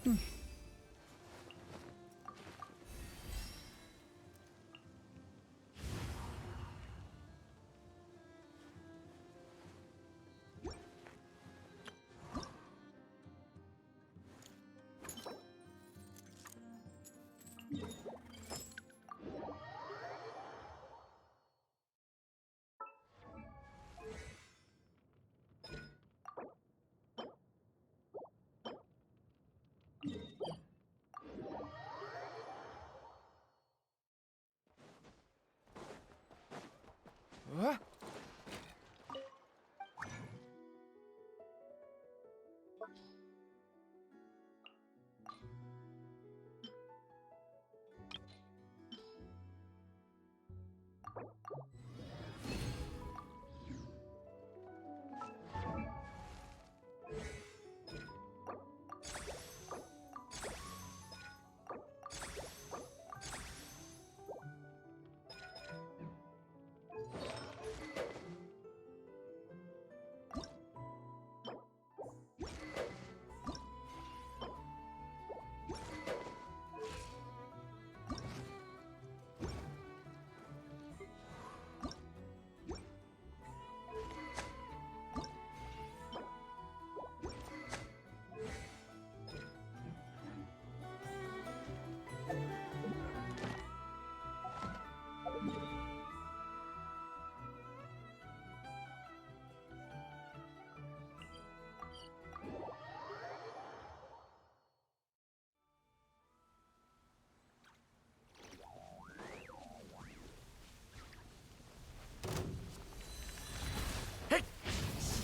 Huh?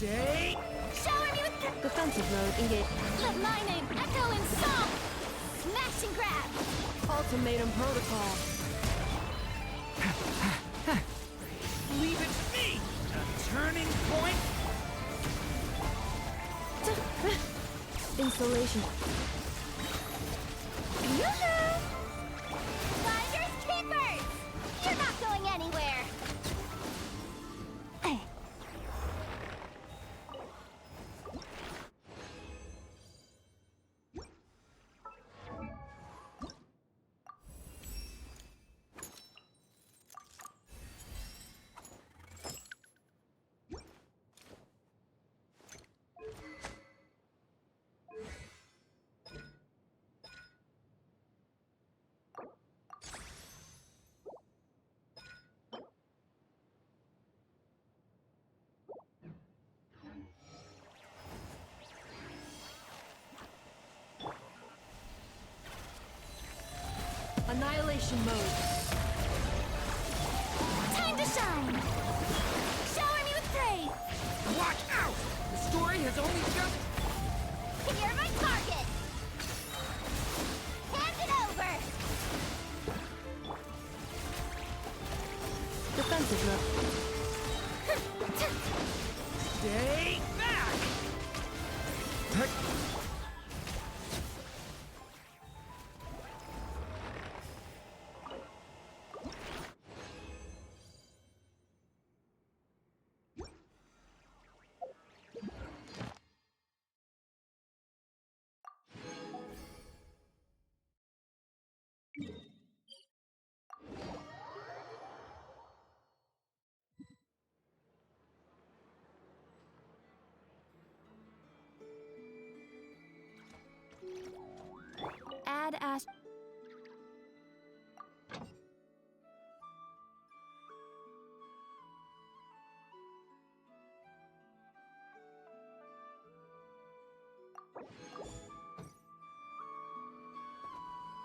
Stay! Shower me with Defensive mode engaged. Let my name echo in song! Smash and grab! Ultimatum protocol. Leave it to me! A turning point? Installation. Yoo-hoo! Finders keepers! You're not going anywhere! Annihilation mode. Time to shine! Shower me with praise! Watch out! The story has only just... You're my target! Hand it over! Defensive mode. Stay back! Add Ash.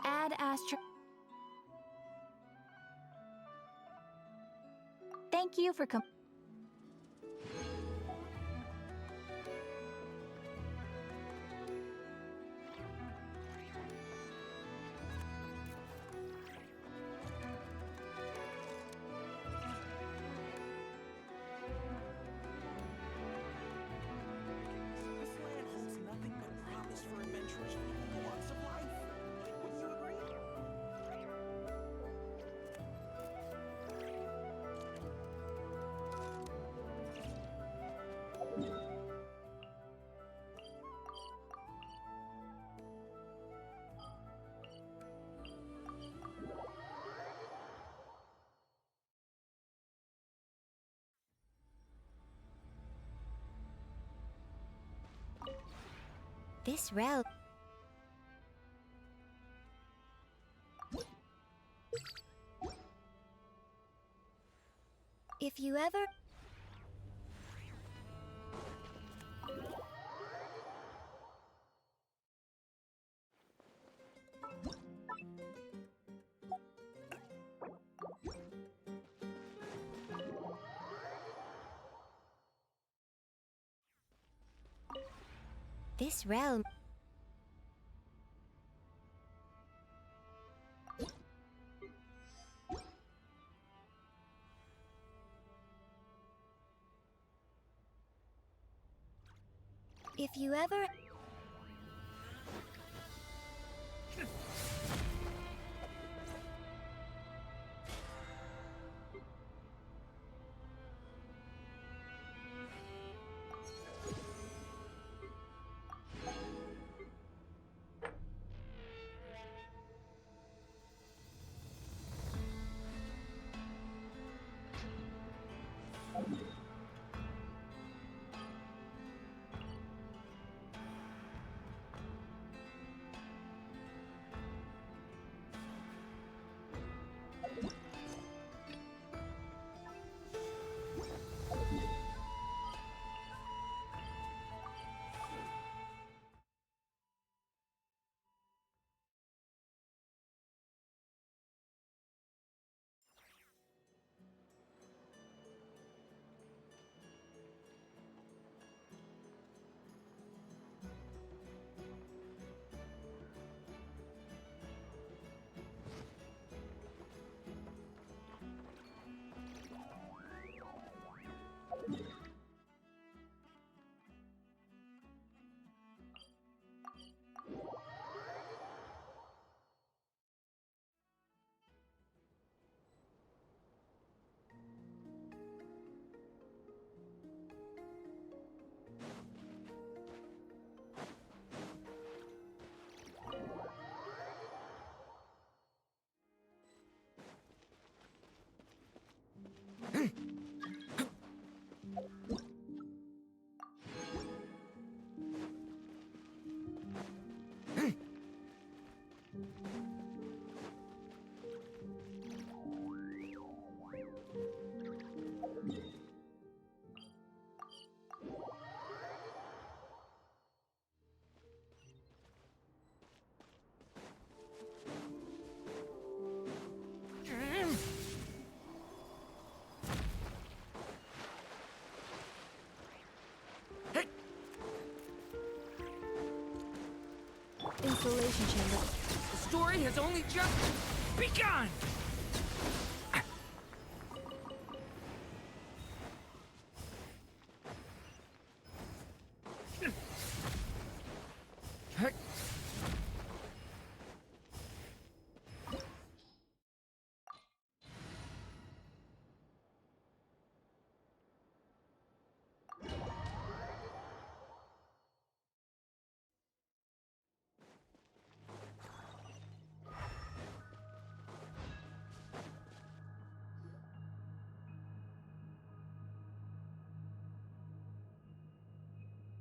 Add Astra. Thank you for This land holds nothing but promise for adventurers from all walks of life. Wouldn't you agree? This realm. If you ever... This realm... If you ever... Installation chamber. The story has only just begun!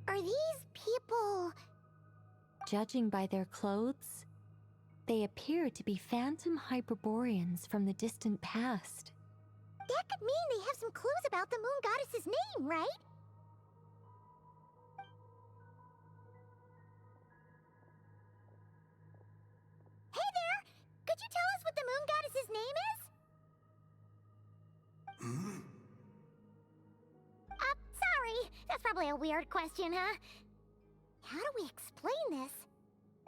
Are these people... Judging by their clothes, they appear to be phantom Hyperboreans from the distant past. That could mean they have some clues about the moon goddess's name, right? Hey there! Could you tell us what the moon goddess's name is? Sorry. That's probably a weird question, huh? How do we explain this?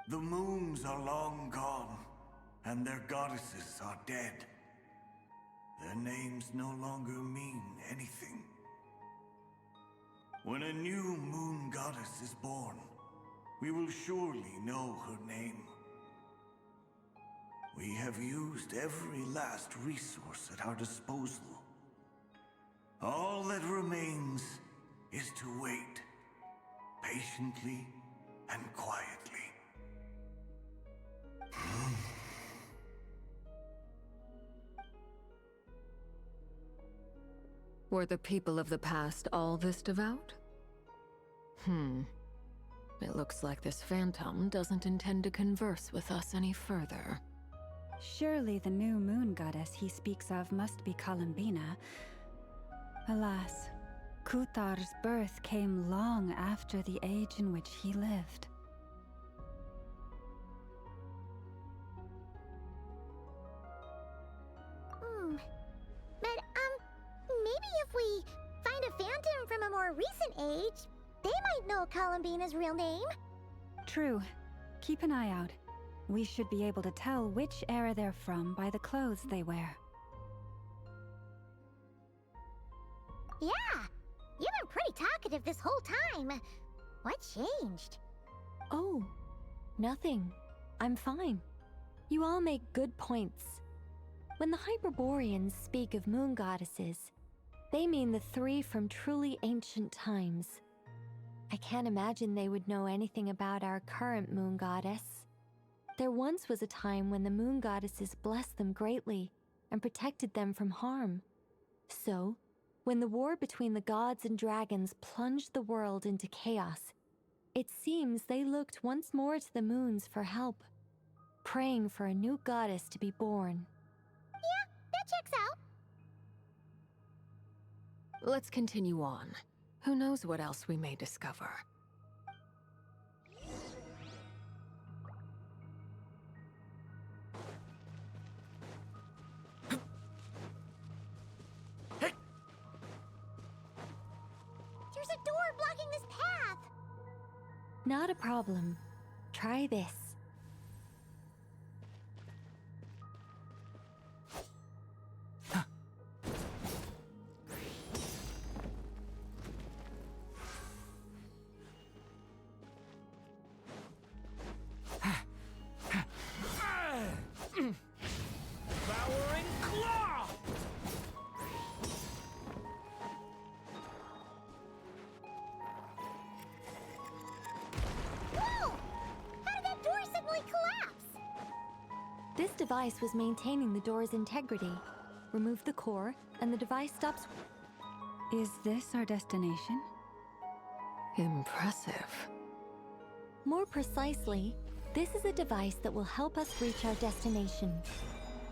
The moons are long gone, and their goddesses are dead. Their names no longer mean anything. When a new moon goddess is born, we will surely know her name. We have used every last resource at our disposal. All that remains is to wait, patiently and quietly. Were the people of the past all this devout? It looks like this phantom doesn't intend to converse with us any further. Surely the new moon goddess he speaks of must be Columbina. Alas, Kuthar's birth came long after the age in which he lived. But, maybe if we find a phantom from a more recent age, they might know Columbina's real name. True. Keep an eye out. We should be able to tell which era they're from by the clothes they wear. Yeah, you've been pretty talkative this whole time. What changed? Oh, nothing. I'm fine. You all make good points. When the Hyperboreans speak of moon goddesses, they mean the three from truly ancient times. I can't imagine they would know anything about our current moon goddess. There once was a time when the moon goddesses blessed them greatly and protected them from harm. So, when the war between the gods and dragons plunged the world into chaos, it seems they looked once more to the moons for help, praying for a new goddess to be born. Yeah, that checks out. Let's continue on. Who knows what else we may discover? There's a door blocking this path. Not a problem. Try this. Devouring claw! Whoa! How did that door suddenly collapse? This device was maintaining the door's integrity. Remove the core, and the device stops. Is this our destination? Impressive. More precisely, this is a device that will help us reach our destination.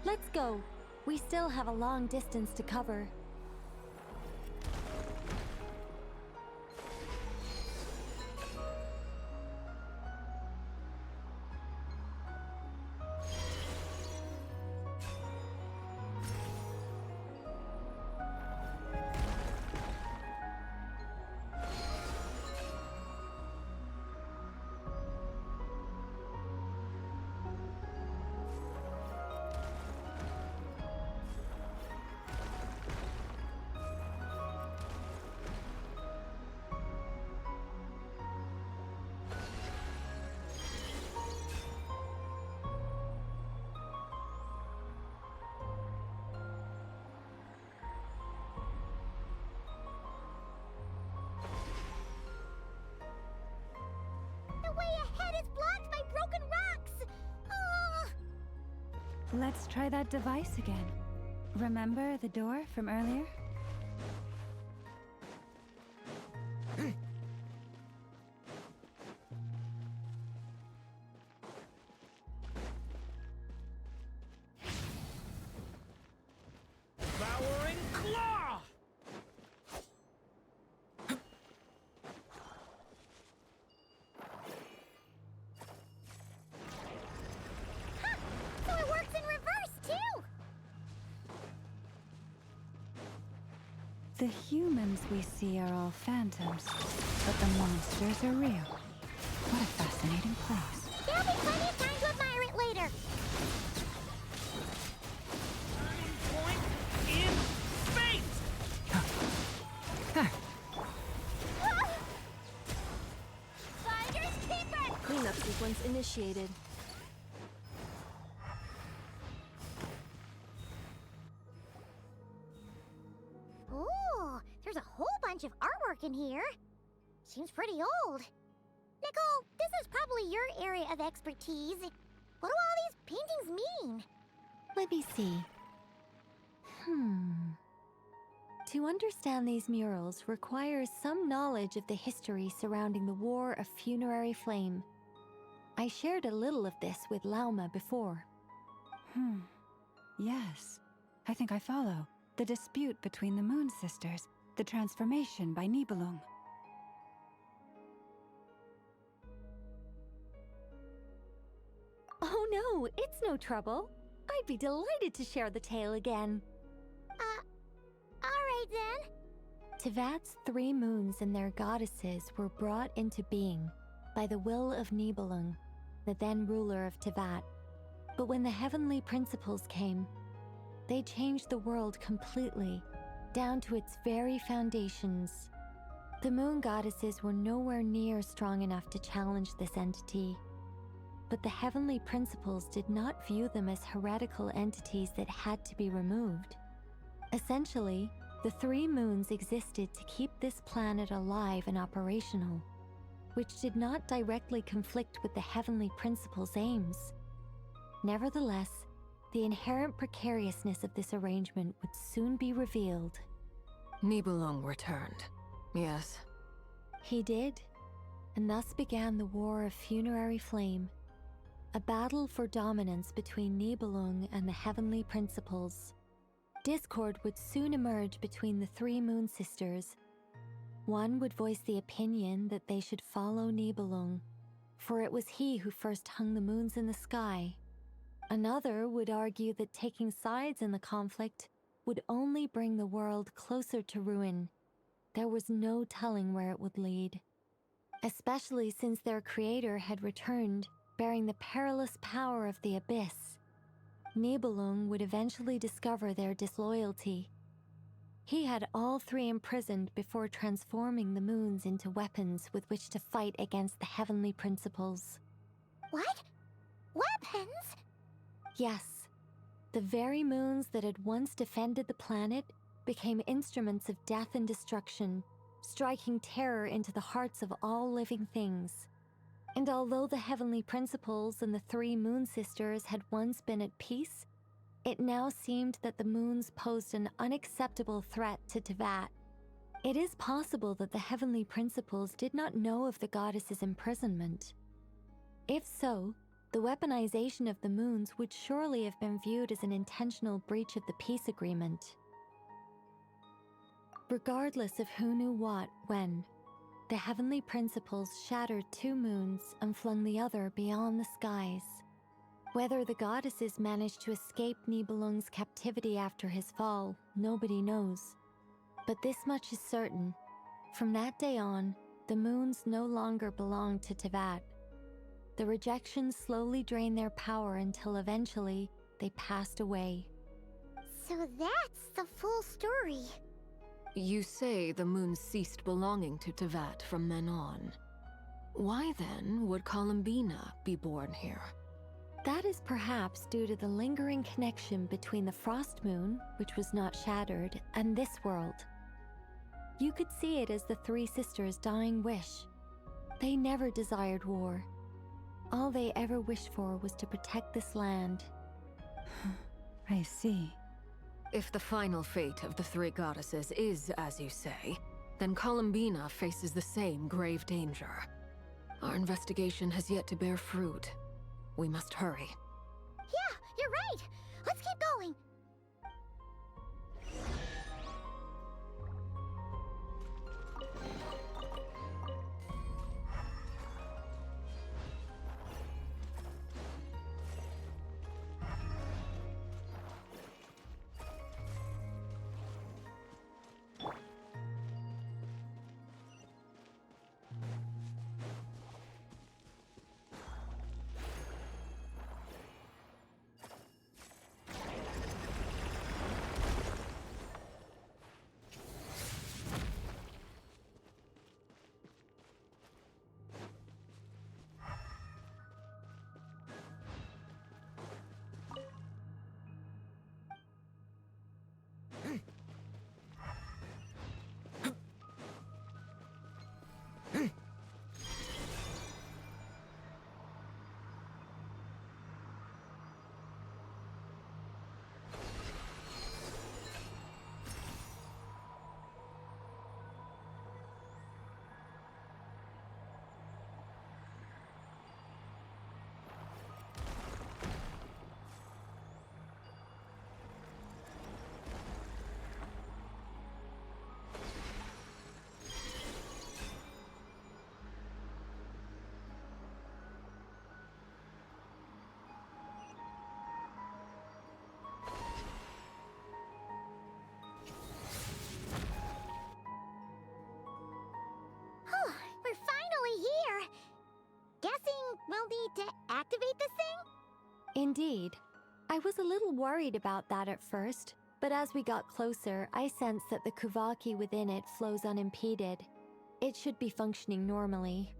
Let's go. We still have a long distance to cover. The way ahead is blocked by broken rocks. Oh. Let's try that device again. Remember the door from earlier? Devouring claw! So it works in reverse, too! The humans we see are all phantoms, but the monsters are real. What a fascinating place. There'll be plenty of time to admire it later. Turning point in fate! Finders keepers! Cleanup sequence initiated. Ooh, there's a whole bunch of artwork in here. Seems pretty old. Nicole, this is probably your area of expertise. What do all these paintings mean? Let me see. To understand these murals requires some knowledge of the history surrounding the War of Funerary Flame. I shared a little of this with Lauma before. Yes. I think I follow. The dispute between the Moon Sisters, the transformation by Nibelung. Oh no, it's no trouble. I'd be delighted to share the tale again. Alright then. Tevat's 3 moons and their goddesses were brought into being by the will of Nibelung, the then ruler of Tevat. But when the heavenly principles came, they changed the world completely, down to its very foundations. The moon goddesses were nowhere near strong enough to challenge this entity. But the heavenly principles did not view them as heretical entities that had to be removed. Essentially, the 3 moons existed to keep this planet alive and operational, which did not directly conflict with the heavenly principles' aims. Nevertheless, the inherent precariousness of this arrangement would soon be revealed. Nibelung returned. Yes. He did, and thus began the War of Funerary Flame, a battle for dominance between Nibelung and the heavenly principles. Discord would soon emerge between the 3 moon sisters. One would voice the opinion that they should follow Nibelung, for it was he who first hung the moons in the sky. Another would argue that taking sides in the conflict would only bring the world closer to ruin. There was no telling where it would lead, especially since their creator had returned, bearing the perilous power of the abyss. Nibelung would eventually discover their disloyalty. He had all 3 imprisoned before transforming the moons into weapons with which to fight against the heavenly principles. What? Weapons? Yes, the very moons that had once defended the planet became instruments of death and destruction, striking terror into the hearts of all living things. And although the heavenly principles and the 3 moon sisters had once been at peace, it now seemed that the moons posed an unacceptable threat to Tevat. It is possible that the heavenly principles did not know of the goddess's imprisonment. If so, the weaponization of the moons would surely have been viewed as an intentional breach of the peace agreement. Regardless of who knew what, when, the heavenly principles shattered 2 moons and flung the other beyond the skies. Whether the goddesses managed to escape Nibelung's captivity after his fall, nobody knows. But this much is certain. From that day on, the moons no longer belonged to Tevat. The rejections slowly drained their power until eventually they passed away. So that's the full story. You say the moon ceased belonging to Tevat from then on. Why then would Columbina be born here? That is perhaps due to the lingering connection between the Frost Moon, which was not shattered, and this world. You could see it as the 3 sisters' dying wish. They never desired war. All they ever wished for was to protect this land. I see. If the final fate of the 3 goddesses is as you say, then Columbina faces the same grave danger. Our investigation has yet to bear fruit. We must hurry. Yeah, you're right. Let's keep going. we'll need to activate this thing? Indeed. I was a little worried about that at first, but as we got closer, I sensed that the Kuvaki within it flows unimpeded. It should be functioning normally.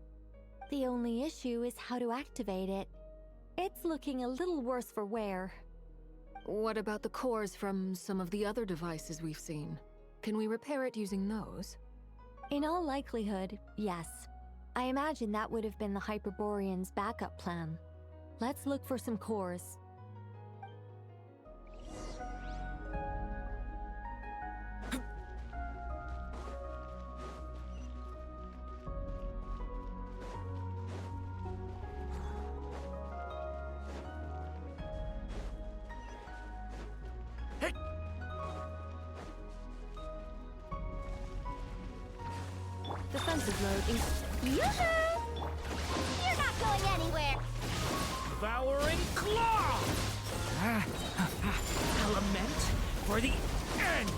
The only issue is how to activate it. It's looking a little worse for wear. What about the cores from some of the other devices we've seen? Can we repair it using those? In all likelihood, yes. I imagine that would have been the Hyperborean's backup plan. Let's look for some cores. Defensive mode Yoo-hoo! You're not going anywhere! Devouring Claw! Element for the end!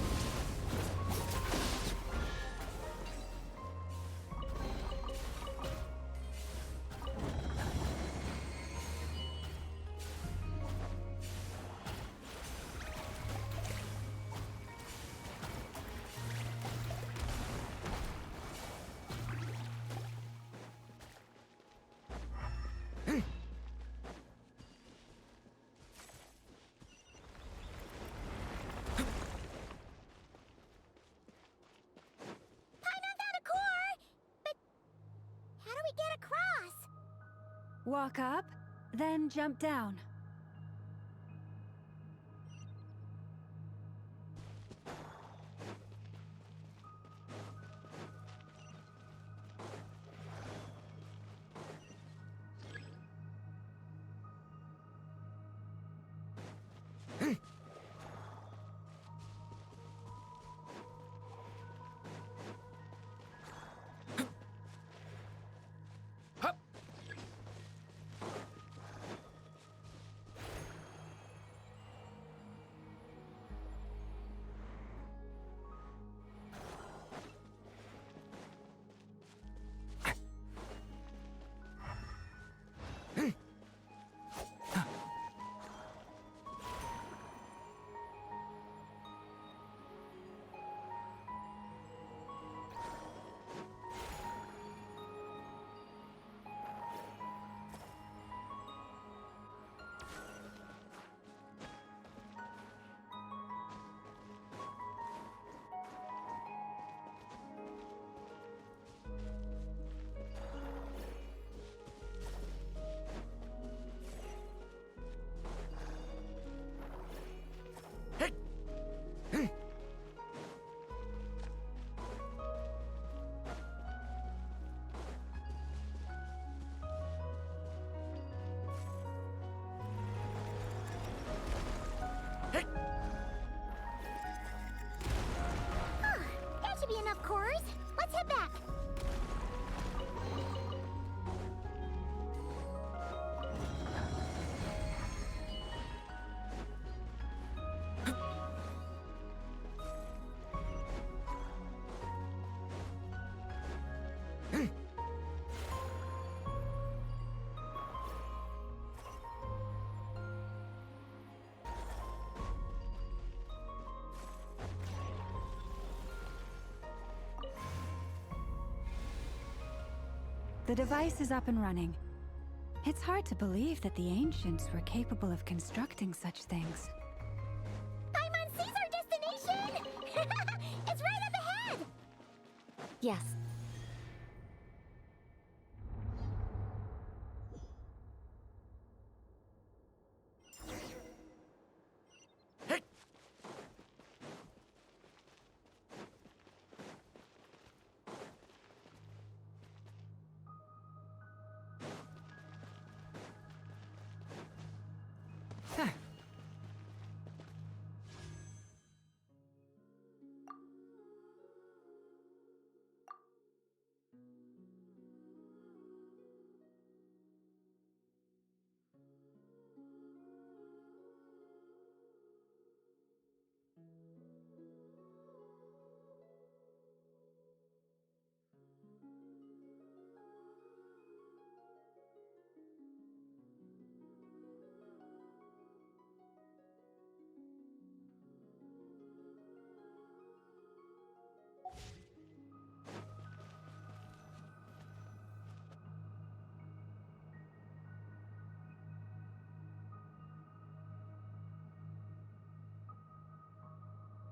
Get across! Walk up, then jump down. That should be enough cores. Let's head back. The device is up and running. It's hard to believe that the ancients were capable of constructing such things. Paimon sees our destination! It's right up ahead! Yes.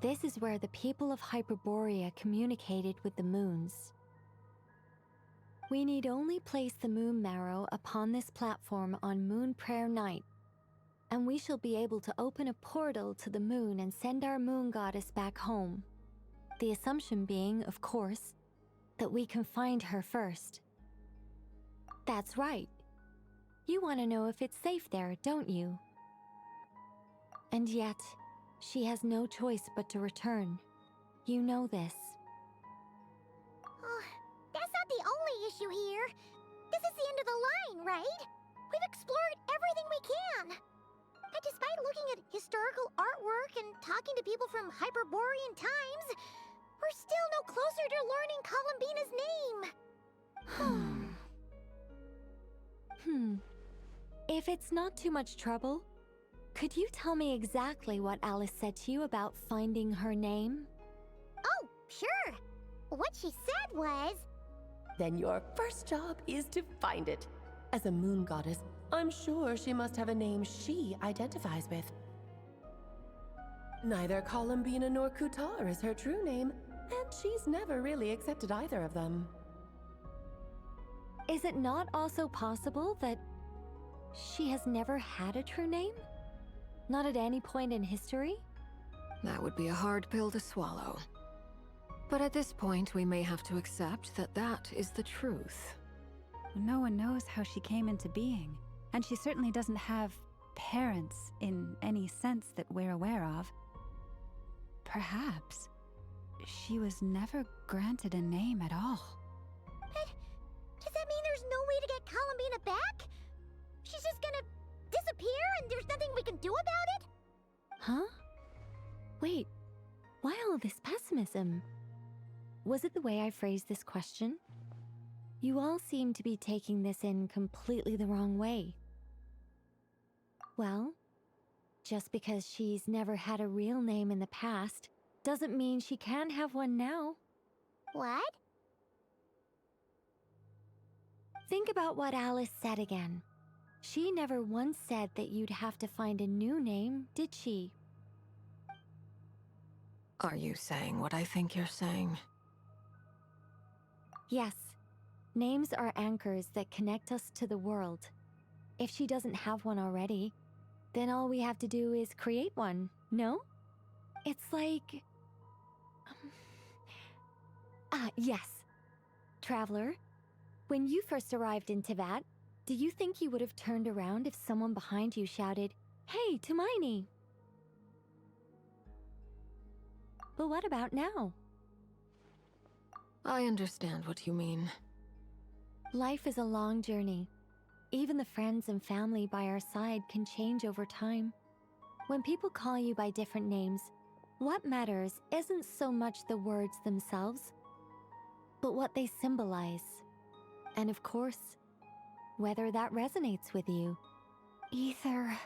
This is where the people of Hyperborea communicated with the moons. We need only place the moon marrow upon this platform on Moon Prayer Night, and we shall be able to open a portal to the moon and send our moon goddess back home. The assumption being, of course, that we can find her first. That's right. You want to know if it's safe there, don't you? And yet, she has no choice but to return. You know this. Oh, that's not the only issue here. This is the end of the line, right? We've explored everything we can. And despite looking at historical artwork and talking to people from Hyperborean times, we're still no closer to learning Columbina's name. If it's not too much trouble, could you tell me exactly what Alice said to you about finding her name? Oh, sure. What she said was... Then your first job is to find it. As a moon goddess, I'm sure she must have a name she identifies with. Neither Columbina nor Kutar is her true name, and she's never really accepted either of them. Is it not also possible that she has never had a true name? Not at any point in history? That would be a hard pill to swallow. But at this point, we may have to accept that that is the truth. No one knows how she came into being, and she certainly doesn't have parents in any sense that we're aware of. Perhaps she was never granted a name at all. But does that mean there's no way to get Columbina back? She's just gonna disappear and there's nothing we can do about it? Huh? Wait, why all this pessimism? Was it the way I phrased this question? You all seem to be taking this in completely the wrong way. Well, just because she's never had a real name in the past doesn't mean she can't have one now. What? Think about what Alice said again. She never once said that you'd have to find a new name, did she? Are you saying what I think you're saying? Yes. Names are anchors that connect us to the world. If she doesn't have one already, then all we have to do is create one, no? It's like... yes. Traveler, when you first arrived in Teyvat, do you think you would have turned around if someone behind you shouted, "Hey, Tumaini"? But what about now? I understand what you mean. Life is a long journey. Even the friends and family by our side can change over time. When people call you by different names, what matters isn't so much the words themselves, but what they symbolize. And of course, whether that resonates with you. Ether.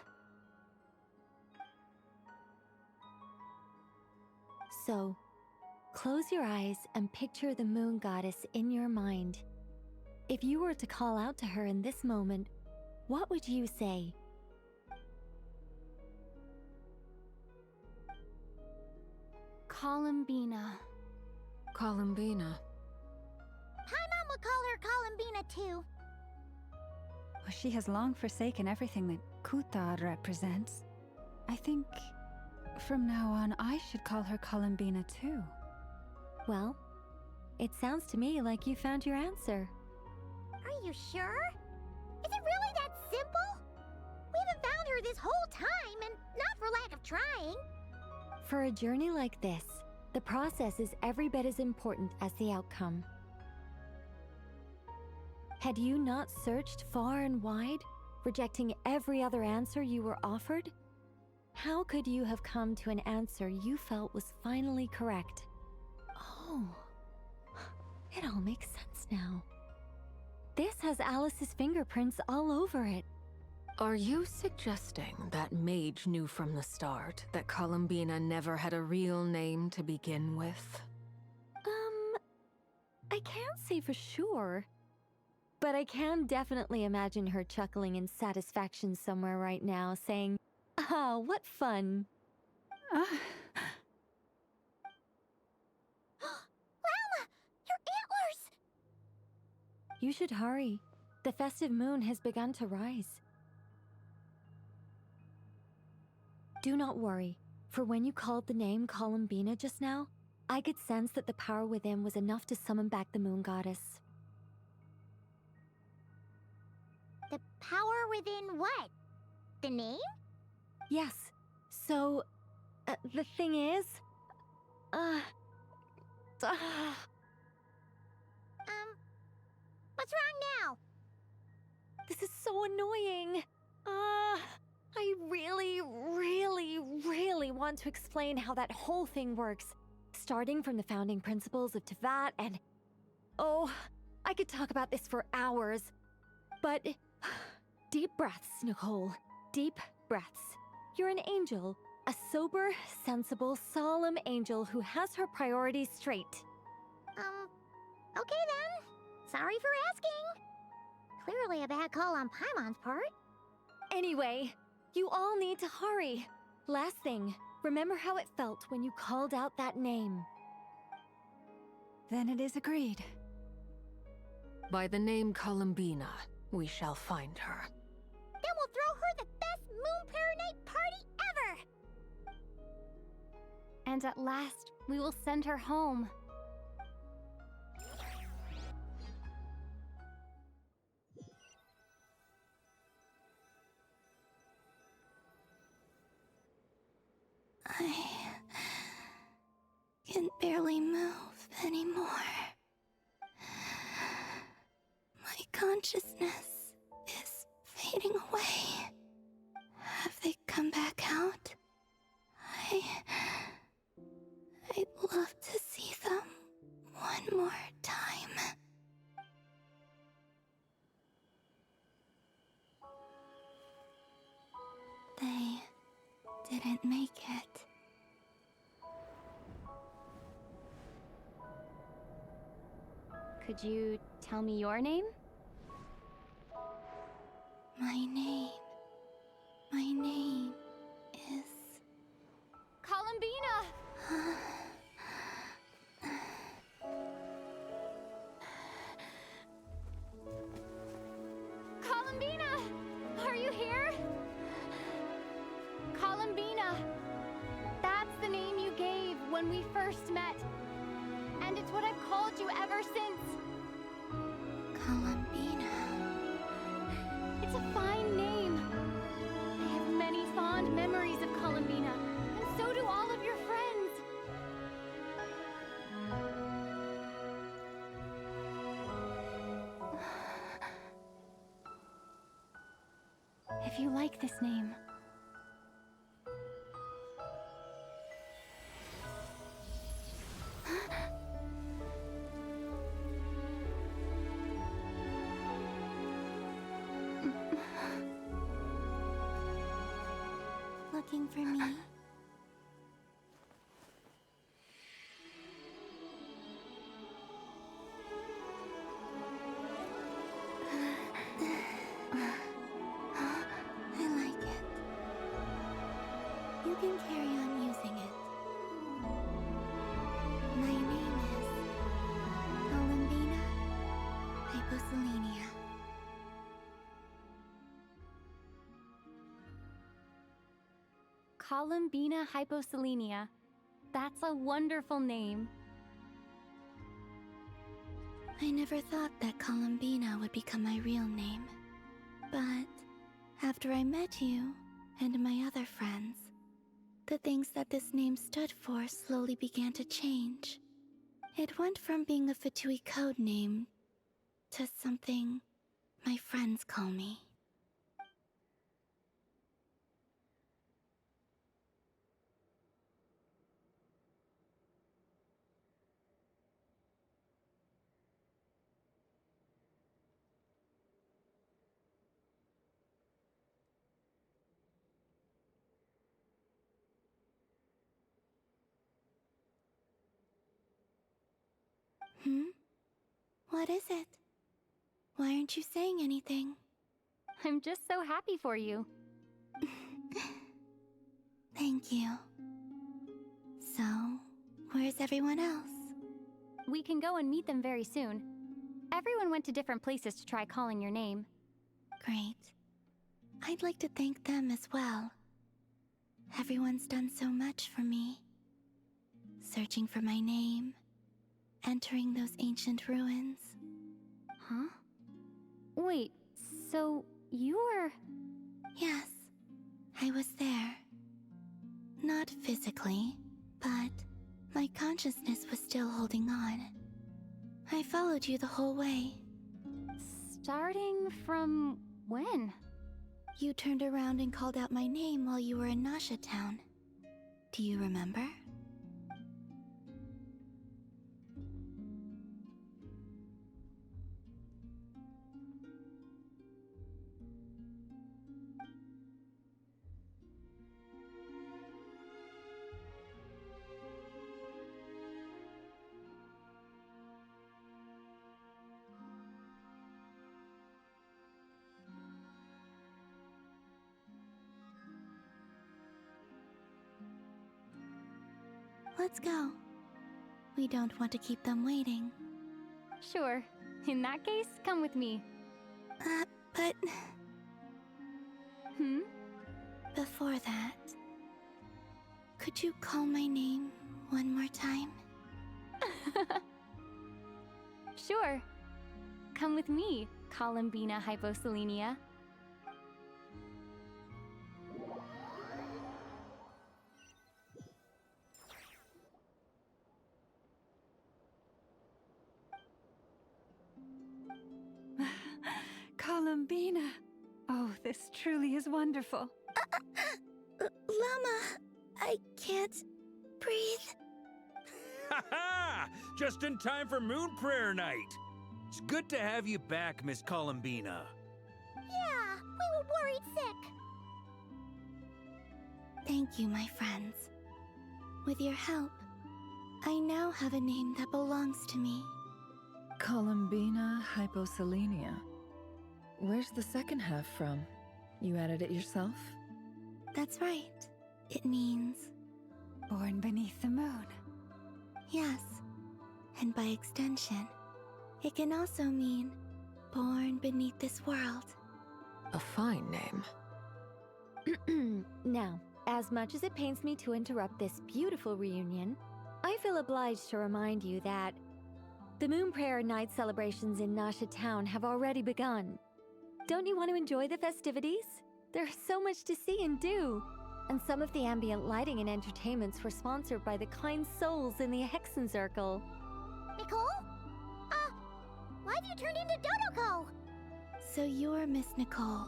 So, close your eyes and picture the moon goddess in your mind. If you were to call out to her in this moment, what would you say? Columbina. Columbina. Paimon would call her Columbina too. Well, she has long forsaken everything that Kutar represents. I think from now on I should call her Columbina too. Well, it sounds to me like you found your answer. Are you sure? Is it really that simple? We haven't found her this whole time, and not for lack of trying. For a journey like this, the process is every bit as important as the outcome. Had you not searched far and wide, rejecting every other answer you were offered? How could you have come to an answer you felt was finally correct? Oh, it all makes sense now. This has Alice's fingerprints all over it. Are you suggesting that Mage knew from the start that Columbina never had a real name to begin with? I can't say for sure. But I can definitely imagine her chuckling in satisfaction somewhere right now, saying, "Ah, what fun." You should hurry. The festive moon has begun to rise. Do not worry, for when you called the name Columbina just now, I could sense that the power within was enough to summon back the moon goddess. The power within what? The name? Yes. So, the thing is... What's wrong now? This is so annoying. I really want to explain how that whole thing works. Starting from the founding principles of Tevat and... Oh, I could talk about this for hours. But... Deep breaths, Nicole. Deep breaths. You're an angel. A sober, sensible, solemn angel who has her priorities straight. Okay then. Sorry for asking. Clearly a bad call on Paimon's part. Anyway, you all need to hurry. Last thing, remember how it felt when you called out that name. Then it is agreed. By the name Columbina, we shall find her. Then we'll throw her the best Moon Paranite party ever! And at last, we will send her home. I can barely move anymore. My consciousness is fading away. Have they come back out? I'd love to see them one more time. They didn't make it. Could you tell me your name? My name is... Columbina! Columbina! Are you here? Columbina! That's the name you gave when we first met. And it's what I've called you ever since. Columbina. It's a fine name. I have many fond memories of Columbina, and so do all of your friends. If you like this name, Looking for me? I like it. You can carry on using it. My name is Columbina Hyposelenia. Columbina Hyposelenia. That's a wonderful name. I never thought that Columbina would become my real name. But after I met you and my other friends, the things that this name stood for slowly began to change. It went from being a Fatui code name to something my friends call me. What is it? Why aren't you saying anything? I'm just so happy for you. Thank you. So, where's everyone else? We can go and meet them very soon. Everyone went to different places to try calling your name. Great. I'd like to thank them as well. Everyone's done so much for me. Searching for my name, entering those ancient ruins. Huh? Wait, so you were... Yes, I was there. Not physically, but my consciousness was still holding on. I followed you the whole way. Starting from when? You turned around and called out my name while you were in Nasha Town. Do you remember? Let's go. We don't want to keep them waiting. Sure. In that case, come with me. But... Hmm? Before that... Could you call my name one more time? Sure. Come with me, Columbina Hyposelenia. Columbina! Oh, this truly is wonderful. Llama, I can't breathe. Ha ha! Just in time for Moon Prayer Night. It's good to have you back, Miss Columbina. Yeah, we were worried sick. Thank you, my friends. With your help, I now have a name that belongs to me. Columbina Hyposelenia. Where's the second half from? You added it yourself? That's right. It means... Born beneath the moon. Yes. And by extension, it can also mean born beneath this world. A fine name. Now, as much as it pains me to interrupt this beautiful reunion, I feel obliged to remind you that the Moon Prayer Night celebrations in Nasha Town have already begun. Don't you want to enjoy the festivities? There's so much to see and do. And some of the ambient lighting and entertainments were sponsored by the kind souls in the Hexen Circle. Nicole? Why have you turned into Dodoko? So you're Miss Nicole.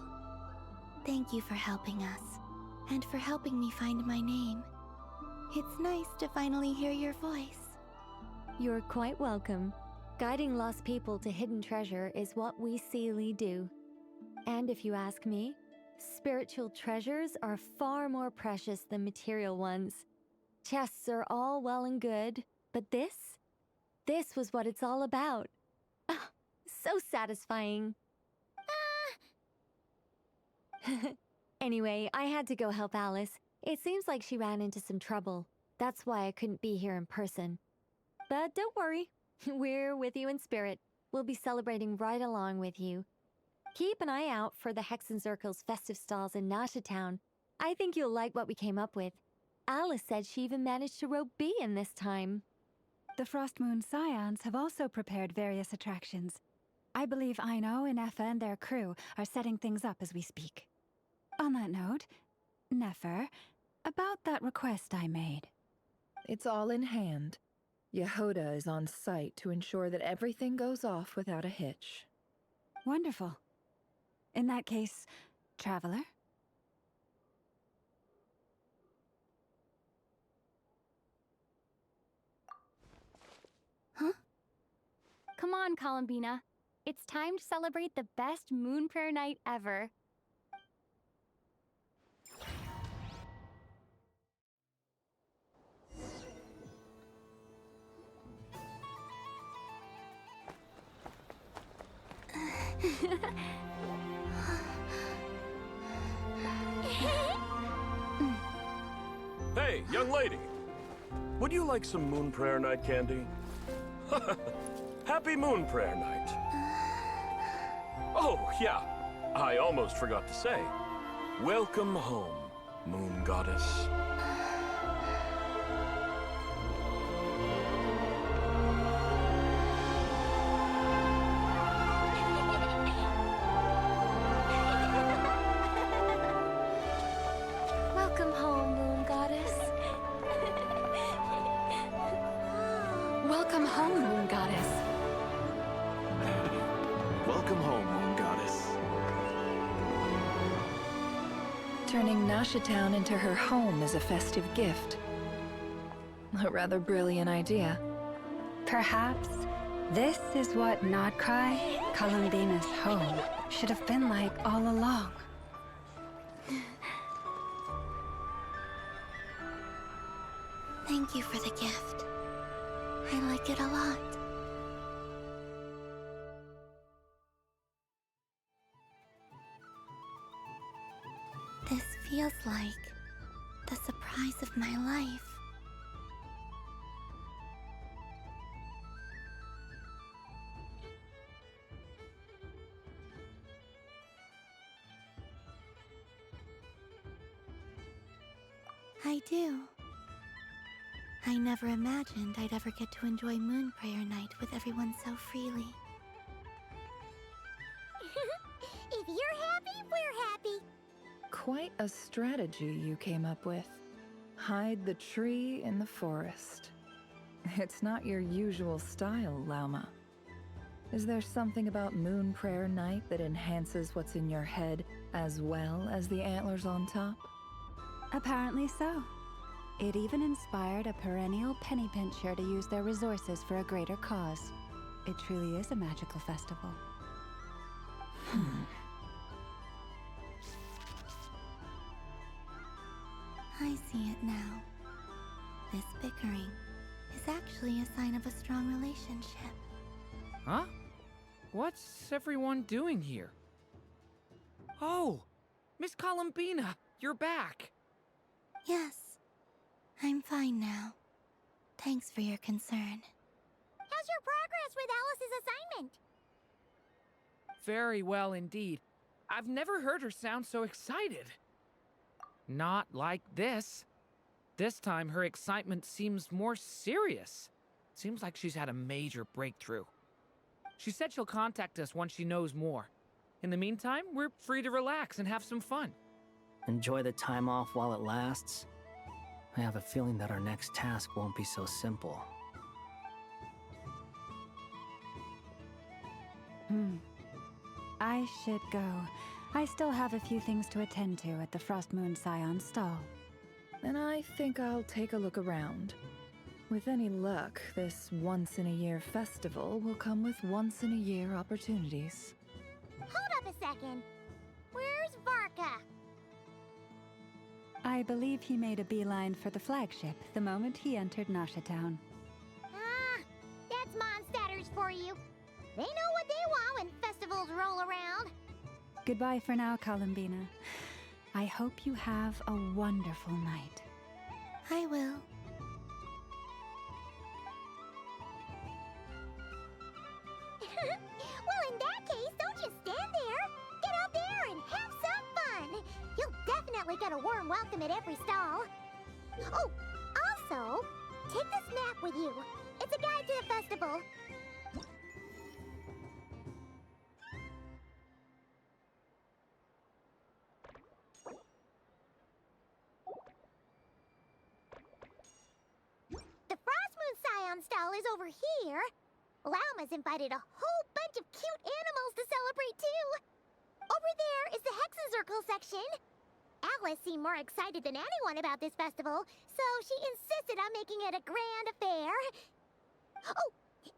Thank you for helping us, and for helping me find my name. It's nice to finally hear your voice. You're quite welcome. Guiding lost people to hidden treasure is what we Seelie do. And if you ask me, spiritual treasures are far more precious than material ones. Chests are all well and good, but this was what it's all about. Ah, so satisfying. Anyway, I had to go help Alice. It seems like she ran into some trouble. That's why I couldn't be here in person. But don't worry, we're with you in spirit. We'll be celebrating right along with you. Keep an eye out for the Hexen Circle's festive stalls in Nasha Town. I think you'll like what we came up with. Alice said she even managed to rope B in this time. The Frost Moon Scions have also prepared various attractions. I believe Aino, Inefa, and their crew are setting things up as we speak. On that note, Nefer, about that request I made. It's all in hand. Yehoda is on site to ensure that everything goes off without a hitch. Wonderful. In that case, Traveler? Huh? Come on, Columbina. It's time to celebrate the best Moon Prayer Night ever. Hey, young lady. Would you like some Moon Prayer Night candy? Happy Moon Prayer Night. Oh, yeah. I almost forgot to say. Welcome home, Moon Goddess. Welcome home, Moon Goddess. Welcome home, Moon Goddess. Welcome home, Moon Goddess. Turning Nasha Town into her home is a festive gift. A rather brilliant idea. Perhaps this is what Nodcry, Columbina's home, should have been like all along. Thank you for the gift. I like it a lot. This feels like the surprise of my life. I do. I never imagined I'd ever get to enjoy Moon Prayer Night with everyone so freely. If you're happy, we're happy. Quite a strategy you came up with. Hide the tree in the forest. It's not your usual style, Lauma. Is there something about Moon Prayer Night that enhances what's in your head as well as the antlers on top? Apparently so. It even inspired a perennial penny pincher to use their resources for a greater cause. It truly is a magical festival. I see it now. This bickering is actually a sign of a strong relationship. Huh? What's everyone doing here? Oh! Miss Columbina, you're back! Yes, I'm fine now. Thanks for your concern. How's your progress with Alice's assignment? Very well indeed. I've never heard her sound so excited. Not like this. This time her excitement seems more serious. Seems like she's had a major breakthrough. She said she'll contact us once she knows more. In the meantime, we're free to relax and have some fun. Enjoy the time off while it lasts. I have a feeling that our next task won't be so simple. I should go. I still have a few things to attend to at the Frost Moon Scion stall. And I think I'll take a look around. With any luck, this once-in-a-year festival will come with once-in-a-year opportunities. Hold up a second. Where's Varka? I believe he made a beeline for the flagship the moment he entered Nasha Town. Ah, that's Mondstadters for you. They know what they want when festivals roll around. Goodbye for now, Columbina. I hope you have a wonderful night. I will. Well, in that case, don't just stand there. Get out there and have some fun. You'll definitely get a warm welcome at every stall. Oh, also, take this map with you. It's a guide to the festival. The Frost Moon Scion stall is over here. Lauma's invited a whole bunch of cute animals to celebrate too. Over there is the Hexencircle section. Alice seemed more excited than anyone about this festival, so she insisted on making it a grand affair. Oh,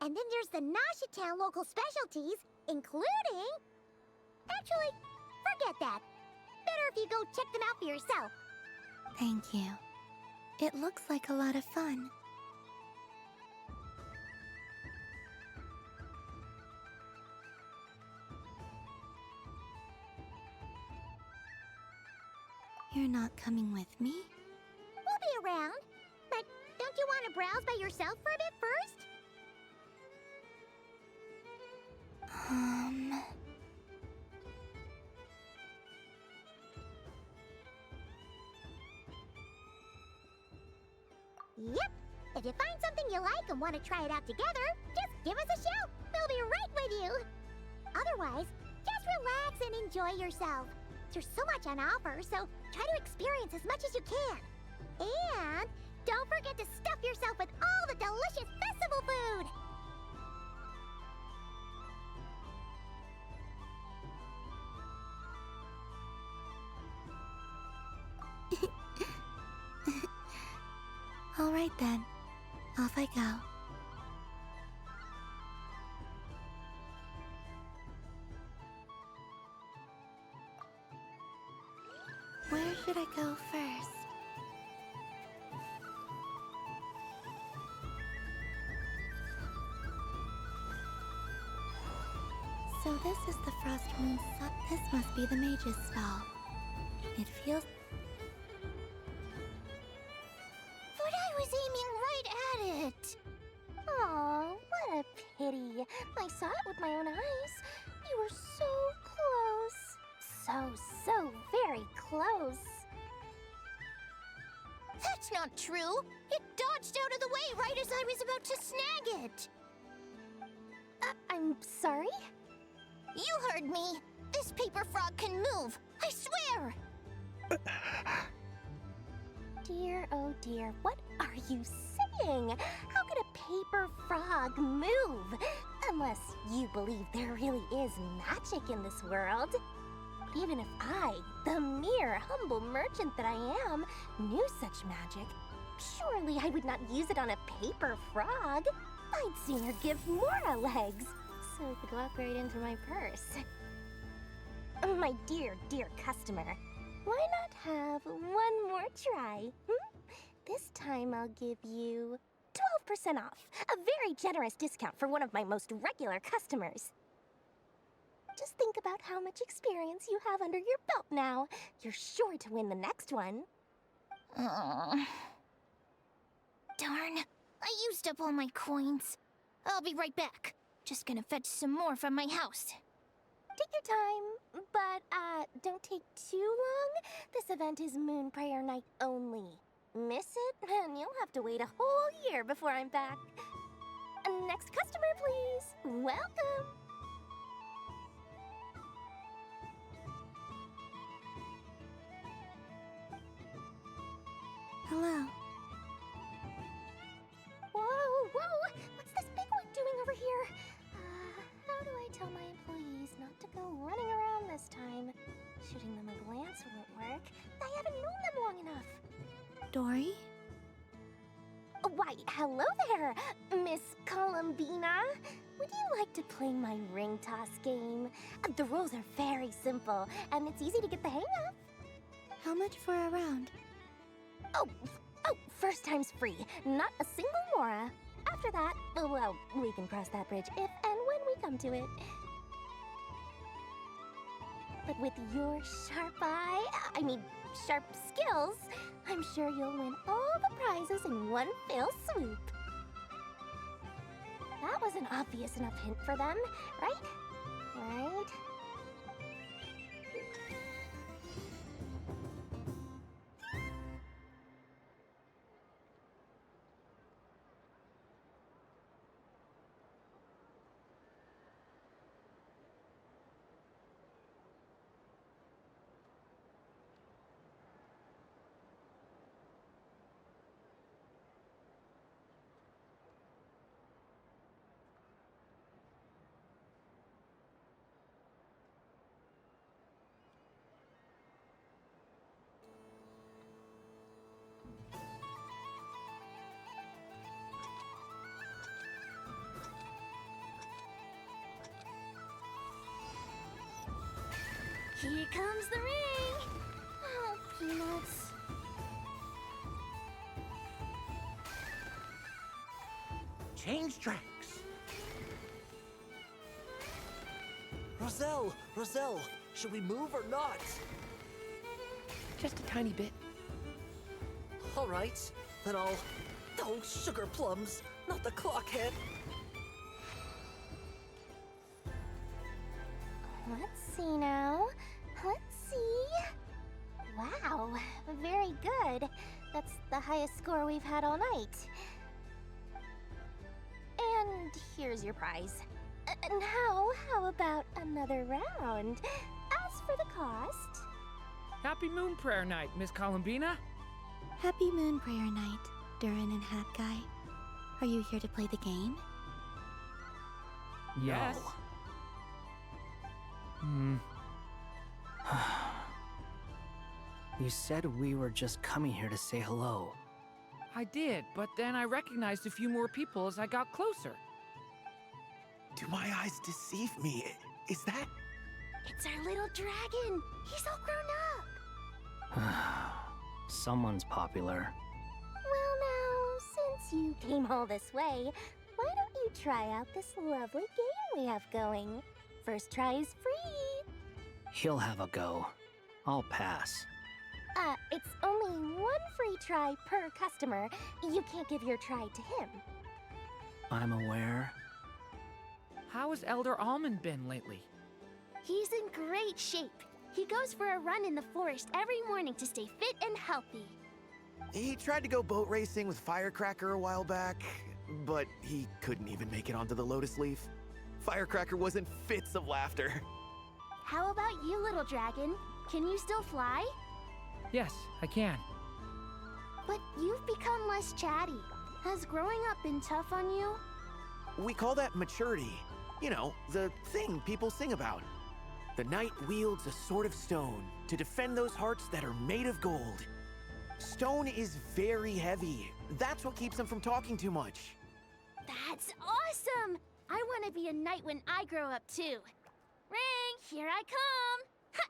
and then there's the Nasha Town local specialties, including... Actually, forget that. Better if you go check them out for yourself. Thank you. It looks like a lot of fun. You're not coming with me? We'll be around. But don't you want to browse by yourself for a bit first? Yep. If you find something you like and want to try it out together, just give us a shout. We'll be right with you. Otherwise, just relax and enjoy yourself. There's so much on offer, so try to experience as much as you can. And don't forget to stuff yourself with all the delicious festival food. All right then, off I go. Where should I go first? So this is the Frost Moon Sun. This must be the mage's stall. It feels... But I was aiming right at it. Aw, what a pity. I saw it with my own eyes. You were so close. So very close. That's not true. It dodged out of the way right as I was about to snag it. I'm sorry? You heard me. This paper frog can move. I swear. Dear, oh dear, what are you saying? How could a paper frog move? Unless you believe there really is magic in this world. Even if I, the mere humble merchant that I am, knew such magic, surely I would not use it on a paper frog. I'd sooner give Mora legs, so it could walk right into my purse. My dear, dear customer, why not have one more try? This time I'll give you 12% off, a very generous discount for one of my most regular customers. Just think about how much experience you have under your belt now. You're sure to win the next one. Darn. I used up all my coins. I'll be right back. Just gonna fetch some more from my house. Take your time, but don't take too long. This event is Moon Prayer Night only. Miss it, and you'll have to wait a whole year before I'm back. Next customer, please. Welcome. Hello. Whoa, whoa! What's this big one doing over here? How do I tell my employees not to go running around this time? Shooting them a glance won't work. I haven't known them long enough. Dory? Why, hello there, Miss Columbina. Would you like to play my ring toss game? The rules are very simple, and it's easy to get the hang of. How much for a round? Oh, first time's free. Not a single mora. After that, well, we can cross that bridge if and when we come to it. But with your sharp sharp skills, I'm sure you'll win all the prizes in one fell swoop. That was an obvious enough hint for them, right? Right? Here comes the ring! Oh, peanuts. Change tracks. Roselle, should we move or not? Just a tiny bit. All right, then I'll... Oh, sugar plums, not the clockhead. Let's see now. Let's see. Wow, very good. That's the highest score we've had all night. And here's your prize. Now, how about another round? As for the cost... Happy Moon Prayer Night, Miss Columbina. Happy Moon Prayer Night, Durin and Hat Guy. Are you here to play the game? Yes. You said we were just coming here to say hello. I did, but then I recognized a few more people as I got closer. Do my eyes deceive me? Is that... It's our little dragon! He's all grown up! Someone's popular. Well now, since you came all this way, why don't you try out this lovely game we have going? First try is free! He'll have a go. I'll pass. It's only one free try per customer. You can't give your try to him. I'm aware. How has Elder Almond been lately? He's in great shape. He goes for a run in the forest every morning to stay fit and healthy. He tried to go boat racing with Firecracker a while back, but he couldn't even make it onto the Lotus Leaf. Firecracker was in fits of laughter. How about you, little dragon? Can you still fly? Yes, I can. But you've become less chatty. Has growing up been tough on you? We call that maturity. You know, the thing people sing about. The knight wields a sword of stone to defend those hearts that are made of gold. Stone is very heavy. That's what keeps him from talking too much. That's awesome! I want to be a knight when I grow up too. Ring, here I come! Ha!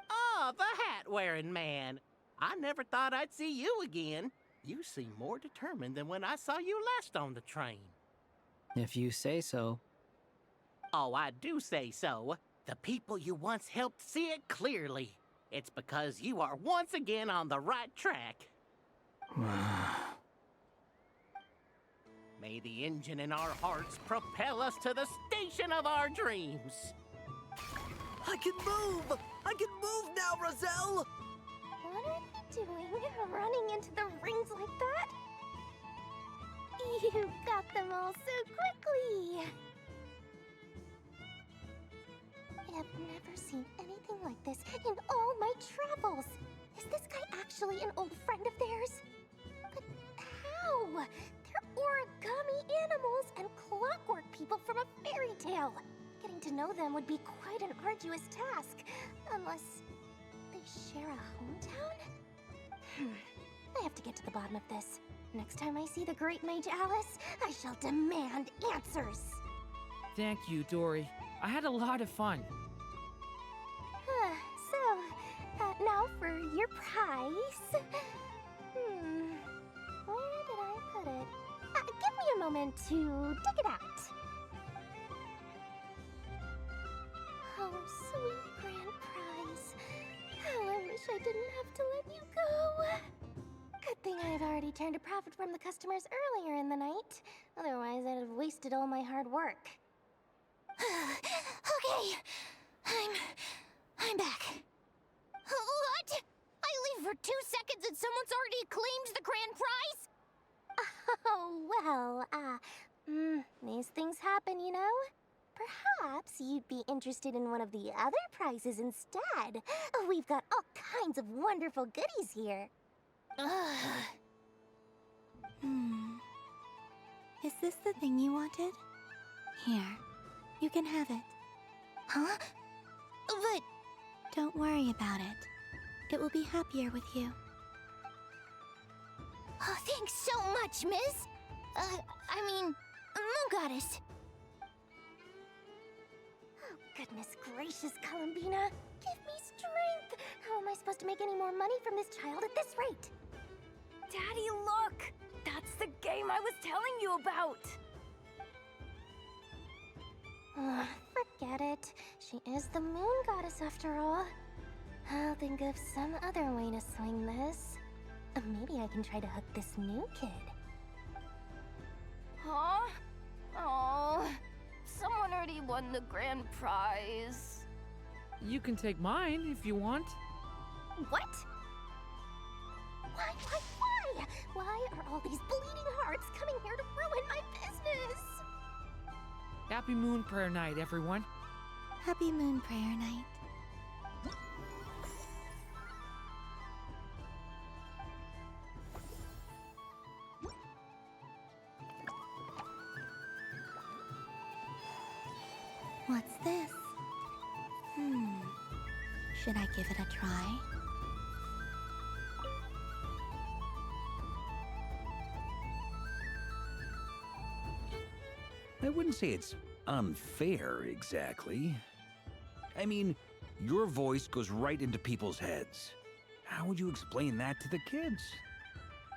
Ah, the hat-wearing man. I never thought I'd see you again. You seem more determined than when I saw you last on the train. If you say so. Oh, I do say so. The people you once helped see it clearly. It's because you are once again on the right track. May the engine in our hearts propel us to the station of our dreams. I can move! I can move now, Roselle! What are you doing, running into the rings like that? You got them all so quickly! I have never seen anything like this in all my travels. Is this guy actually an old friend of theirs? But how? They're origami animals and clockwork people from a fairy tale. Getting to know them would be quite an arduous task, unless they share a hometown? I have to get to the bottom of this. Next time I see the great mage Alice, I shall demand answers. Thank you, Dory. I had a lot of fun. Now for your prize. Where did I put it? Give me a moment to dig it out. Oh, sweet grand prize. How I wish I didn't have to let you go. Good thing I've already turned a profit from the customers earlier in the night. Otherwise, I'd have wasted all my hard work. Okay, I'm back. What? I leave for 2 seconds and someone's already claimed the grand prize? Oh, well, these things happen, you know? Perhaps you'd be interested in one of the other prizes instead. We've got all kinds of wonderful goodies here. Is this the thing you wanted? Here, you can have it. Huh? But... Don't worry about it. It will be happier with you. Oh, thanks so much, Miss. Moon Goddess. Oh, goodness gracious, Columbina. Give me strength. How am I supposed to make any more money from this child at this rate? Daddy, look! That's the game I was telling you about! Forget it. She is the Moon Goddess after all. I'll think of some other way to swing this. Maybe I can try to hook this new kid. Huh? Oh, someone already won the grand prize. You can take mine if you want. What? Why? Why are all these bleeding hearts coming here to ruin my business? Happy Moon Prayer Night, everyone. Happy Moon Prayer Night. What's this? Should I give it a try? I wouldn't say it's unfair, exactly. I mean, your voice goes right into people's heads. How would you explain that to the kids?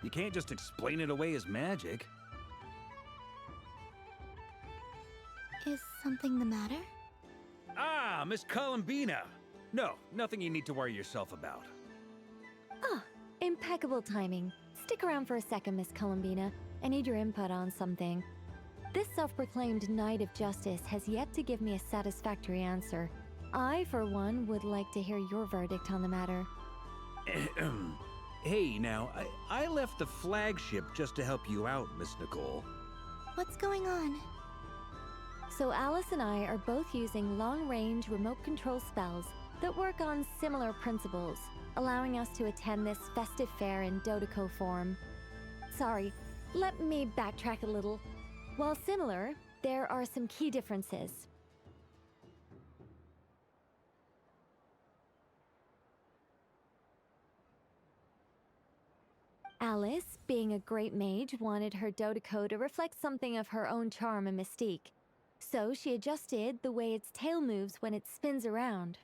You can't just explain it away as magic. Is something the matter? Ah, Miss Columbina! No, nothing you need to worry yourself about. Ah, impeccable timing. Stick around for a second, Miss Columbina. I need your input on something. This self-proclaimed Knight of Justice has yet to give me a satisfactory answer. I, for one, would like to hear your verdict on the matter. Hey, now, I left the flagship just to help you out, Miss Nicole. What's going on? So Alice and I are both using long-range remote control spells that work on similar principles, allowing us to attend this festive fair in Dodeco form. Sorry, let me backtrack a little. While similar, there are some key differences. Alice, being a great mage, wanted her Dodeco to reflect something of her own charm and mystique. So she adjusted the way its tail moves when it spins around.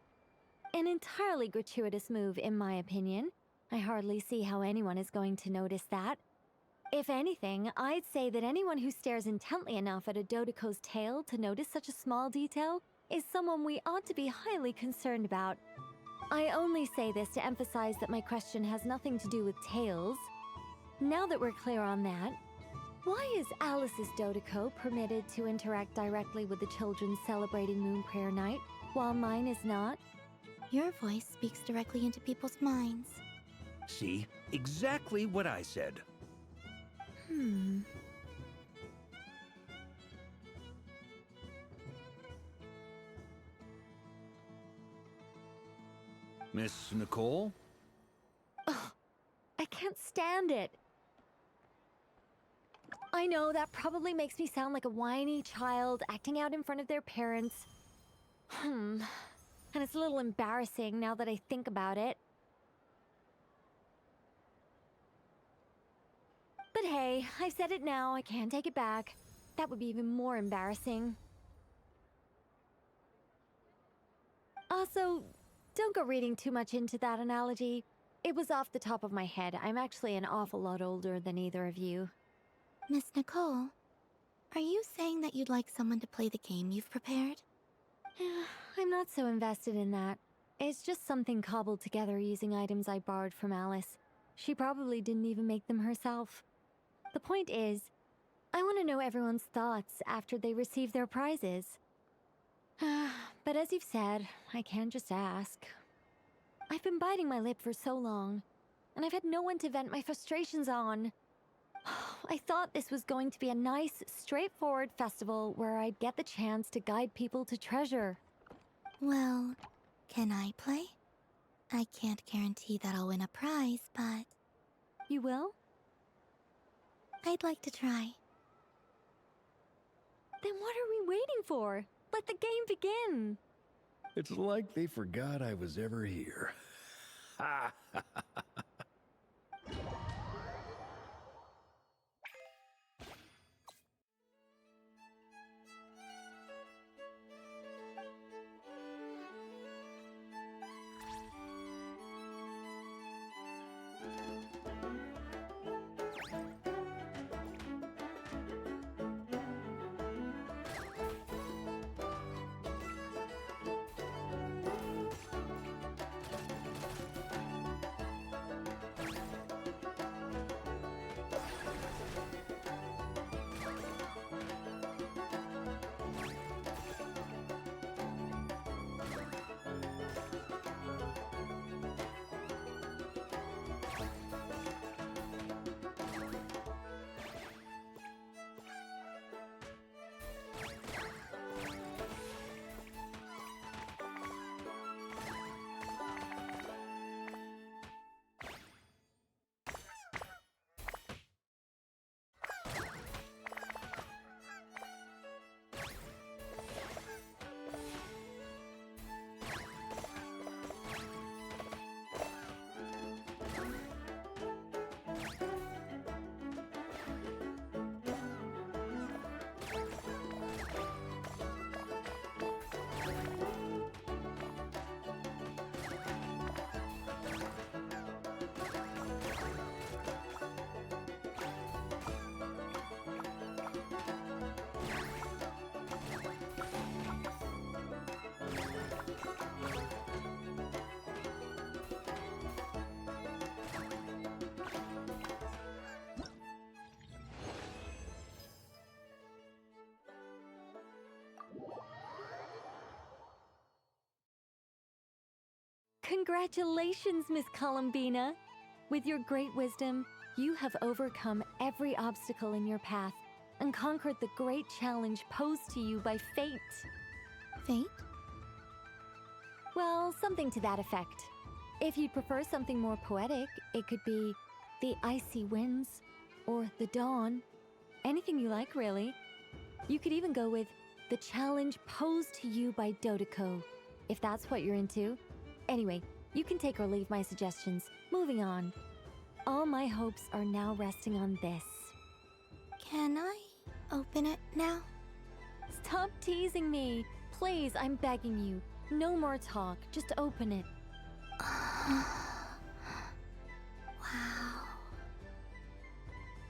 An entirely gratuitous move, in my opinion. I hardly see how anyone is going to notice that. If anything, I'd say that anyone who stares intently enough at a Dodeco's tail to notice such a small detail is someone we ought to be highly concerned about. I only say this to emphasize that my question has nothing to do with tails. Now that we're clear on that, why is Alice's Dodeco permitted to interact directly with the children celebrating Moon Prayer Night, while mine is not? Your voice speaks directly into people's minds. See? Exactly what I said. Miss Nicole? Ugh, I can't stand it. I know that probably makes me sound like a whiny child acting out in front of their parents. And it's a little embarrassing now that I think about it. But hey, I've said it now, I can't take it back. That would be even more embarrassing. Also, don't go reading too much into that analogy. It was off the top of my head. I'm actually an awful lot older than either of you. Miss Nicole, are you saying that you'd like someone to play the game you've prepared? I'm not so invested in that. It's just something cobbled together using items I borrowed from Alice. She probably didn't even make them herself. The point is, I want to know everyone's thoughts after they receive their prizes. But as you've said, I can't just ask. I've been biting my lip for so long, and I've had no one to vent my frustrations on. I thought this was going to be a nice, straightforward festival where I'd get the chance to guide people to treasure. Well, can I play? I can't guarantee that I'll win a prize, but... You will? I'd like to try. Then what are we waiting for? Let the game begin! It's like they forgot I was ever here. Ha ha ha ha. Congratulations, Miss Columbina! With your great wisdom, you have overcome every obstacle in your path and conquered the great challenge posed to you by fate. Fate? Well, something to that effect. If you'd prefer something more poetic, it could be the icy winds or the dawn. Anything you like, really. You could even go with the challenge posed to you by Dodoko, if that's what you're into. Anyway, you can take or leave my suggestions. Moving on. All my hopes are now resting on this. Can I open it now? Stop teasing me. Please, I'm begging you. No more talk. Just open it. Wow.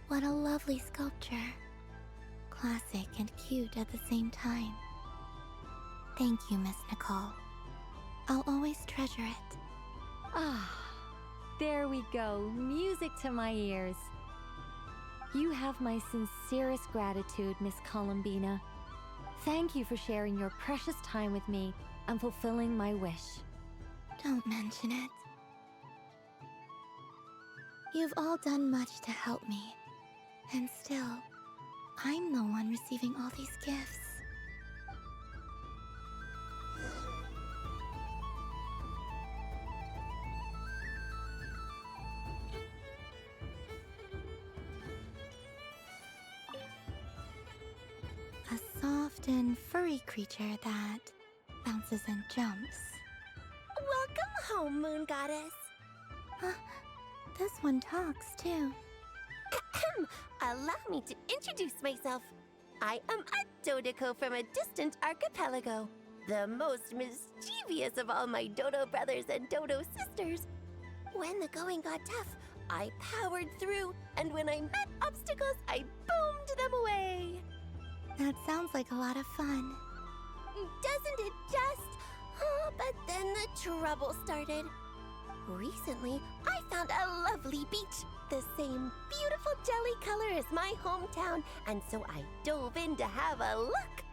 What a lovely sculpture. Classic and cute at the same time. Thank you, Miss Nicole. I'll always treasure it. Ah, there we go. Music to my ears. You have my sincerest gratitude, Miss Columbina. Thank you for sharing your precious time with me and fulfilling my wish. Don't mention it. You've all done much to help me. And still, I'm the one receiving all these gifts. A soft and furry creature that bounces and jumps. Welcome home, Moon Goddess. This one talks too. Allow me to introduce myself. I am a Dodoko from a distant archipelago, the most mischievous of all my Dodo brothers and Dodo sisters. When the going got tough, I powered through, and when I met obstacles, I boomed them away. That sounds like a lot of fun. Doesn't it just? Oh, but then the trouble started. Recently, I found a lovely beach, the same beautiful jelly color as my hometown, and so I dove in to have a look,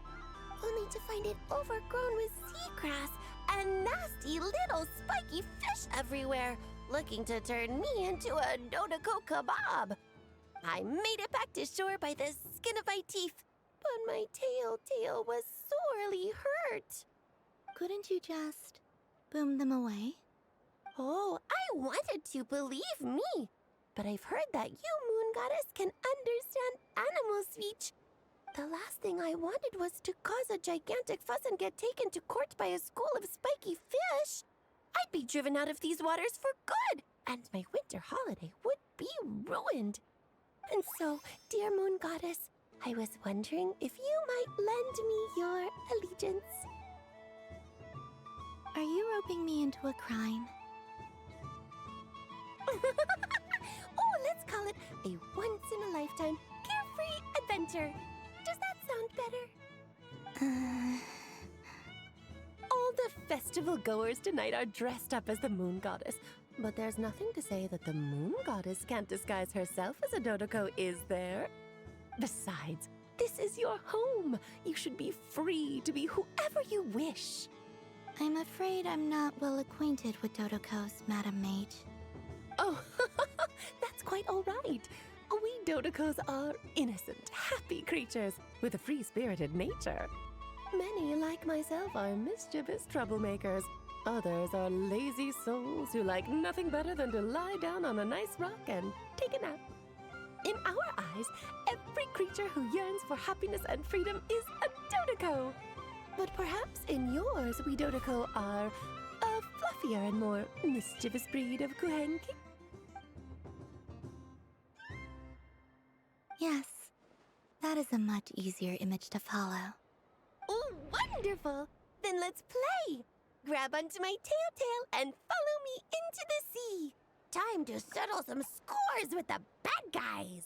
only to find it overgrown with seagrass and nasty little spiky fish everywhere, looking to turn me into a Dodoko kebab. I made it back to shore by the skin of my teeth, but my tail was sorely hurt. Couldn't you just boom them away? Oh, I wanted to, believe me. But I've heard that you, Moon Goddess, can understand animal speech. The last thing I wanted was to cause a gigantic fuss and get taken to court by a school of spiky fish. I'd be driven out of these waters for good, and my winter holiday would be ruined. And so, dear Moon Goddess, I was wondering if you might lend me your allegiance. Are you roping me into a crime? Oh, let's call it a once-in-a-lifetime carefree adventure. Does that sound better? All the festival goers tonight are dressed up as the Moon Goddess, but there's nothing to say that the Moon Goddess can't disguise herself as a Dodoko, is there? Besides, this is your home. You should be free to be whoever you wish. I'm afraid I'm not well acquainted with Dodokos, Madam Mage. Oh, that's quite all right. We Dodokos are innocent, happy creatures with a free-spirited nature. Many, like myself, are mischievous troublemakers. Others are lazy souls who like nothing better than to lie down on a nice rock and take a nap. In our eyes, every creature who yearns for happiness and freedom is a Dodoko. But perhaps in yours, we Dodoko are a fluffier and more mischievous breed of Kuhenki. Yes, that is a much easier image to follow. Oh, wonderful! Then let's play! Grab onto my tail and follow me into the sea! Time to settle some scores with the bad guys!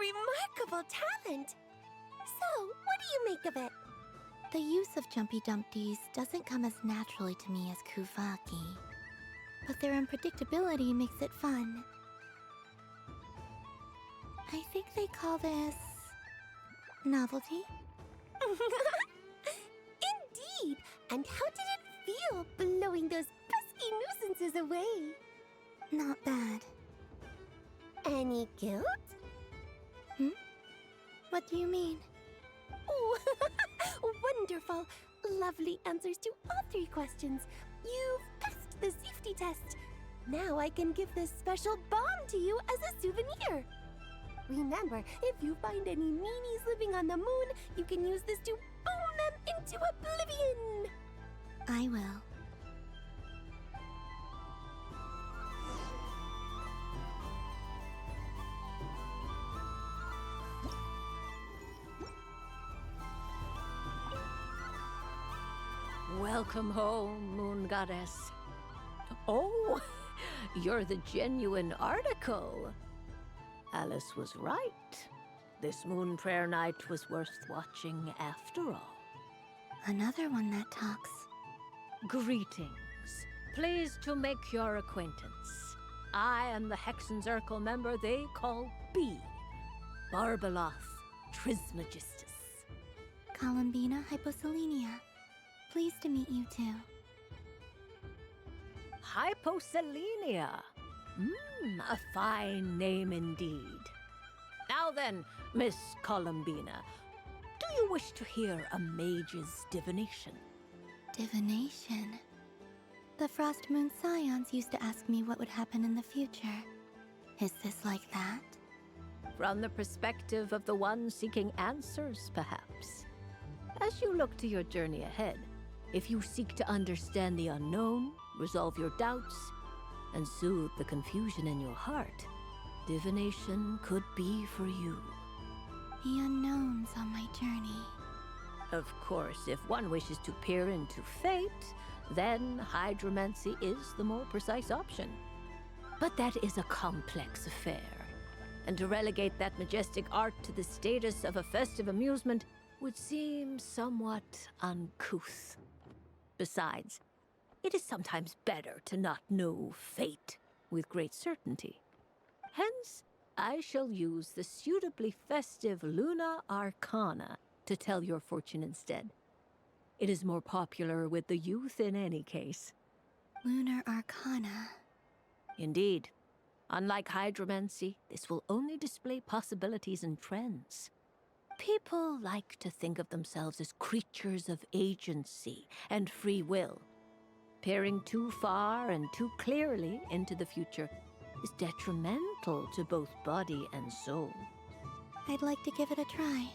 remarkable talent. So, what do you make of it? The use of Jumpy Dumpties doesn't come as naturally to me as Kuvaki, but their unpredictability makes it fun. I think they call this novelty. Indeed! And how did it feel blowing those pesky nuisances away? Not bad. Any guilt? What do you mean? Oh, wonderful! Lovely answers to all 3 questions. You've passed the safety test. Now I can give this special bomb to you as a souvenir. Remember, if you find any meanies living on the moon, you can use this to boom them into oblivion. I will. Welcome home, Moon Goddess. Oh, you're the genuine article. Alice was right. This moon prayer night was worth watching after all. Another one that talks. Greetings. Pleased to make your acquaintance. I am the Hexenzirkel member they call B. Barbeloth Trismegistus. Columbina Hyposelenia. Pleased to meet you too. Hyposelenia. A fine name indeed. Now then, Miss Columbina, do you wish to hear a mage's divination? Divination? The Frost Moon Scions used to ask me what would happen in the future. Is this like that? From the perspective of the one seeking answers, perhaps. As you look to your journey ahead, if you seek to understand the unknown, resolve your doubts, and soothe the confusion in your heart, divination could be for you. The unknowns on my journey. Of course, if one wishes to peer into fate, then hydromancy is the more precise option. But that is a complex affair, and to relegate that majestic art to the status of a festive amusement would seem somewhat uncouth. Besides, it is sometimes better to not know fate with great certainty. Hence, I shall use the suitably festive Luna Arcana to tell your fortune instead. It is more popular with the youth in any case. Lunar Arcana. Indeed. Unlike hydromancy, this will only display possibilities and trends. People like to think of themselves as creatures of agency and free will. Peering too far and too clearly into the future is detrimental to both body and soul. I'd like to give it a try.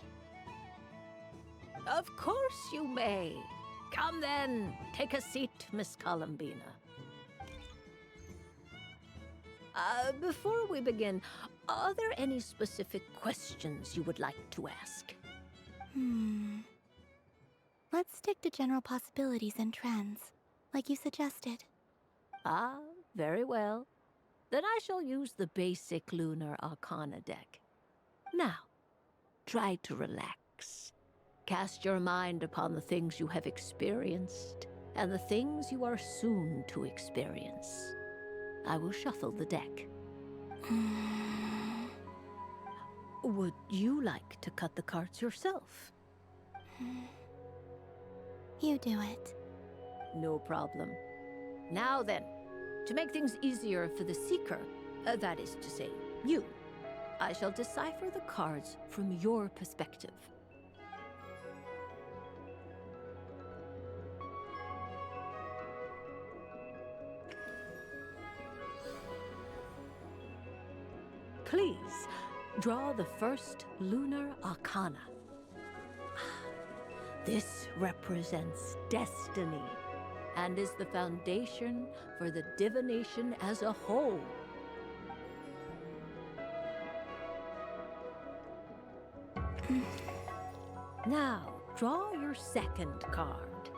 Of course you may. Come then, take a seat, Miss Columbina. Before we begin, are there any specific questions you would like to ask? Let's stick to general possibilities and trends, like you suggested. Ah, very well. Then I shall use the basic Lunar Arcana deck. Now, try to relax. Cast your mind upon the things you have experienced and the things you are soon to experience. I will shuffle the deck. Would you like to cut the cards yourself? You do it. No problem. Now then, to make things easier for the Seeker, that is to say, you, I shall decipher the cards from your perspective. Please, draw the first Lunar Arcana. This represents destiny and is the foundation for the divination as a whole. Now, draw your second card.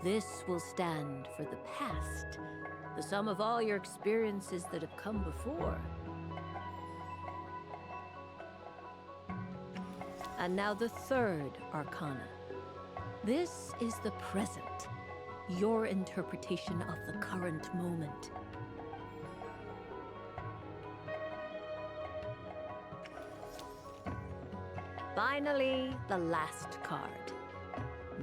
This will stand for the past, the sum of all your experiences that have come before. And now the third arcana. This is the present, your interpretation of the current moment. Finally, the last card.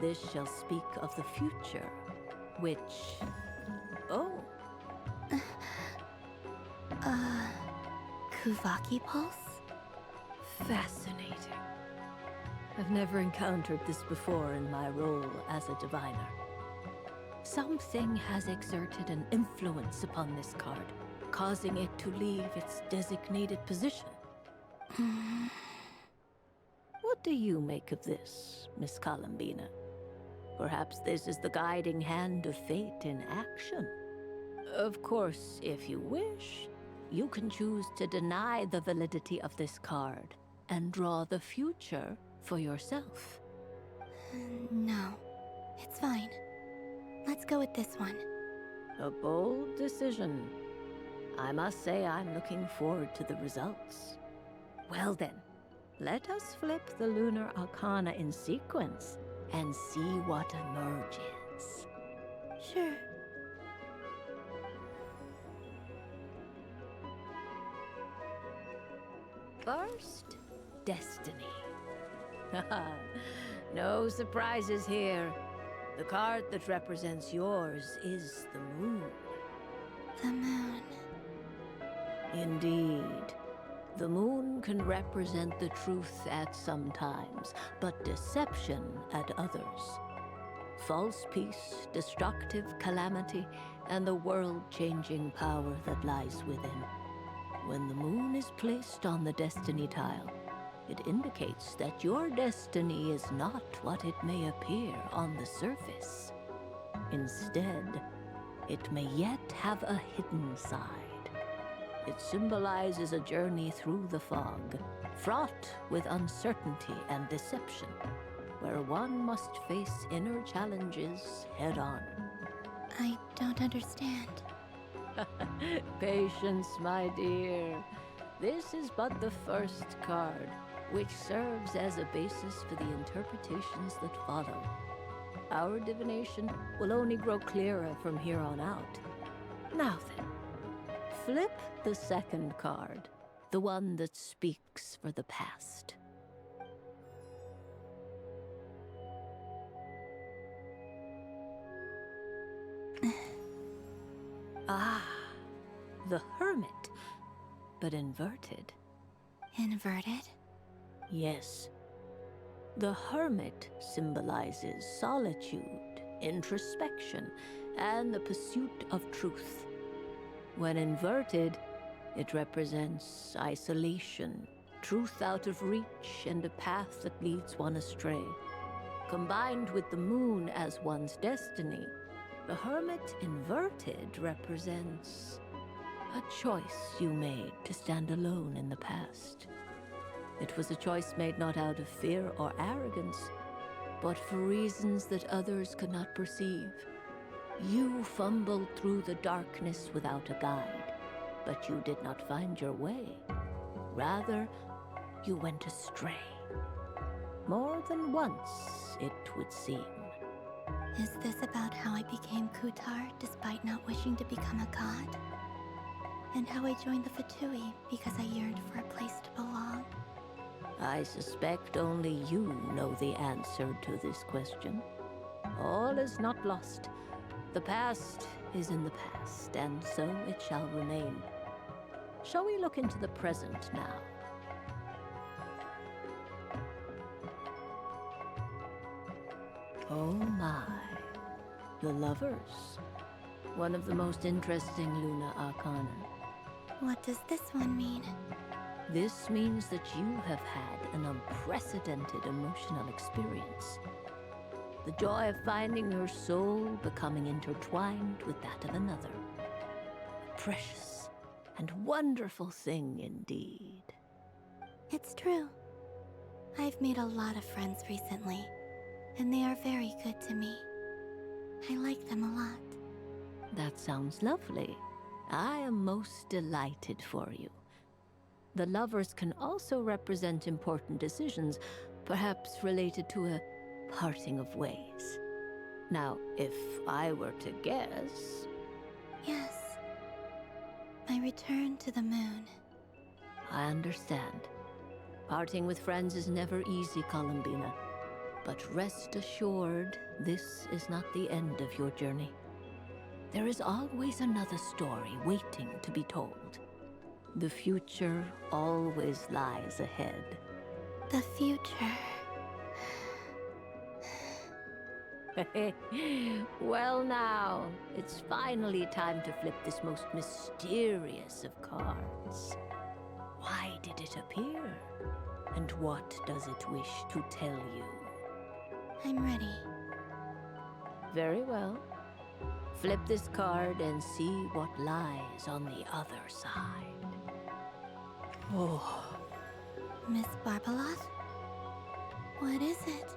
This shall speak of the future, which... Oh. Kuvaki Pulse? Fascinating. I've never encountered this before in my role as a diviner. Something has exerted an influence upon this card, causing it to leave its designated position. What do you make of this, Miss Columbina? Perhaps this is the guiding hand of fate in action. Of course, if you wish, you can choose to deny the validity of this card and draw the future for yourself. No, it's fine. Let's go with this one. A bold decision. I must say I'm looking forward to the results. Well then, let us flip the Lunar Arcana in sequence and see what emerges. Sure. First, Destiny. No surprises here. The card that represents yours is the moon. The moon. Indeed. The moon can represent the truth at some times, but deception at others. False peace, destructive calamity, and the world-changing power that lies within. When the moon is placed on the destiny tile, it indicates that your destiny is not what it may appear on the surface. Instead, it may yet have a hidden side. It symbolizes a journey through the fog, fraught with uncertainty and deception, where one must face inner challenges head-on. I don't understand. Patience, my dear. This is but the first card, which serves as a basis for the interpretations that follow. Our divination will only grow clearer from here on out. Now then, flip the second card, the one that speaks for the past. Ah, the Hermit, but inverted. Inverted? Yes. The Hermit symbolizes solitude, introspection, and the pursuit of truth. When inverted, it represents isolation, truth out of reach, and a path that leads one astray. Combined with the moon as one's destiny, the Hermit inverted represents a choice you made to stand alone in the past. It was a choice made not out of fear or arrogance, but for reasons that others could not perceive. You fumbled through the darkness without a guide, but you did not find your way. Rather, you went astray. More than once, it would seem. Is this about how I became Kutar despite not wishing to become a god? And how I joined the Fatui because I yearned for a place to belong? I suspect only you know the answer to this question. All is not lost. The past is in the past, and so it shall remain. Shall we look into the present now? Oh my. The Lovers. One of the most interesting Luna Arcana. What does this one mean? This means that you have had an unprecedented emotional experience. The joy of finding your soul becoming intertwined with that of another. A precious and wonderful thing indeed. It's true. I've made a lot of friends recently, and they are very good to me. I like them a lot. That sounds lovely. I am most delighted for you. The Lovers can also represent important decisions, Perhaps related to a parting of ways. Now, if I were to guess... Yes. My return to the moon. I understand. Parting with friends is never easy, Columbina. But rest assured, this is not the end of your journey. There is always another story waiting to be told. The future always lies ahead. The future. Well now, it's finally time to flip this most mysterious of cards. Why did it appear? And what does it wish to tell you? I'm ready. Very well. Flip this card and see what lies on the other side. Oh. Miss Barbeloth? What is it?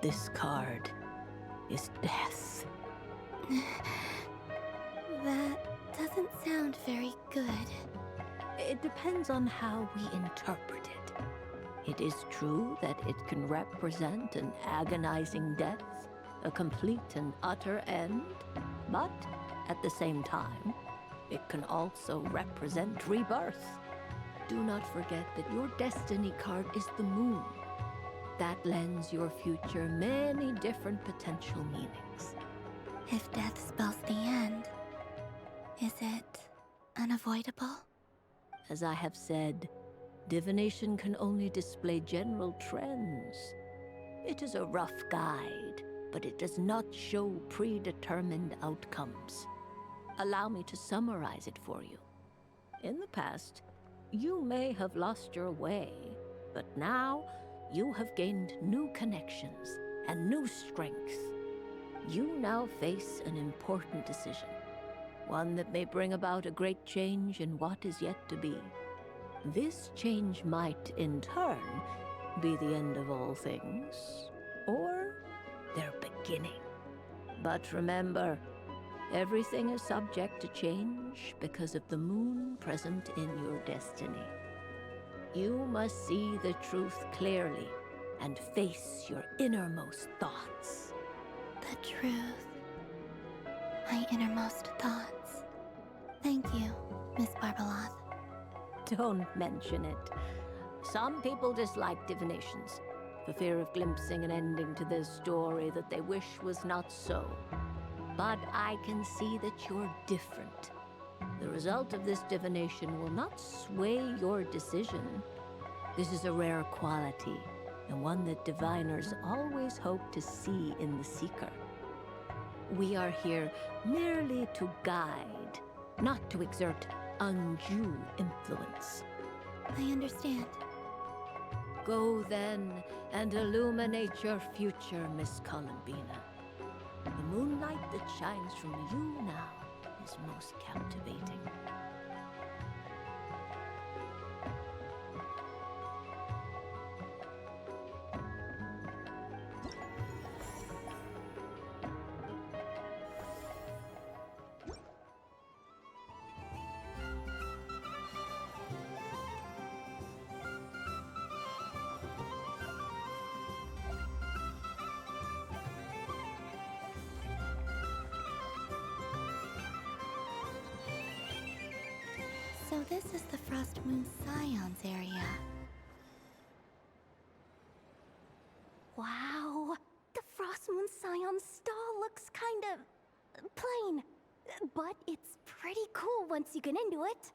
This card is death. That doesn't sound very good. It depends on how we interpret it. It is true that it can represent an agonizing death, a complete and utter end, but at the same time, it can also represent rebirth. Do not forget that your destiny card is the moon. That lends your future many different potential meanings. If death spells the end, is it unavoidable? As I have said, divination can only display general trends. It is a rough guide, but it does not show predetermined outcomes. Allow me to summarize it for you. In the past, you may have lost your way, but now you have gained new connections and new strength. You now face an important decision, one that may bring about a great change in what is yet to be. This change might, in turn, be the end of all things, or their beginning. But remember, everything is subject to change because of the moon present in your destiny. You must see the truth clearly and face your innermost thoughts. The truth. My innermost thoughts. Thank you, Miss Barbeloth. Don't mention it. Some people dislike divinations, for fear of glimpsing an ending to their story that they wish was not so. But I can see that you're different. The result of this divination will not sway your decision. This is a rare quality, and one that diviners always hope to see in the seeker. We are here merely to guide, not to exert undue influence. I understand. Go then and illuminate your future, Miss Columbina. The moonlight that shines from you now is most captivating. So this is the Frost Moon Scions area. Wow, the Frost Moon Scion stall looks kind of plain, but it's pretty cool once you get into it.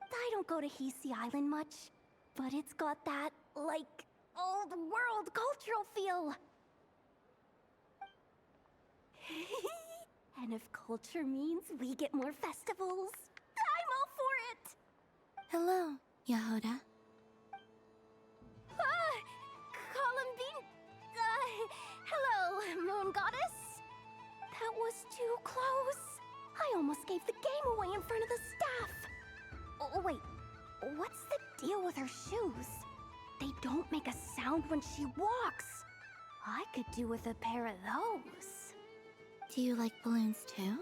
I don't go to Hisi Island much, but it's got that, like, old world cultural feel. And if culture means we get more festivals, I'm all for it! Hello, Yahoda. Columbine... hello, Moon Goddess. That was too close. I almost gave the game away in front of the staff. Oh, wait, what's the deal with her shoes? They don't make a sound when she walks. I could do with a pair of those. Do you like balloons too?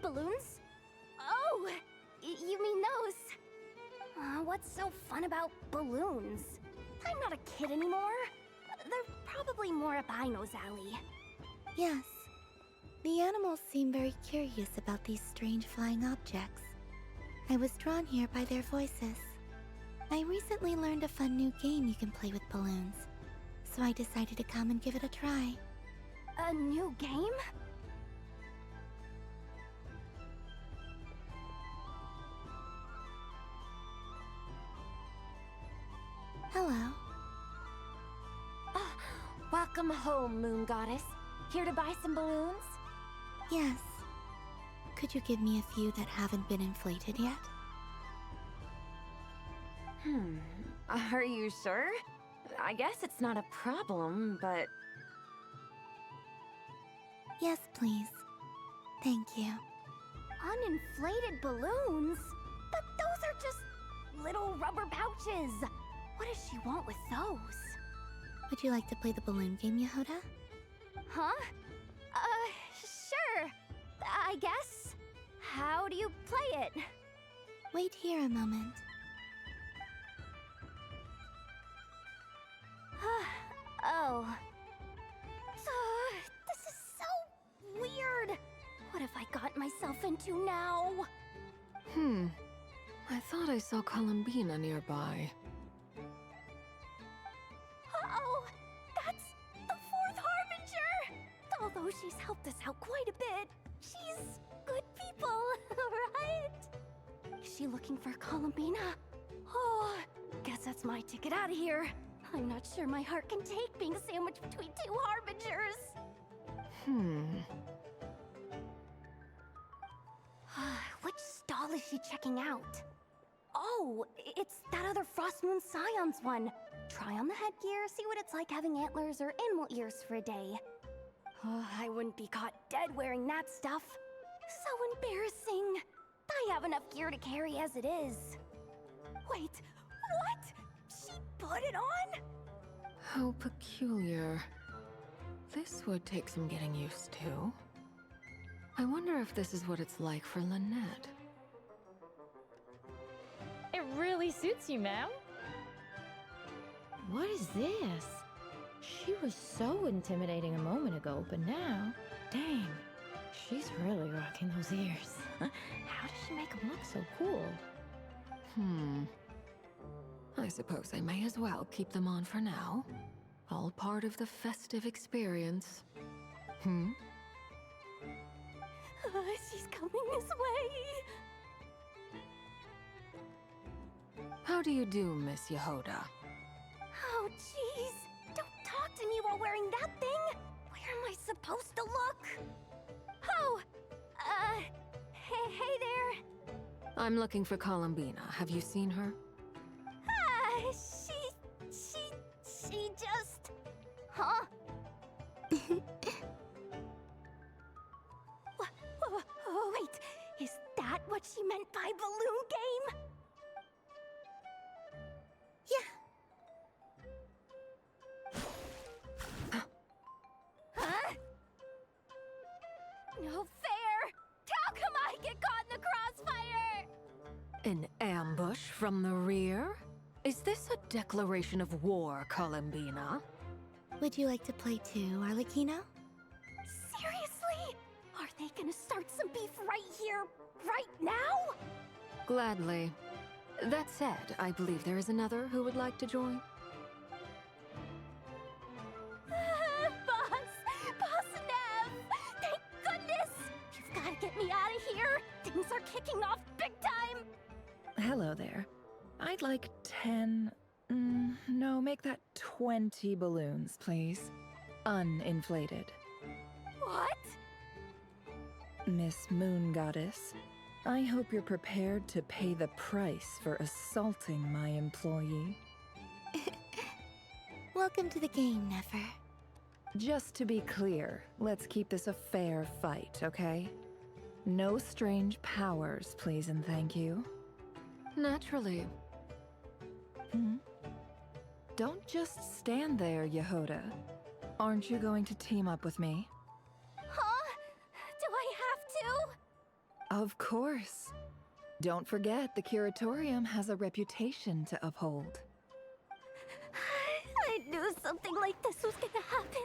Balloons? Oh, you mean those? What's so fun about balloons? I'm not a kid anymore. They're probably more up Aino's alley. Yes. The animals seem very curious about these strange flying objects. I was drawn here by their voices. I recently learned a fun new game you can play with balloons, so I decided to come and give it a try. A new game? Hello. Welcome home, Moon Goddess. Here to buy some balloons? Yes. Could you give me a few that haven't been inflated yet? Are you sure? I guess it's not a problem, but... Yes, please. Thank you. Uninflated balloons? But those are just little rubber pouches. What does she want with those? Would you like to play the balloon game, Yehoda? Huh? Sure. I guess. How do you play it? Wait here a moment. Oh. This is so weird. What have I got myself into now? I thought I saw Columbina nearby. Oh, that's the fourth Harbinger! Although she's helped us out quite a bit, she's good people, right? Is she looking for Columbina? Oh, guess that's my ticket out of here. I'm not sure my heart can take being sandwiched between two Harbingers. Which stall is she checking out? Oh, it's that other Frost Moon Scions one. Try on the headgear, see what it's like having antlers or animal ears for a day. I wouldn't be caught dead wearing that stuff. So embarrassing. I have enough gear to carry as it is. Wait, what? She put it on? How peculiar. This would take some getting used to. I wonder if this is what it's like for Lynette. It really suits you, ma'am. What is this? She was so intimidating a moment ago, but now, dang, she's really rocking those ears. How does she make them look so cool? I suppose I may as well keep them on for now. All part of the festive experience. She's coming this way. How do you do, Miss Yehoda? Oh, jeez. Don't talk to me while wearing that thing. Where am I supposed to look? Oh, hey there. I'm looking for Columbina. Have you seen her? She just... Huh? Wait, is that what she meant by balloon game? Huh? No fair! How come I get caught in the crossfire? An ambush from the rear? Is this a declaration of war, Columbina? Would you like to play too, Arlecchino? Seriously? Are they gonna start some beef right here, right now? Gladly. That said, I believe there is another who would like to join. Boss Nev! Thank goodness! You've gotta get me out of here! Things are kicking off big time! Hello there. I'd like 10... no, make that 20 balloons, please. Uninflated. What? Miss Moon Goddess, I hope you're prepared to pay the price for assaulting my employee. Welcome to the game, Nefer. Just to be clear, let's keep this a fair fight, okay? No strange powers, please and thank you. Naturally. Don't just stand there, Yehoda. Aren't you going to team up with me? Huh? Do I have to? Of course. Don't forget, the Curatorium has a reputation to uphold. I knew knew something like this was gonna happen.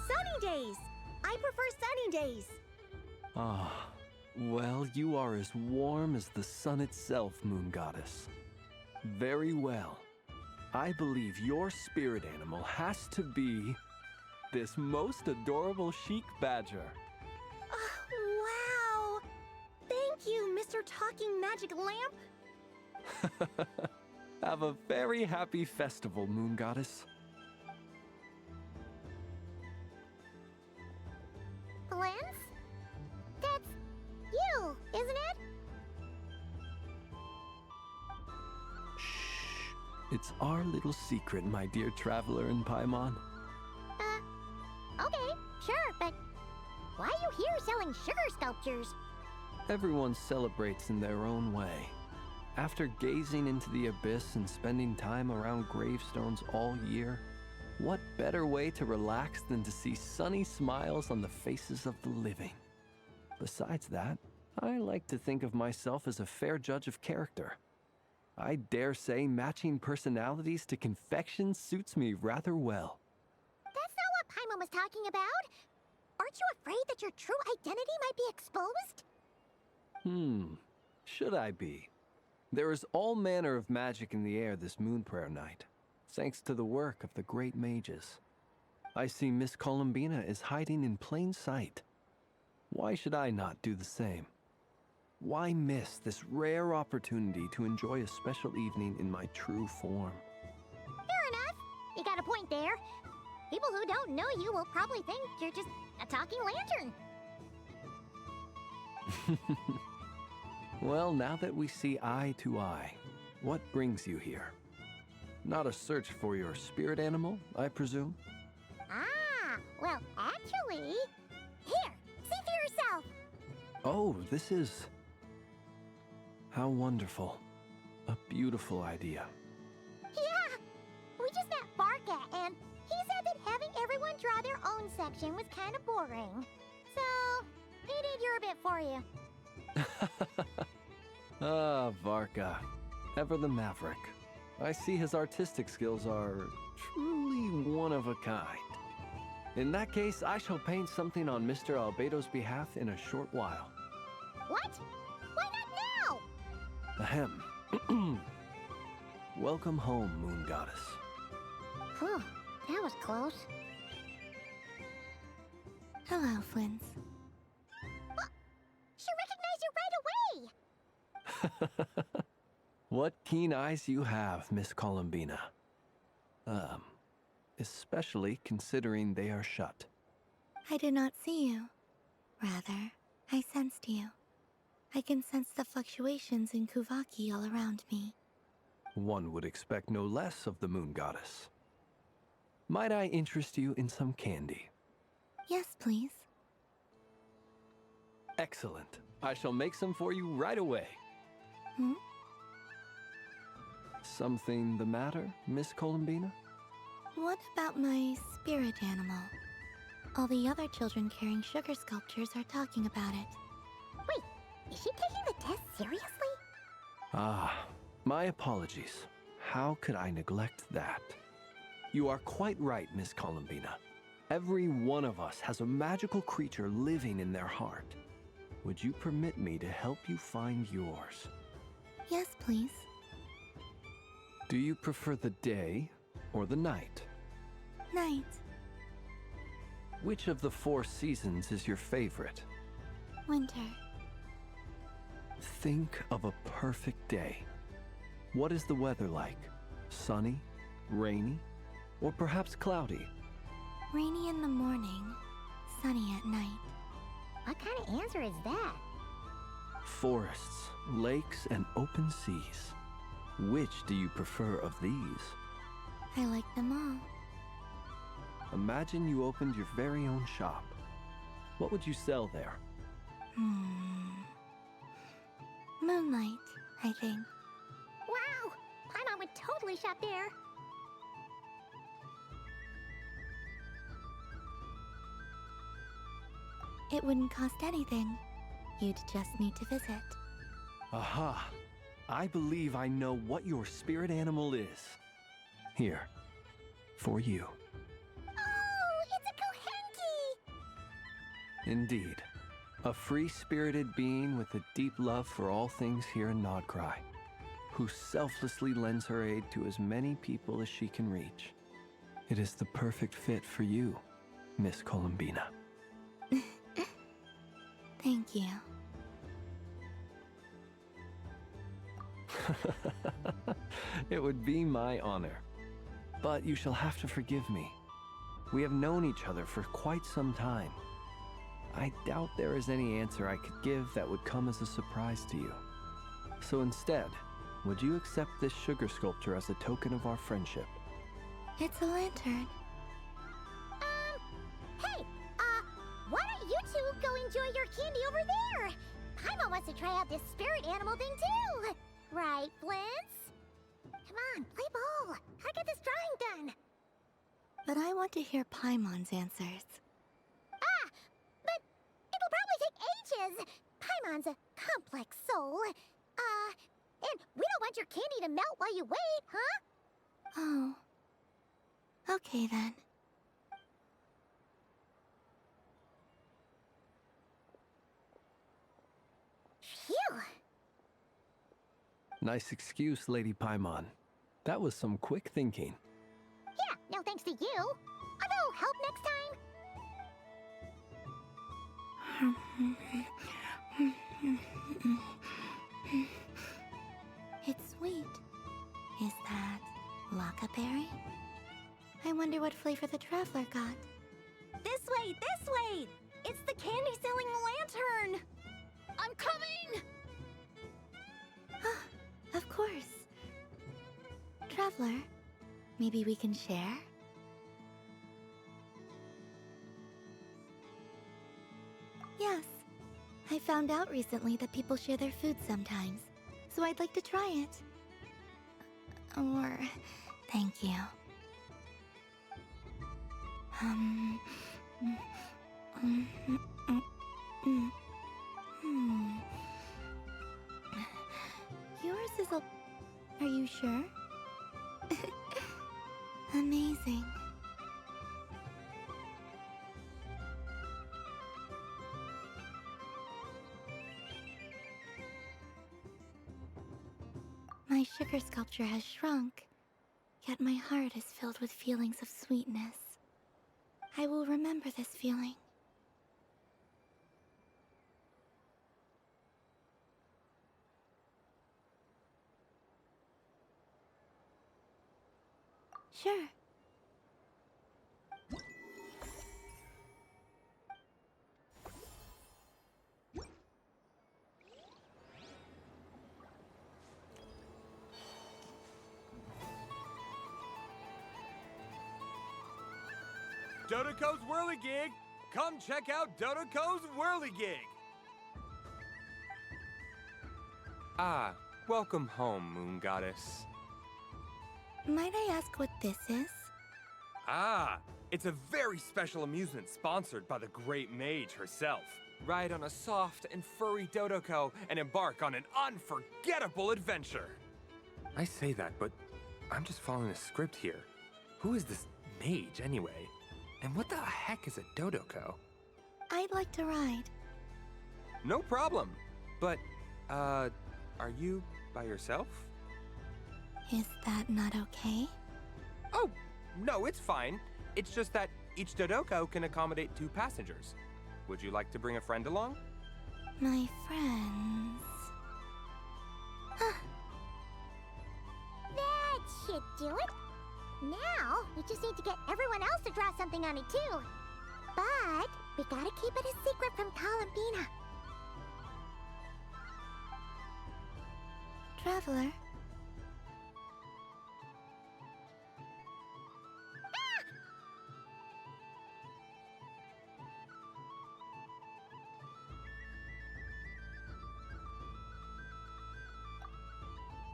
Sunny days! I prefer sunny days. Ah, well, you are as warm as the sun itself, Moon Goddess. Very well. I believe your spirit animal has to be this most adorable chic badger. Wow! Thank you, Mr. Talking Magic Lamp. Have a very happy festival, Moon Goddess. Lance? That's you, isn't it? It's our little secret, my dear traveler in Paimon. Okay, sure, but why are you here selling sugar sculptures? Everyone celebrates in their own way. After gazing into the abyss and spending time around gravestones all year, what better way to relax than to see sunny smiles on the faces of the living? Besides that, I like to think of myself as a fair judge of character. I dare say matching personalities to confection suits me rather well. That's not what Paimon was talking about. Aren't you afraid that your true identity might be exposed? Should I be? There is all manner of magic in the air this moon prayer night, thanks to the work of the great mages. I see Miss Columbina is hiding in plain sight. Why should I not do the same? Why miss this rare opportunity to enjoy a special evening in my true form? Fair enough. You got a point there. People who don't know you will probably think you're just a talking lantern. Well, now that we see eye to eye, what brings you here? Not a search for your spirit animal, I presume? Ah, well, actually... Here, see for yourself. Oh, this is... How wonderful. A beautiful idea. Yeah! We just met Barca, and he said that having everyone draw their own section was kind of boring. So, he did your bit for you. Ah, Varka. Ever the maverick. I see his artistic skills are truly one of a kind. In that case, I shall paint something on Mr. Albedo's behalf in a short while. What? Why not now? Ahem. Welcome home, Moon Goddess. Whew, that was close. Hello, Flins. She recognized you right away! What keen eyes you have, Miss Columbina. Especially considering they are shut. I did not see you. Rather, I sensed you. I can sense the fluctuations in Kuvaki all around me. One would expect no less of the Moon Goddess. Might I interest you in some candy? Yes, please. Excellent. I shall make some for you right away. Something the matter, Miss Columbina? What about my spirit animal? All the other children carrying sugar sculptures are talking about it. Wait, is she taking the test seriously? Ah, my apologies. How could I neglect that? You are quite right, Miss Columbina. Every one of us has a magical creature living in their heart. Would you permit me to help you find yours? Yes, please. Do you prefer the day or the night? Night. Which of the 4 seasons is your favorite? Winter. Think of a perfect day. What is the weather like? Sunny, rainy, or perhaps cloudy? Rainy in the morning, sunny at night. What kind of answer is that? Forests, lakes, and open seas. Which do you prefer of these? I like them all. Imagine you opened your very own shop. What would you sell there? Moonlight, I think. Wow! Paimon would totally shop there. It wouldn't cost anything. You'd just need to visit. Aha! I believe I know what your spirit animal is. Here, for you. Oh, it's a Kohenki! Indeed. A free-spirited being with a deep love for all things here in Nodcry, who selflessly lends her aid to as many people as she can reach. It is the perfect fit for you, Miss Columbina. Thank you. It would be my honor. But you shall have to forgive me. We have known each other for quite some time. I doubt there is any answer I could give that would come as a surprise to you. So instead, would you accept this sugar sculpture as a token of our friendship? It's a lantern. Hey, why don't you two go enjoy your candy over there? Paimon wants to try out this spirit animal thing too. Right, Flints? Come on, play ball. I get this drawing done. But I want to hear Paimon's answers. But it'll probably take ages. Paimon's a complex soul. And we don't want your candy to melt while you wait, huh? Oh. Okay then. Phew. Nice excuse, Lady Paimon. That was some quick thinking. Yeah, no thanks to you. A little help next time? It's sweet. Is that Lockaberry? I wonder what flavor the traveler got. This way, this way! It's the candy-selling lantern! I'm coming! Of course. Traveler, maybe we can share? Yes. I found out recently that people share their food sometimes, so I'd like to try it. Or, thank you. Yours is a... Are you sure? Amazing. My sugar sculpture has shrunk, yet my heart is filled with feelings of sweetness. I will remember this feeling. Sure. Dodoco's Whirligig! Come check out Dodoco's Whirligig! Ah, welcome home, Moon Goddess. Might I ask what this is? Ah, it's a very special amusement sponsored by the great mage herself. Ride on a soft and furry Dodoco and embark on an unforgettable adventure. I say that, but I'm just following a script here. Who is this mage, anyway? And what the heck is a Dodoco? I'd like to ride. No problem. But, are you by yourself? Is that not okay? Oh, no, it's fine. It's just that each Dodoco can accommodate 2 passengers. Would you like to bring a friend along? My friends... Bitch! should do it. Now, we just need to get everyone else to draw something on it too. But we gotta keep it a secret from Columbina. Traveler.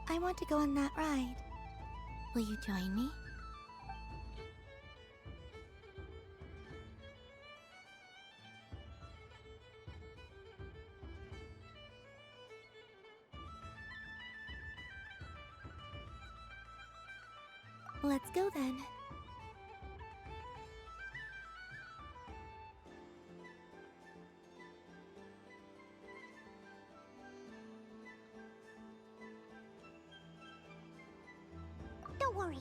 I want to go on that ride. Will you join me? Let's go then. Don't worry.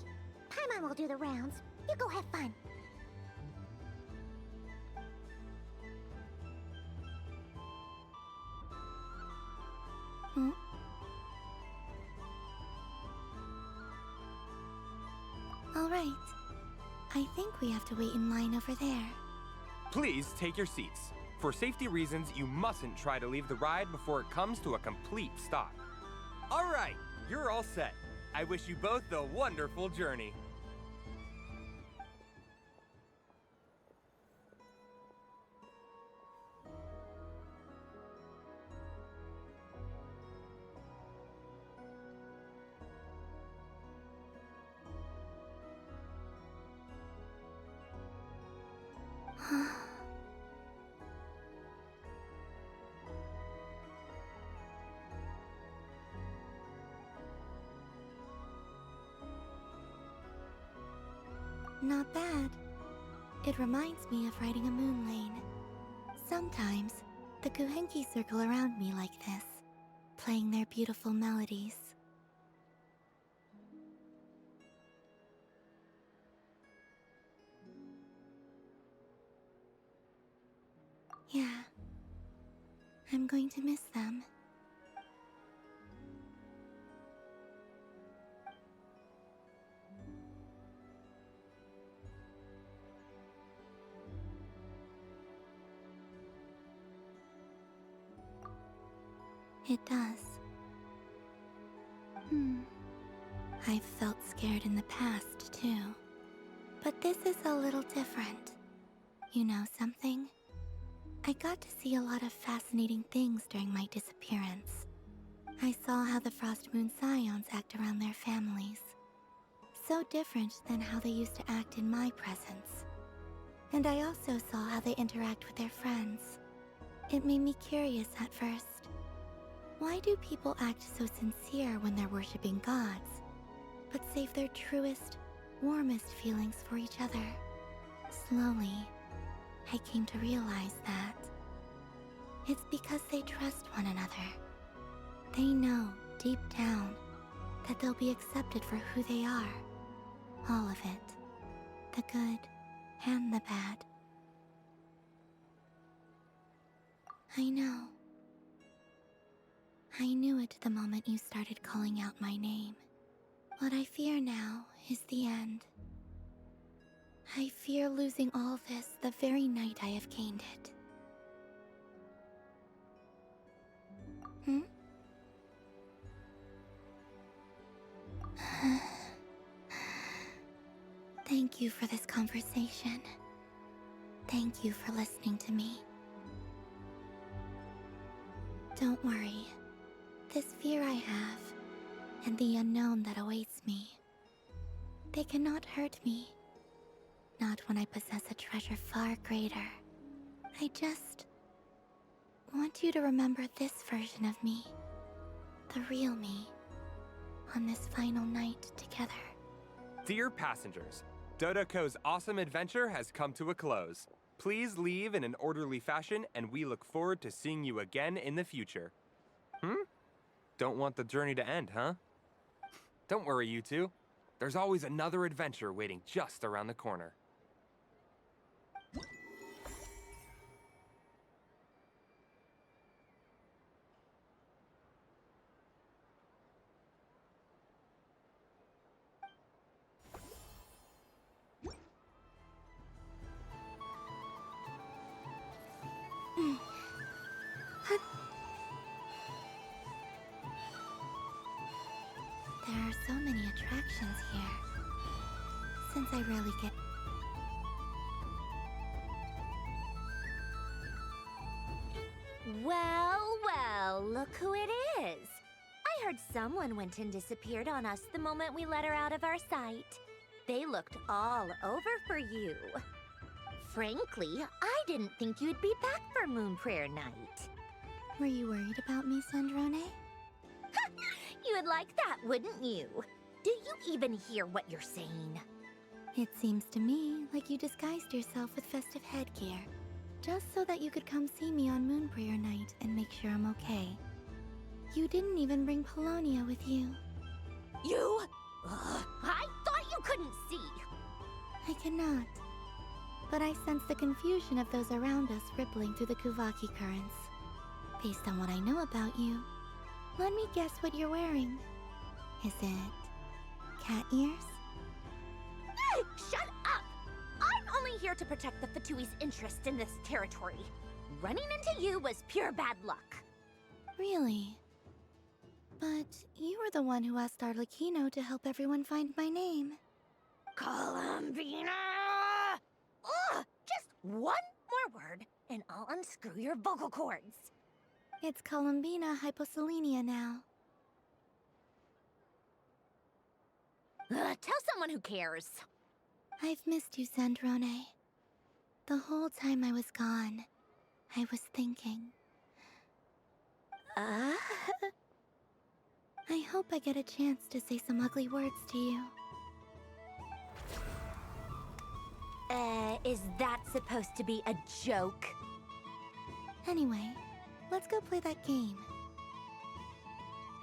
Paimon will do the rounds. You go have fun. Hmm? All right. I think we have to wait in line over there. Please take your seats. For safety reasons, you mustn't try to leave the ride before it comes to a complete stop. All right, you're all set. I wish you both a wonderful journey. Not bad. It reminds me of riding a moon lane. Sometimes, the Kuhenki circle around me like this, playing their beautiful melodies. Yeah. I'm going to miss them. It does. I've felt scared in the past, too. But this is a little different. You know something? I got to see a lot of fascinating things during my disappearance. I saw how the Frost Moon Scions act around their families. So different than how they used to act in my presence. And I also saw how they interact with their friends. It made me curious at first. Why do people act so sincere when they're worshipping gods, but save their truest, warmest feelings for each other? Slowly, I came to realize that it's because they trust one another. They know, deep down, that they'll be accepted for who they are. All of it. The good and the bad. I know. I knew it the moment you started calling out my name. What I fear now is the end. I fear losing all this the very night I have gained it. Thank you for this conversation. Thank you for listening to me. Don't worry. This fear I have, and the unknown that awaits me, they cannot hurt me. Not when I possess a treasure far greater. I just want you to remember this version of me, the real me, on this final night together. Dear passengers, Dodoko's awesome adventure has come to a close. Please leave in an orderly fashion, and we look forward to seeing you again in the future. Don't want the journey to end, huh? Don't worry, you two. There's always another adventure waiting just around the corner. There are so many attractions here. Since I rarely get... Well, well, look who it is. I heard someone went and disappeared on us the moment we let her out of our sight. They looked all over for you. Frankly, I didn't think you'd be back for Moon Prayer Night. Were you worried about me, Sandrone? You would like that, wouldn't you? Do you even hear what you're saying? It seems to me like you disguised yourself with festive headgear, just so that you could come see me on Moon Prayer Night and make sure I'm okay. You didn't even bring Polonia with you. You? I thought you couldn't see. I cannot. But I sense the confusion of those around us rippling through the Kuvaki currents. Based on what I know about you, let me guess what you're wearing. Is it cat ears? Shut up! I'm only here to protect the Fatui's interest in this territory. Running into you was pure bad luck. Really? But you were the one who asked Arlecchino to help everyone find my name. Columbina! Ugh! Just one more word, and I'll unscrew your vocal cords. It's Columbina Hyposelenia now. Tell someone who cares. I've missed you, Sandrone. The whole time I was gone, I was thinking. I hope I get a chance to say some ugly words to you. Is that supposed to be a joke? Anyway, let's go play that game.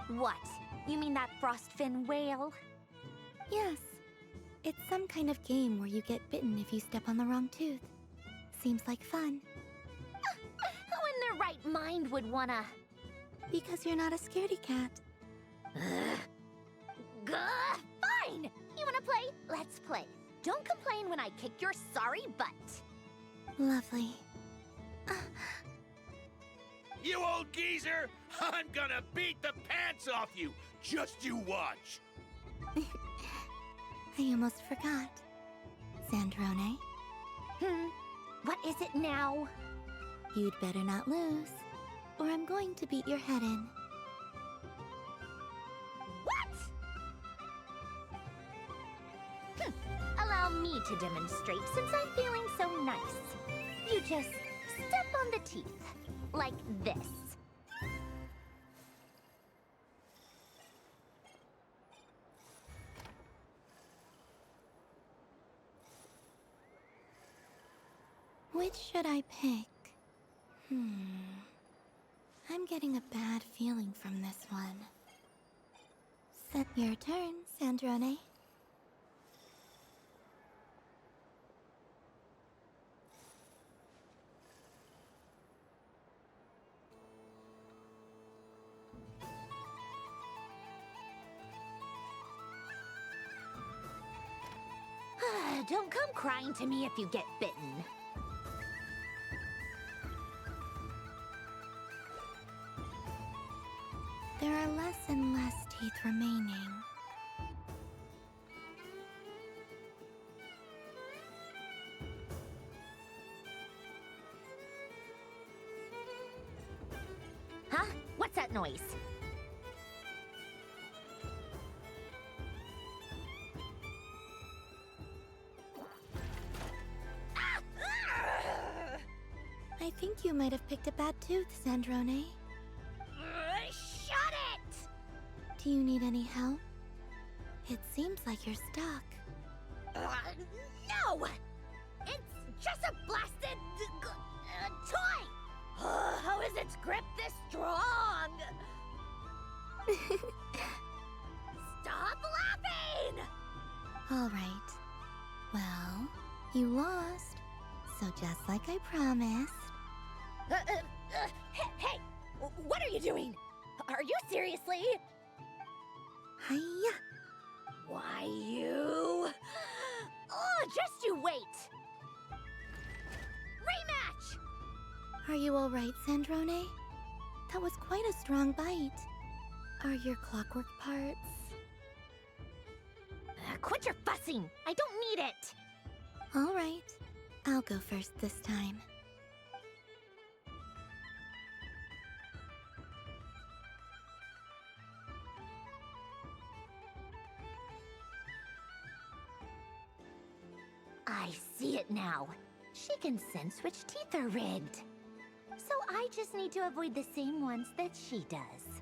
What? You mean that frostfin whale? Yes. It's some kind of game where you get bitten if you step on the wrong tooth. Seems like fun. Who in their right mind would wanna... Because you're not a scaredy cat. Fine! You wanna play? Let's play. Don't complain when I kick your sorry butt. Lovely. You old geezer! I'm gonna beat the pants off you! Just you watch! I almost forgot. Sandrone? What is it now? You'd better not lose, or I'm going to beat your head in. What? Allow me to demonstrate since I'm feeling so nice. You just step on the teeth, like this. Which should I pick? I'm getting a bad feeling from this one. Set your turn, Sandrone. Don't come crying to me if you get bitten. There are less and less teeth remaining. Huh? What's that noise? I think you might have picked a bad tooth, Sandrone. Shut it! Do you need any help? It seems like you're stuck. No! It's just a blasted... toy! How is its grip this strong? Stop laughing! All right. Well, you lost. So just like I promised... Hey! What are you doing? Are you seriously? Hiya! Why, you... Oh, just you wait! Rematch! Are you all right, Sandrone? That was quite a strong bite. Are your clockwork parts? Quit your fussing! I don't need it! All right. I'll go first this time. I see it now. She can sense which teeth are rigged. So I just need to avoid the same ones that she does.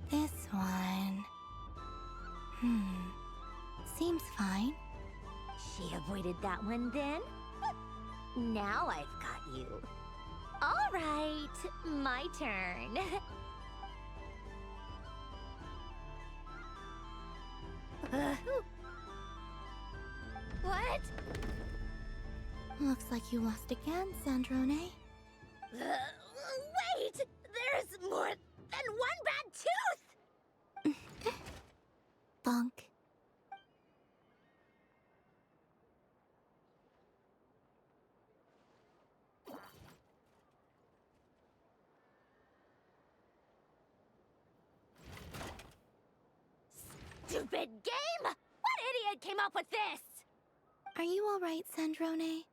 This one... Seems fine. She avoided that one then? Now I've got you. All right, my turn. What? Looks like you lost again, Sandrone. Wait! There's more than one bad tooth! Bonk. Stupid game! What idiot came up with this? Are you alright, Sandrone?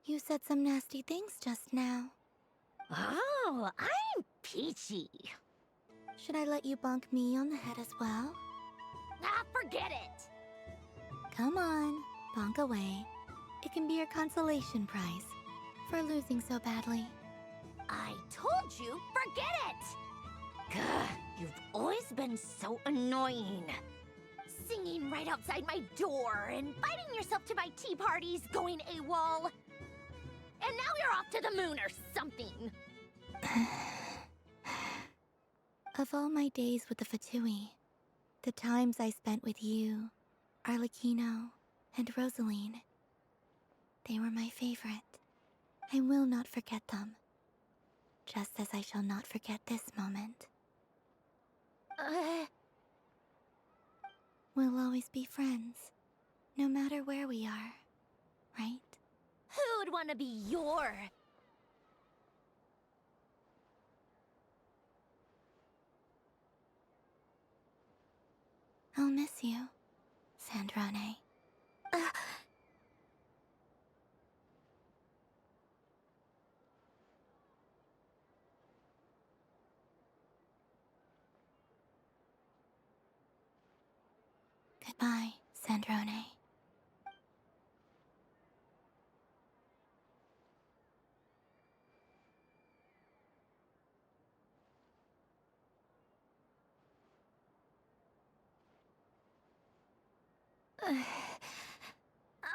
You said some nasty things just now. Oh, I'm peachy. Should I let you bonk me on the head as well? Ah, forget it! Come on, bonk away. It can be your consolation prize for losing so badly. I told you, forget it! Gah, you've always been so annoying. Singing right outside my door, inviting yourself to my tea parties, going AWOL. And now you're off to the moon or something. Of all my days with the Fatui, the times I spent with you, Arlecchino, and Rosaline, they were my favorite. I will not forget them. Just as I shall not forget this moment. We'll always be friends, no matter where we are, right? Who would want to be your... I'll miss you, Sandrone. Goodbye, Sandrone.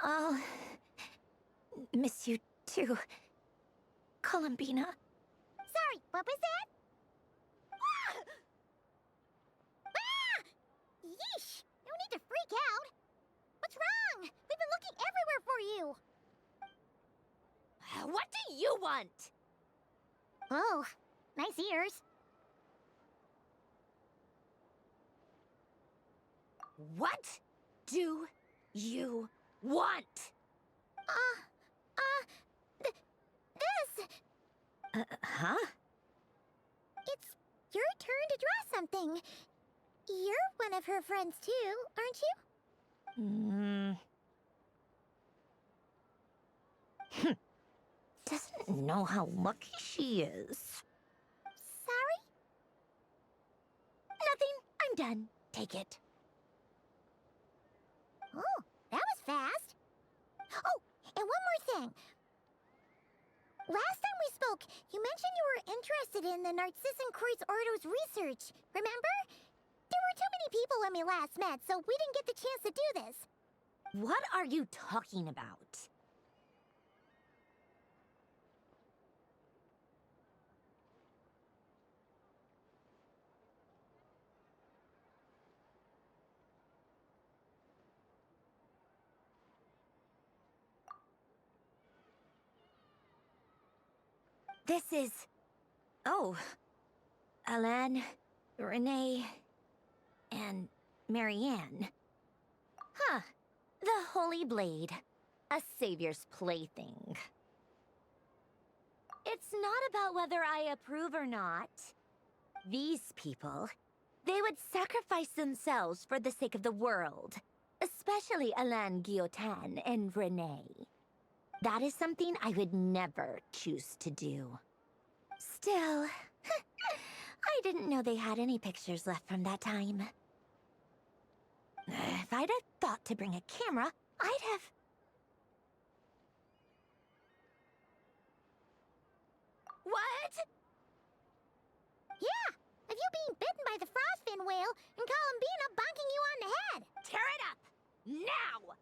I'll miss you too, Columbina. Sorry, what was that? Ah! Yeesh! No need to freak out. What's wrong? We've been looking everywhere for you. What do you want? Oh, nice ears. What do you want? This. Huh? It's your turn to draw something. You're one of her friends too, aren't you? Doesn't know how lucky she is. Sorry? Nothing. I'm done. Take it. Oh, that was fast. Oh, and one more thing. Last time we spoke, you mentioned you were interested in the Narcissan Kreuz Ordo's research, remember? There were too many people when we last met, so we didn't get the chance to do this. What are you talking about? This is... Oh. Alan, Renee, and Marianne. Huh. The holy blade, a savior's plaything. It's not about whether I approve or not. These people, they would sacrifice themselves for the sake of the world, especially Alain Guillotin and Renee. That is something I would never choose to do. Still, I didn't know they had any pictures left from that time. If I'd have thought to bring a camera, I'd have... What? Yeah, of you being bitten by the frostfin whale and Columbina bonking you on the head. Tear it up! Now!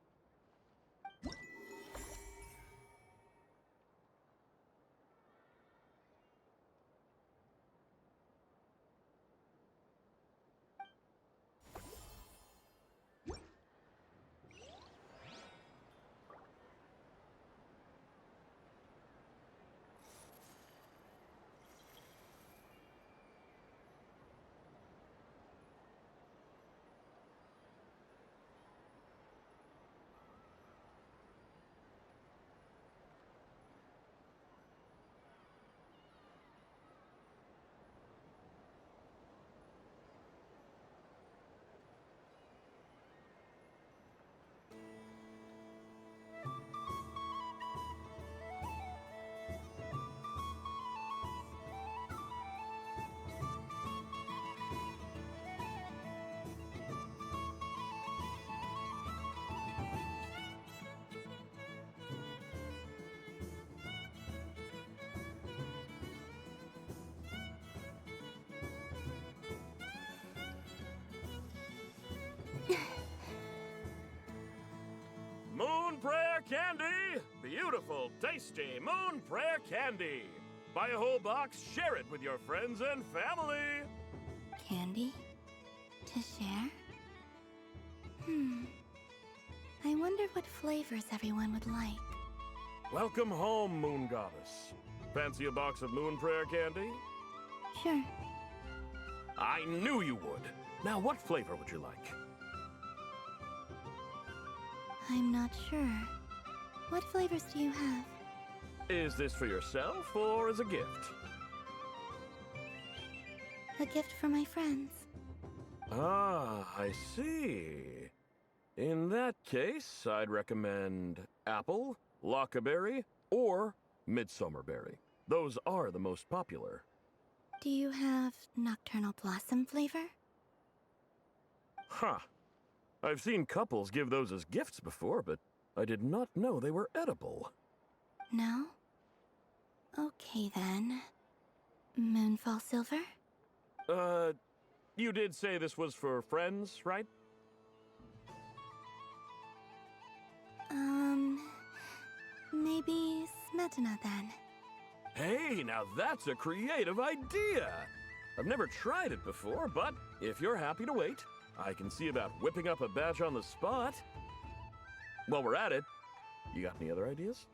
Moon Prayer Candy! Beautiful, tasty Moon Prayer Candy! Buy a whole box, share it with your friends and family! Candy? To share? I wonder what flavors everyone would like. Welcome home, Moon Goddess. Fancy a box of Moon Prayer Candy? Sure. I knew you would. Now, what flavor would you like? I'm not sure. What flavors do you have? Is this for yourself or as a gift? A gift for my friends. Ah, I see. In that case, I'd recommend apple, lockaberry, or midsummerberry. Those are the most popular. Do you have nocturnal blossom flavor? Huh. I've seen couples give those as gifts before, but I did not know they were edible. No? Okay then. Moonfall silver? You did say this was for friends, right? Maybe Smetana then. Hey, now that's a creative idea! I've never tried it before, but if you're happy to wait, I can see about whipping up a batch on the spot. While we're at it, you got any other ideas?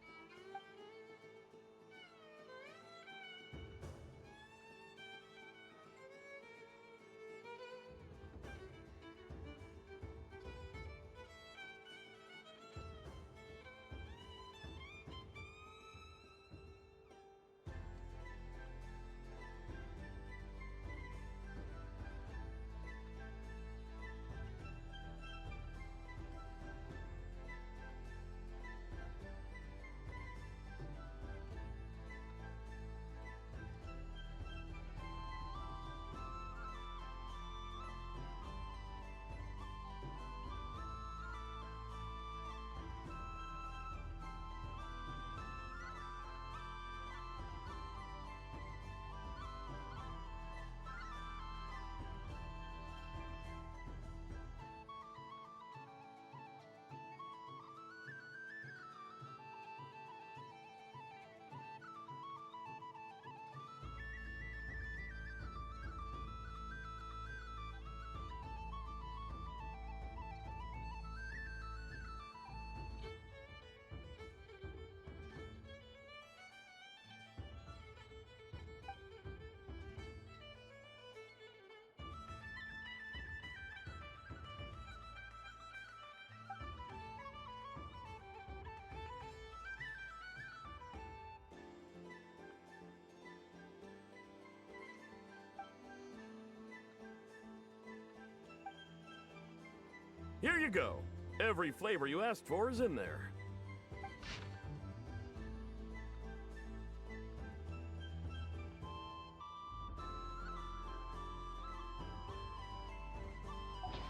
Here you go. Every flavor you asked for is in there.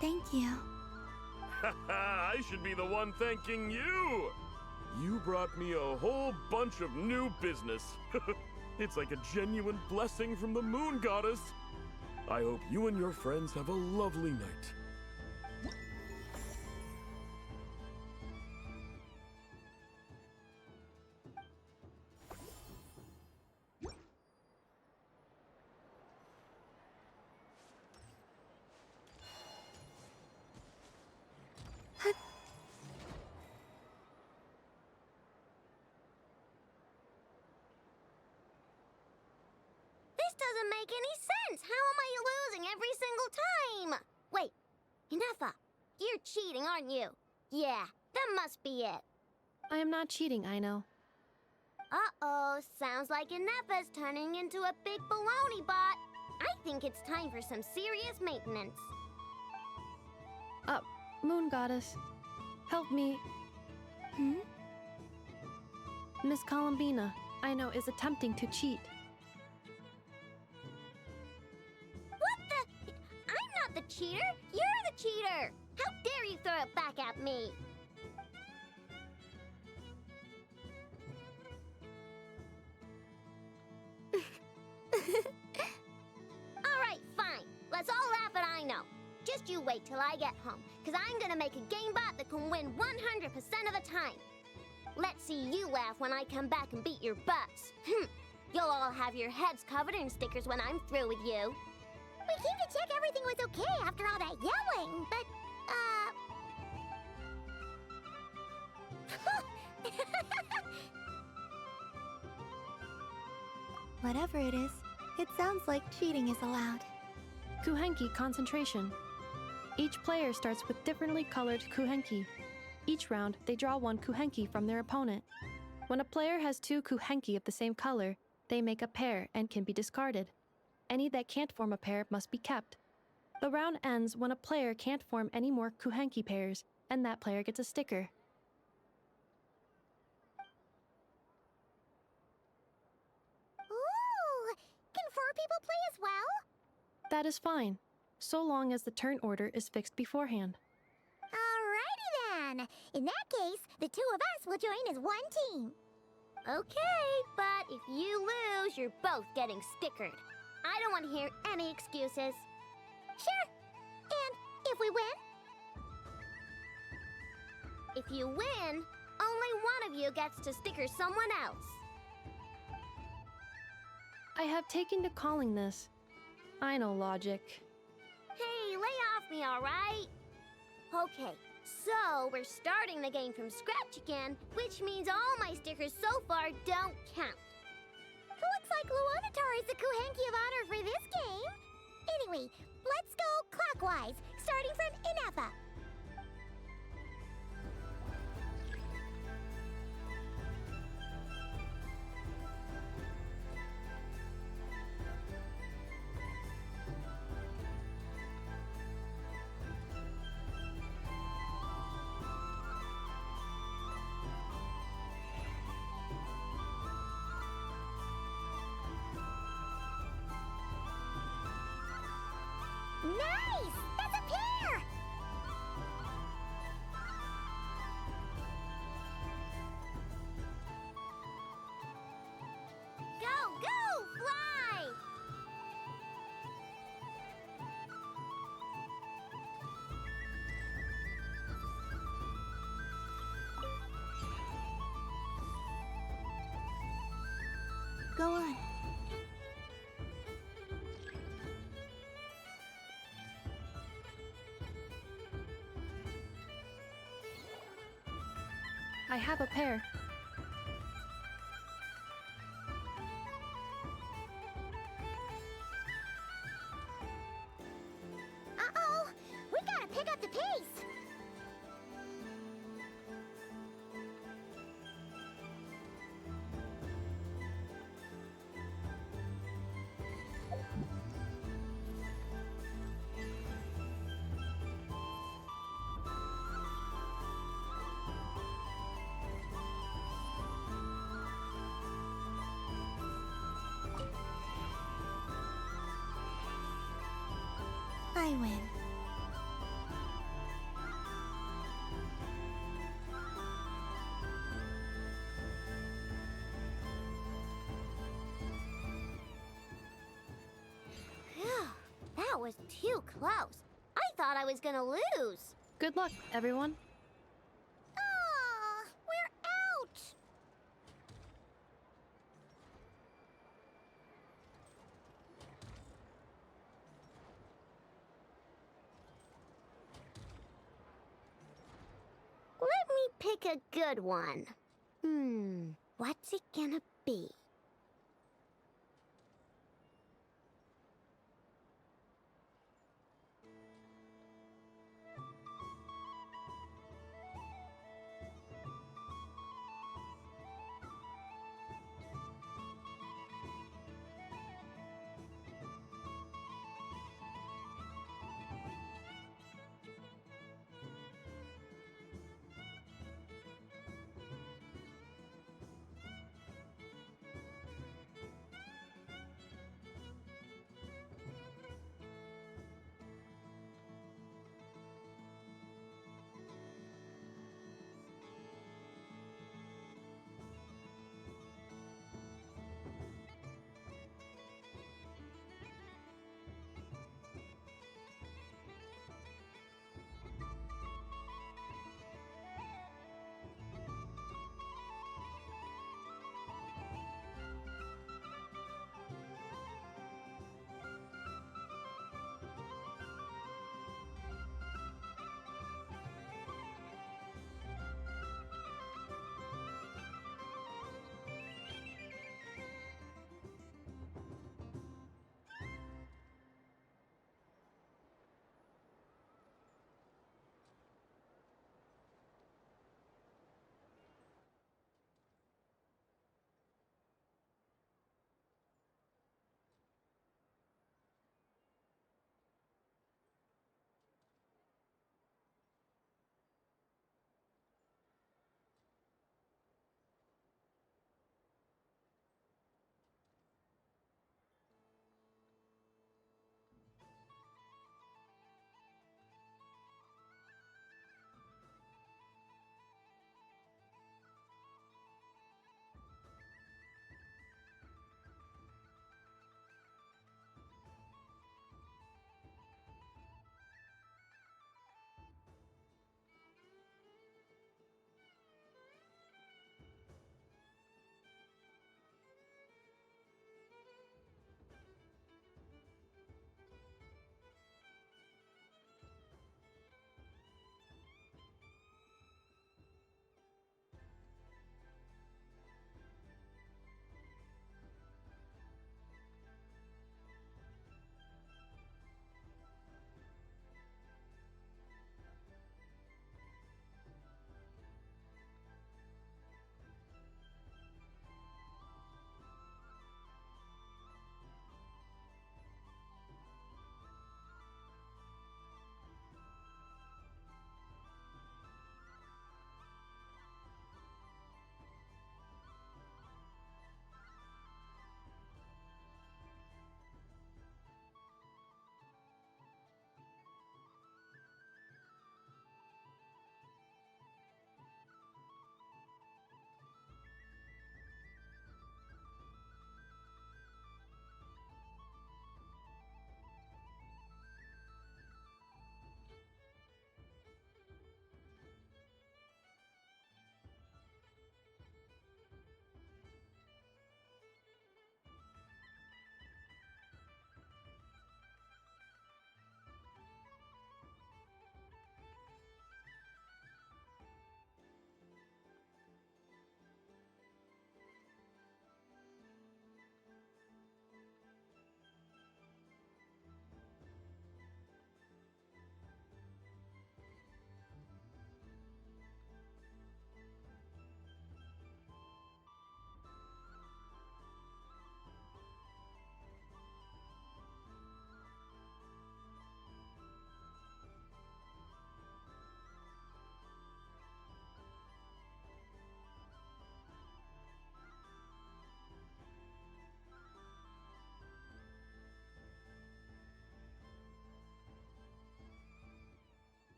Thank you. I should be the one thanking you! You brought me a whole bunch of new business. It's like a genuine blessing from the moon goddess. I hope you and your friends have a lovely night. This doesn't make any sense. How am I losing every single time? Wait, Inefa, you're cheating, aren't you? Yeah, that must be it. I am not cheating, Aino. Uh-oh, sounds like Inefa's turning into a big baloney bot. I think it's time for some serious maintenance. Moon Goddess, help me. Miss Columbina, Aino is attempting to cheat. What the? I'm not the cheater. You're the cheater. How dare you throw it back at me? All right, fine. Let's all laugh at Aino. Just you wait till I get home, because I'm gonna make a game bot that can win 100% of the time. Let's see you laugh when I come back and beat your butts. You'll all have your heads covered in stickers when I'm through with you. We came to check everything was okay after all that yelling, but, Whatever it is, it sounds like cheating is allowed. Kuhenki concentration. Each player starts with differently colored kuhenki. Each round, they draw one kuhenki from their opponent. When a player has two kuhenki of the same color, they make a pair and can be discarded. Any that can't form a pair must be kept. The round ends when a player can't form any more kuhenki pairs, and that player gets a sticker. ooh, can 4 people play as well? That is fine, so long as the turn order is fixed beforehand. Alrighty then. In that case, the 2 of us will join as one team. Okay, but if you lose, you're both getting stickered. I don't want to hear any excuses. Sure. And if we win? If you win, only one of you gets to sticker someone else. I have taken to calling this. I know logic. Hey, lay off me, all right? Okay, so we're starting the game from scratch again, which means all my stickers so far don't count. Looks like Luonatar is the Kuhenki of honor for this game. Anyway, let's go clockwise, starting from Inefa. Nice! That's a pair! Go, go, fly! Go on. I have a pair. Uh-oh! We gotta pick up the pace! I win. Phew, that was too close. I thought I was gonna lose. Good luck, everyone. Ah, we're out! Let me pick a good one. What's it gonna be?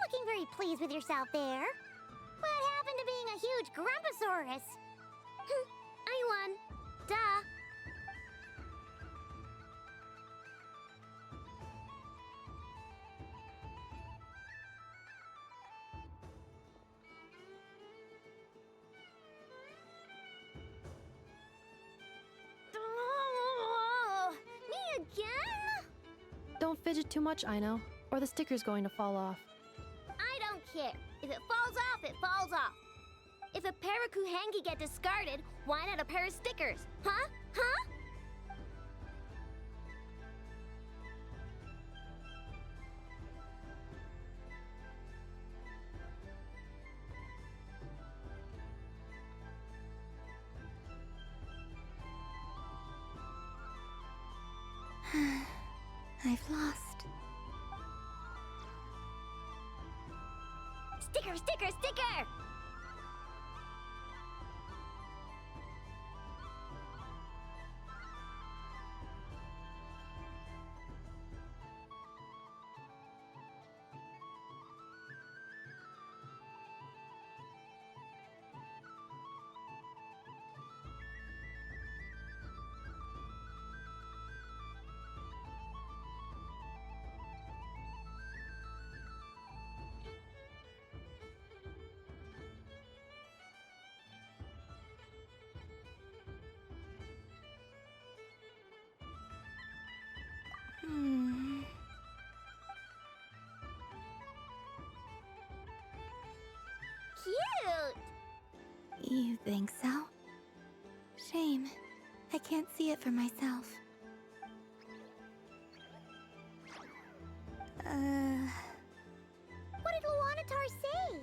looking very pleased with yourself there. What happened to being a huge Grumposaurus? I won. Duh. Oh, me again? Don't fidget too much, Ino, or the sticker's going to fall off. I don't care. If it falls off, it falls off. If a pair of Kuhenki get discarded, why not a pair of stickers? Huh? Huh? I've lost. Sticker, sticker, sticker! Cute! You think so? Shame. I can't see it for myself. What did Luanatar say?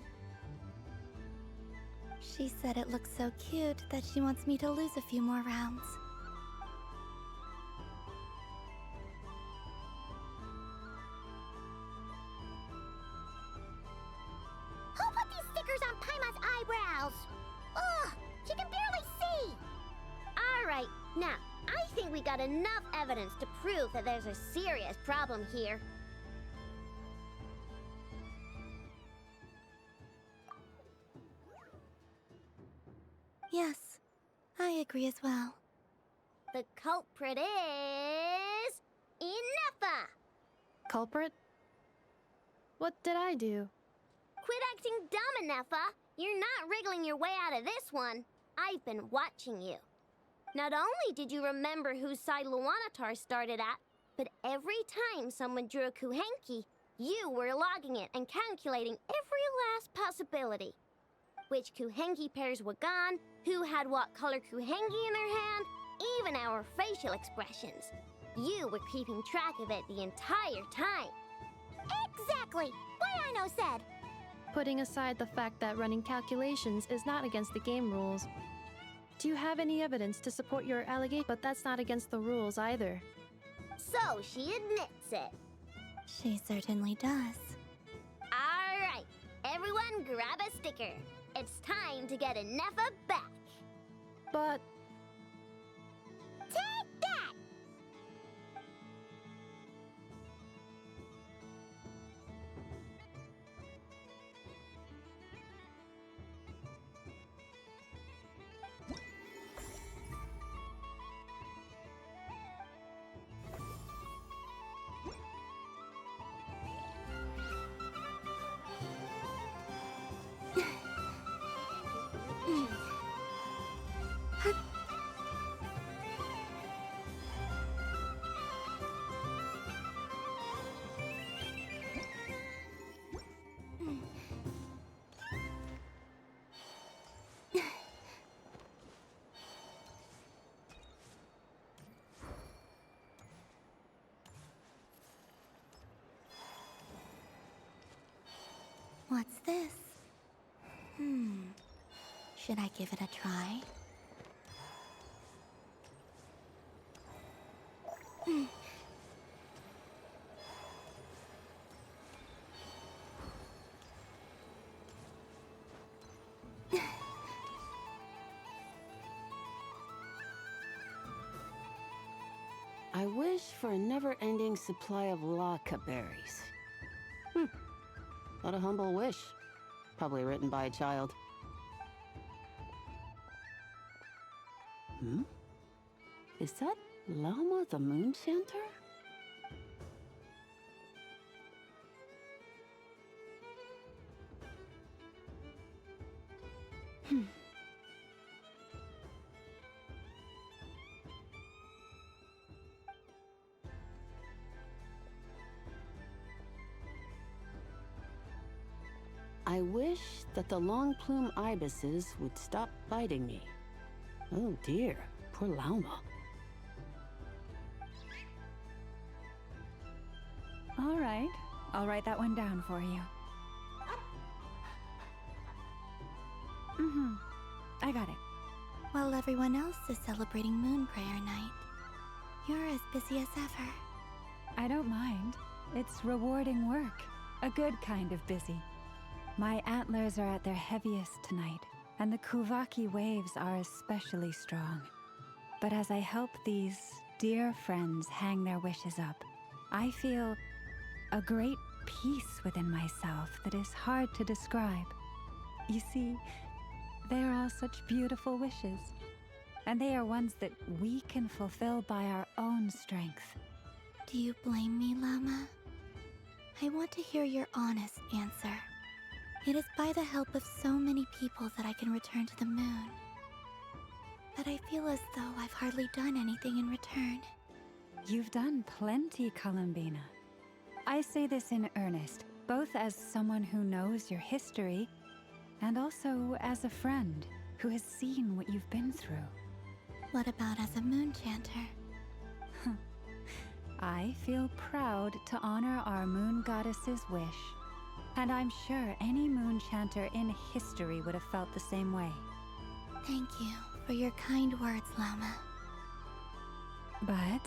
She said it looks so cute that she wants me to lose a few more rounds. Who put these stickers on Paima's eyebrows? Ugh, she can barely see! Alright, now, I think we got enough evidence to prove that there's a serious problem here. Yes, I agree as well. The culprit is... Inefa! Culprit? What did I do? Quit acting dumb, Inefa! You're not wriggling your way out of this one. I've been watching you. Not only did you remember whose side Luanatar started at, but every time someone drew a Kuhenki, you were logging it and calculating every last possibility. Which Kuhenki pairs were gone, who had what color Kuhenki in their hand, even our facial expressions. You were keeping track of it the entire time. Exactly! What Ino said! Putting aside the fact that running calculations is not against the game rules, do you have any evidence to support your allegation? But that's not against the rules either. So she admits it. She certainly does. Alright, everyone grab a sticker. It's time to get Inefa back. But... Take that! What's this? Should I give it a try? I wish for a never-ending supply of Laka berries. But a humble wish. Probably written by a child. Hmm? Is that Lauma the Moon Chanter? I wish that the long plume ibises would stop biting me. Oh dear, poor Lauma. All right, I'll write that one down for you. I got it. While everyone else is celebrating Moon Prayer Night, you're as busy as ever. I don't mind. It's rewarding work. A good kind of busy. My antlers are at their heaviest tonight, and the Kuvaki waves are especially strong. But as I help these dear friends hang their wishes up, I feel a great peace within myself that is hard to describe. You see, they are all such beautiful wishes, and they are ones that we can fulfill by our own strength. Do you blame me, Llama? I want to hear your honest answer. It is by the help of so many people that I can return to the moon. But I feel as though I've hardly done anything in return. You've done plenty, Columbina. I say this in earnest, both as someone who knows your history, and also as a friend who has seen what you've been through. What about as a moon chanter? I feel proud to honor our moon goddess's wish. And I'm sure any moon chanter in history would have felt the same way. Thank you for your kind words, Llama. But...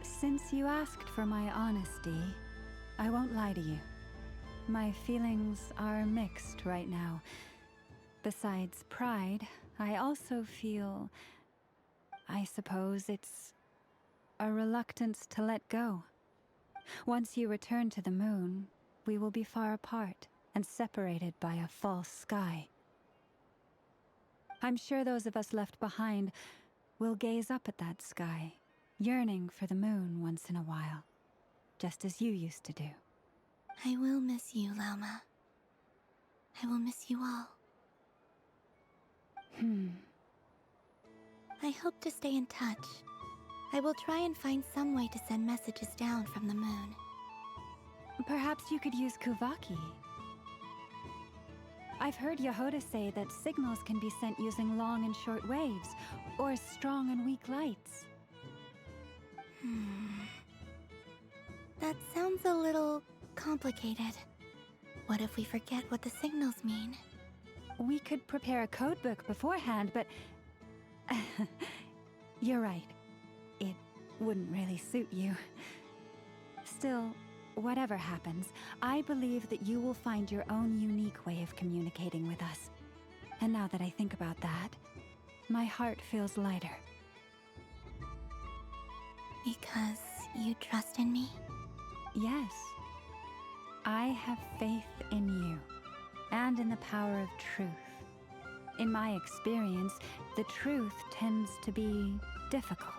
Since you asked for my honesty, I won't lie to you. My feelings are mixed right now. Besides pride, I also feel... I suppose it's a reluctance to let go. Once you return to the moon, we will be far apart and separated by a false sky. I'm sure those of us left behind will gaze up at that sky, yearning for the moon once in a while, just as you used to do. I will miss you, Llama. I will miss you all. I hope to stay in touch. I will try and find some way to send messages down from the moon. Perhaps you could use Kuvaki. I've heard Yehoda say that signals can be sent using long and short waves, or strong and weak lights. That sounds a little complicated. What if we forget what the signals mean? We could prepare a codebook beforehand, but... You're right. It wouldn't really suit you. Still, whatever happens, I believe that you will find your own unique way of communicating with us. And now that I think about that, my heart feels lighter. Because you trust in me? Yes. I have faith in you, and in the power of truth. In my experience, the truth tends to be difficult.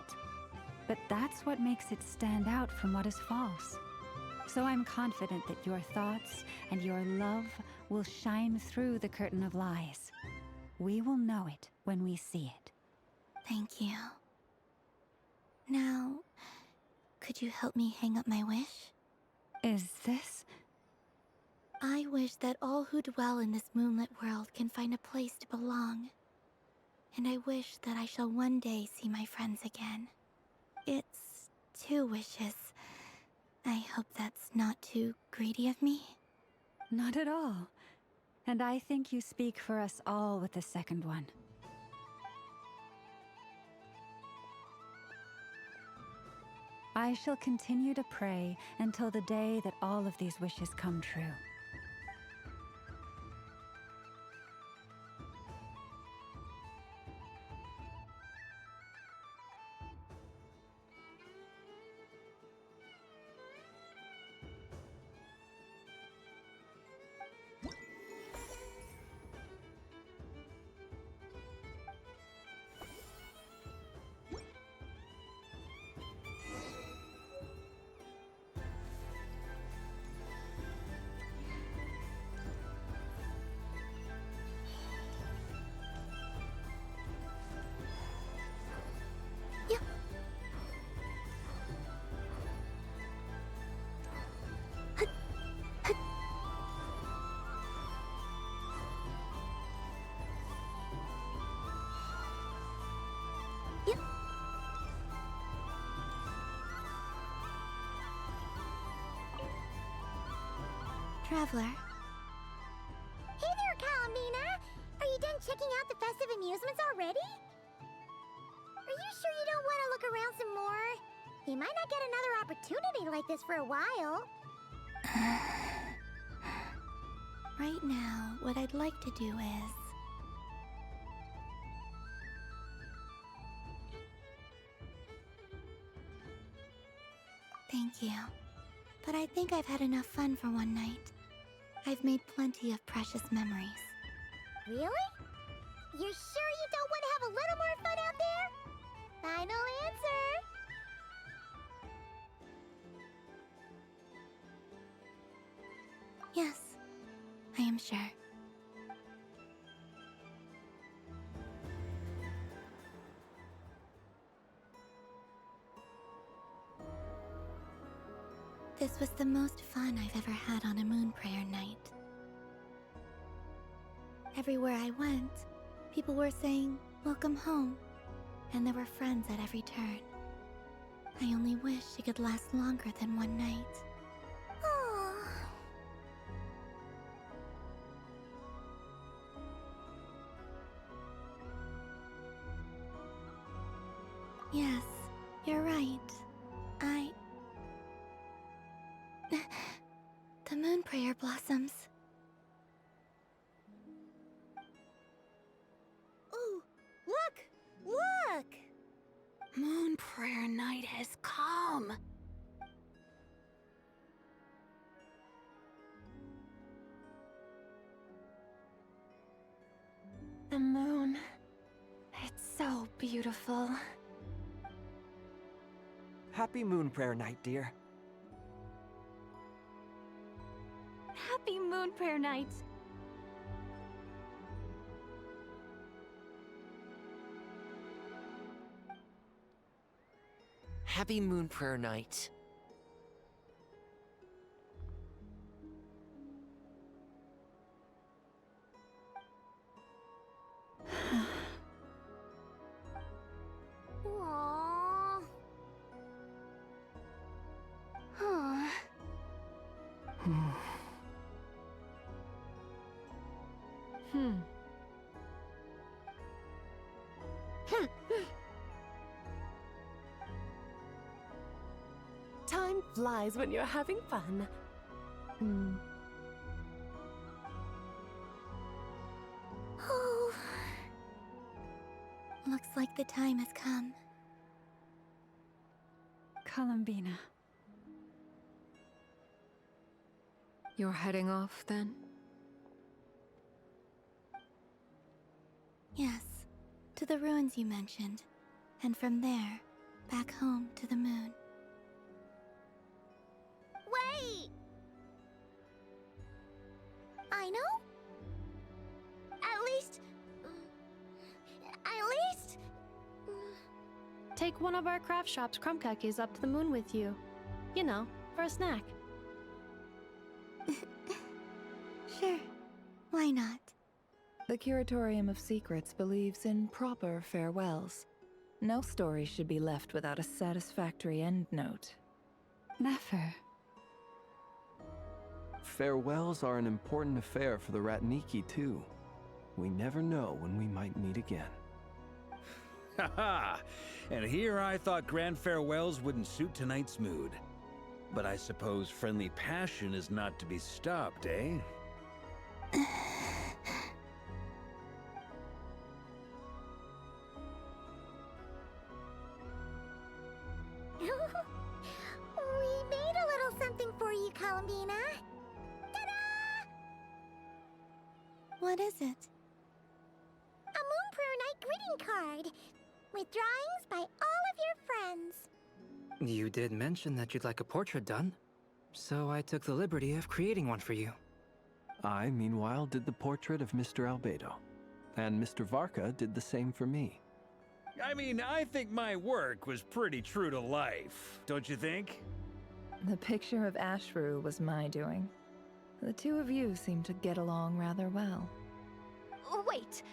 But that's what makes it stand out from what is false. So I'm confident that your thoughts and your love will shine through the curtain of lies. We will know it when we see it. Thank you. Now, could you help me hang up my wish? Is this? I wish that all who dwell in this moonlit world can find a place to belong. And I wish that I shall one day see my friends again. It's 2 wishes. I hope that's not too greedy of me. Not at all. And I think you speak for us all with the second one. I shall continue to pray until the day that all of these wishes come true. Traveler. Hey there, Columbina! Are you done checking out the festive amusements already? Are you sure you don't want to look around some more? You might not get another opportunity like this for a while. Right now, what I'd like to do is... Thank you. But I think I've had enough fun for one night. I've made plenty of precious memories. Really? You sure you don't want to have a little more fun out there? Final answer! Yes, I am sure. This was the most fun I've ever had on a moon prayer night. Everywhere I went, people were saying, "Welcome home," and there were friends at every turn. I only wish it could last longer than one night. Oh. Yes, you're right. The moon prayer blossoms. Ooh, look! Look! Moon prayer night has come. The moon. It's so beautiful. Happy Moon Prayer Night, dear. Happy Moon Prayer Night! Happy Moon Prayer Night. Aww. Huh. Time flies when you're having fun. Oh. Looks like the time has come. Columbina. You're heading off, then? Yes, to the ruins you mentioned. And from there, back home to the moon. Wait! I know? At least... Take one of our craft shop's crumb cookies up to the moon with you. You know, for a snack. Sure, why not? The Curatorium of Secrets believes in proper farewells. No story should be left without a satisfactory endnote. Never. Farewells are an important affair for the Ratniki, too. We never know when we might meet again. Haha! And here I thought grand farewells wouldn't suit tonight's mood. But I suppose friendly passion is not to be stopped, eh? We made a little something for you, Columbina. Ta-da! What is it? A Moon Prayer Night greeting card with drawings by all of your friends. You did mention that you'd like a portrait done, so I took the liberty of creating one for you. I, meanwhile, did the portrait of Mr. Albedo, and Mr. Varka did the same for me. I mean, I think my work was pretty true to life, don't you think? The picture of Ashru was my doing. The two of you seem to get along rather well. Wait,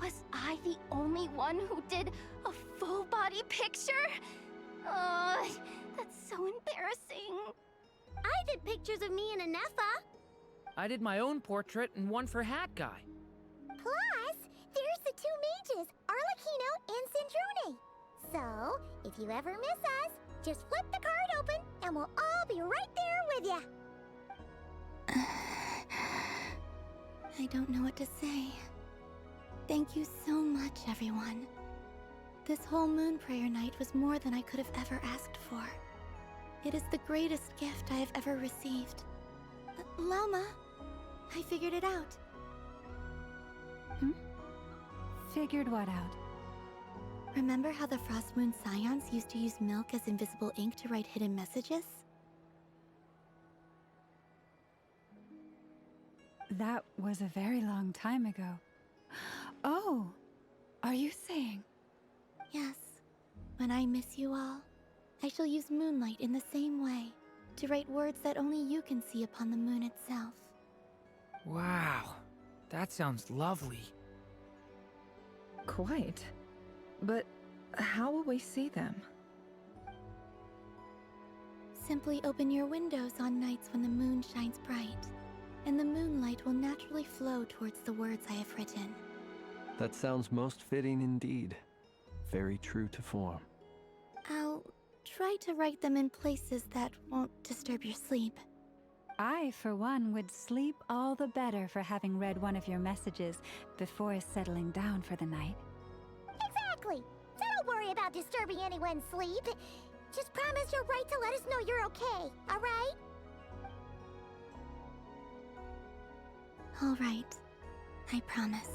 was I the only one who did a full-body picture? That's so embarrassing. I did pictures of me and Anefa. I did my own portrait and one for Hat Guy. Plus, there's the two mages, Arlecchino and Sandrune. So, if you ever miss us, just flip the card open and we'll all be right there with ya. I don't know what to say. Thank you so much, everyone. This whole Moon Prayer night was more than I could have ever asked for. It is the greatest gift I have ever received. Lauma, I figured it out. Figured what out? Remember how the Frost Moon Scions used to use milk as invisible ink to write hidden messages? That was a very long time ago. Oh, are you saying? Yes. When I miss you all, I shall use moonlight in the same way, to write words that only you can see upon the moon itself. Wow, that sounds lovely. Quite. But how will we see them? Simply open your windows on nights when the moon shines bright, and the moonlight will naturally flow towards the words I have written. That sounds most fitting indeed. Very true to form. I'll try to write them in places that won't disturb your sleep. I, for one, would sleep all the better for having read one of your messages before settling down for the night. Exactly! So don't worry about disturbing anyone's sleep. Just promise you'll write to let us know you're okay, alright? Alright. I promise.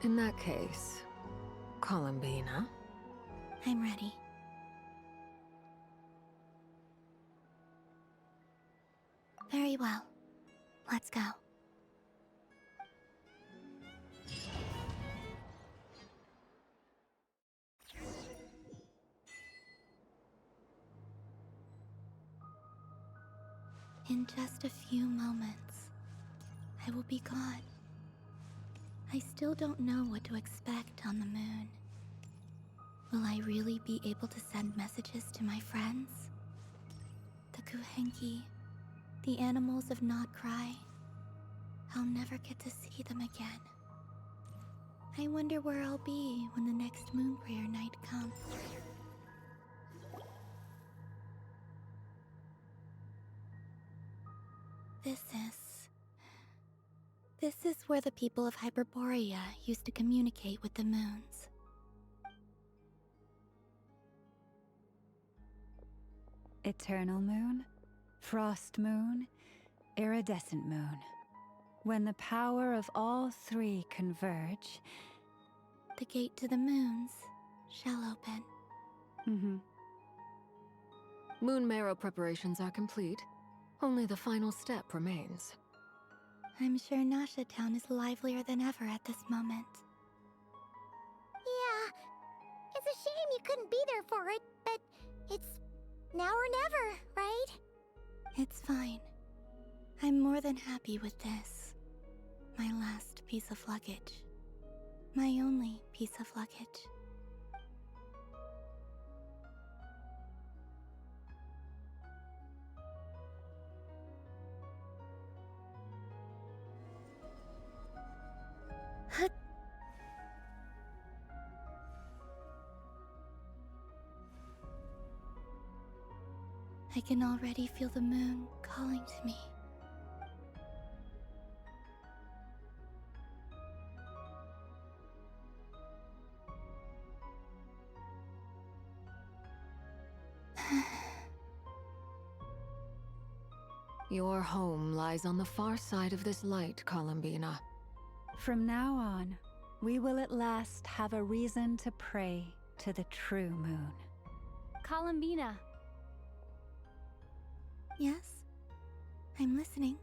In that case, Columbina. I'm ready. Very well. Let's go. In just a few moments, I will be gone. I still don't know what to expect on the moon. Will I really be able to send messages to my friends? The Kuhenki, the animals of Not Cry. I'll never get to see them again. I wonder where I'll be when the next Moon Prayer night comes. This is where the people of Hyperborea used to communicate with the moons. Eternal moon, frost moon, iridescent moon. When the power of all three converge, the gate to the moons shall open. Moon marrow preparations are complete. Only the final step remains. I'm sure Nasha Town is livelier than ever at this moment. Yeah, it's a shame you couldn't be there for it, but it's now or never, right? It's fine. I'm more than happy with this. My last piece of luggage. My only piece of luggage. I can already feel the moon calling to me. Your home lies on the far side of this light, Columbina. From now on, we will at last have a reason to pray to the true moon. Columbina. Yes? I'm listening.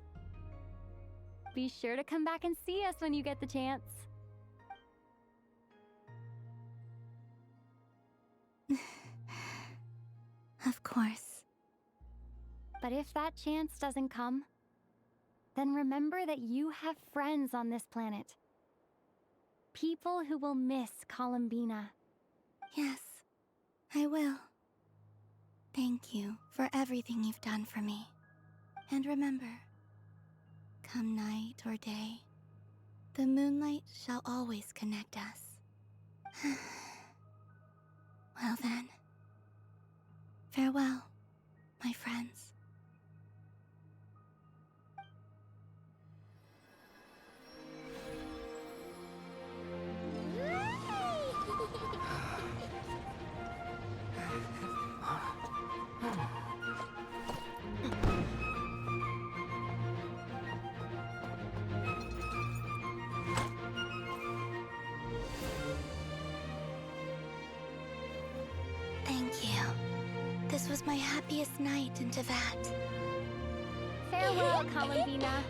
Be sure to come back and see us when you get the chance. Of course. But if that chance doesn't come, then remember that you have friends on this planet. people who will miss Columbina. Yes, I will. Thank you for everything you've done for me. And remember, come night or day, the moonlight shall always connect us. Well then, farewell, my friends. Thank you. This was my happiest night in Tevat. Farewell, Columbina.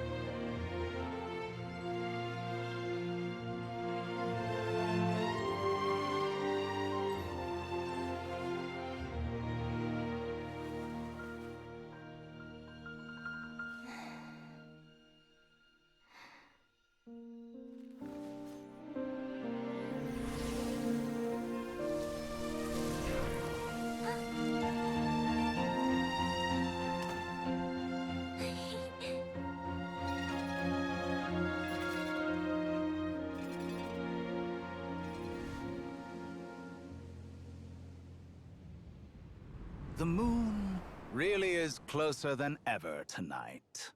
The moon really is closer than ever tonight.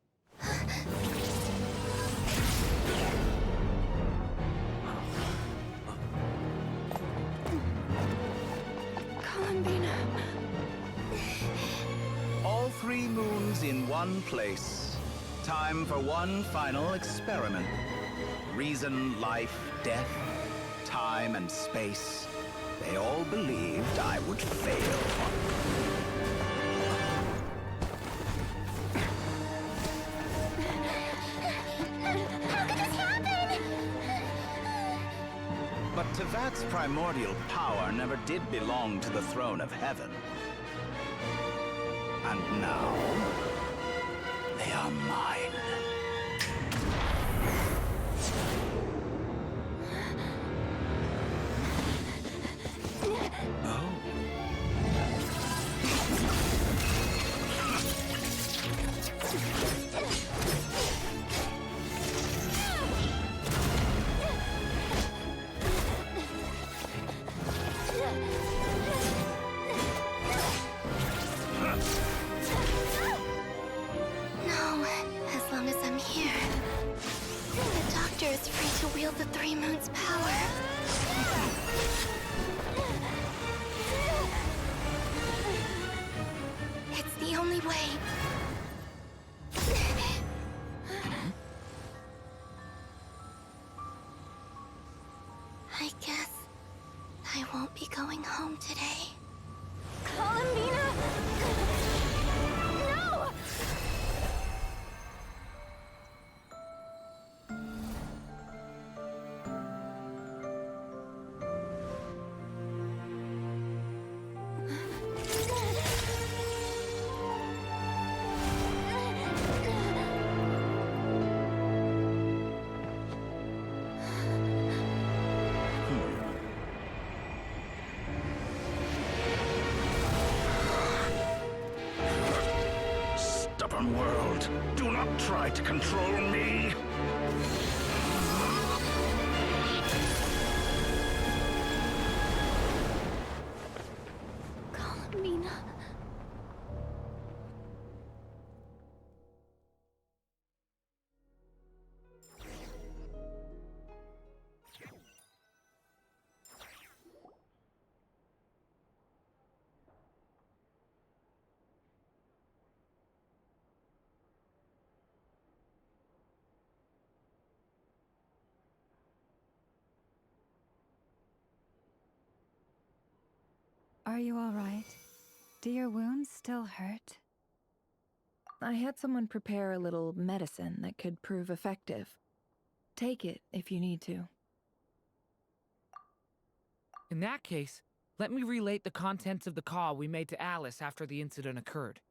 Columbina. All 3 moons in one place. Time for one final experiment. Reason, life, death, time, and space. They all believed I would fail. How could this happen? But Tevat's primordial power never did belong to the throne of heaven. And now, they are mine. No, as long as I'm here. The Doctor is free to wield the 3 moons' power. It's the only way. I guess I won't be going home today. Columbina! No! Stubborn world, do not try to control me. Columbina. Are you all right? Do your wounds still hurt? I had someone prepare a little medicine that could prove effective. Take it if you need to. In that case, let me relate the contents of the call we made to Alice after the incident occurred.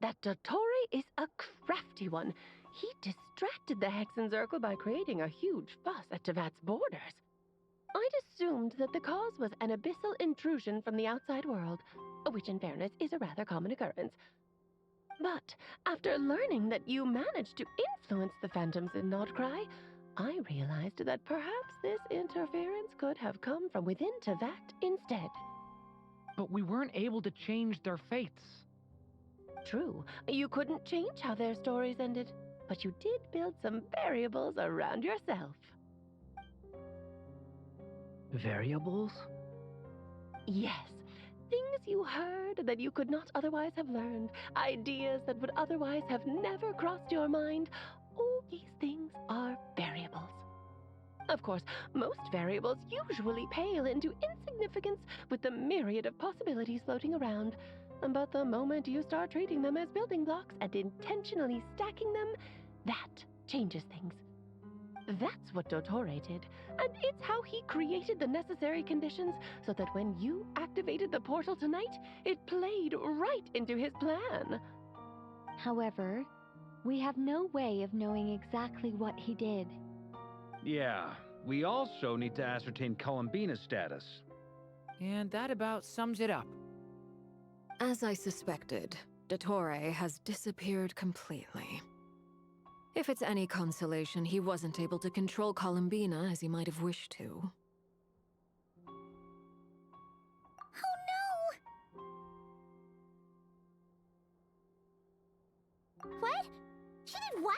That Dottore is a crafty one. he distracted the Hexen Circle by creating a huge fuss at Tevat's borders. I'd assumed that the cause was an abyssal intrusion from the outside world, which in fairness is a rather common occurrence. But after learning that you managed to influence the phantoms in Nodcry, I realized that perhaps this interference could have come from within Tevat instead. But we weren't able to change their fates. True, you couldn't change how their stories ended, but you did build some variables around yourself. Variables? Yes, things you heard that you could not otherwise have learned, ideas that would otherwise have never crossed your mind. All these things are variables. Of course, most variables usually pale into insignificance with the myriad of possibilities floating around. But the moment you start treating them as building blocks and intentionally stacking them, that changes things. That's what Dottore did, and it's how he created the necessary conditions so that when you activated the portal tonight, it played right into his plan. However, we have no way of knowing exactly what he did. Yeah, we also need to ascertain Columbina's status. And that about sums it up. As I suspected, Dottore has disappeared completely. If it's any consolation, he wasn't able to control Columbina as he might have wished to. Oh no! What? She did what?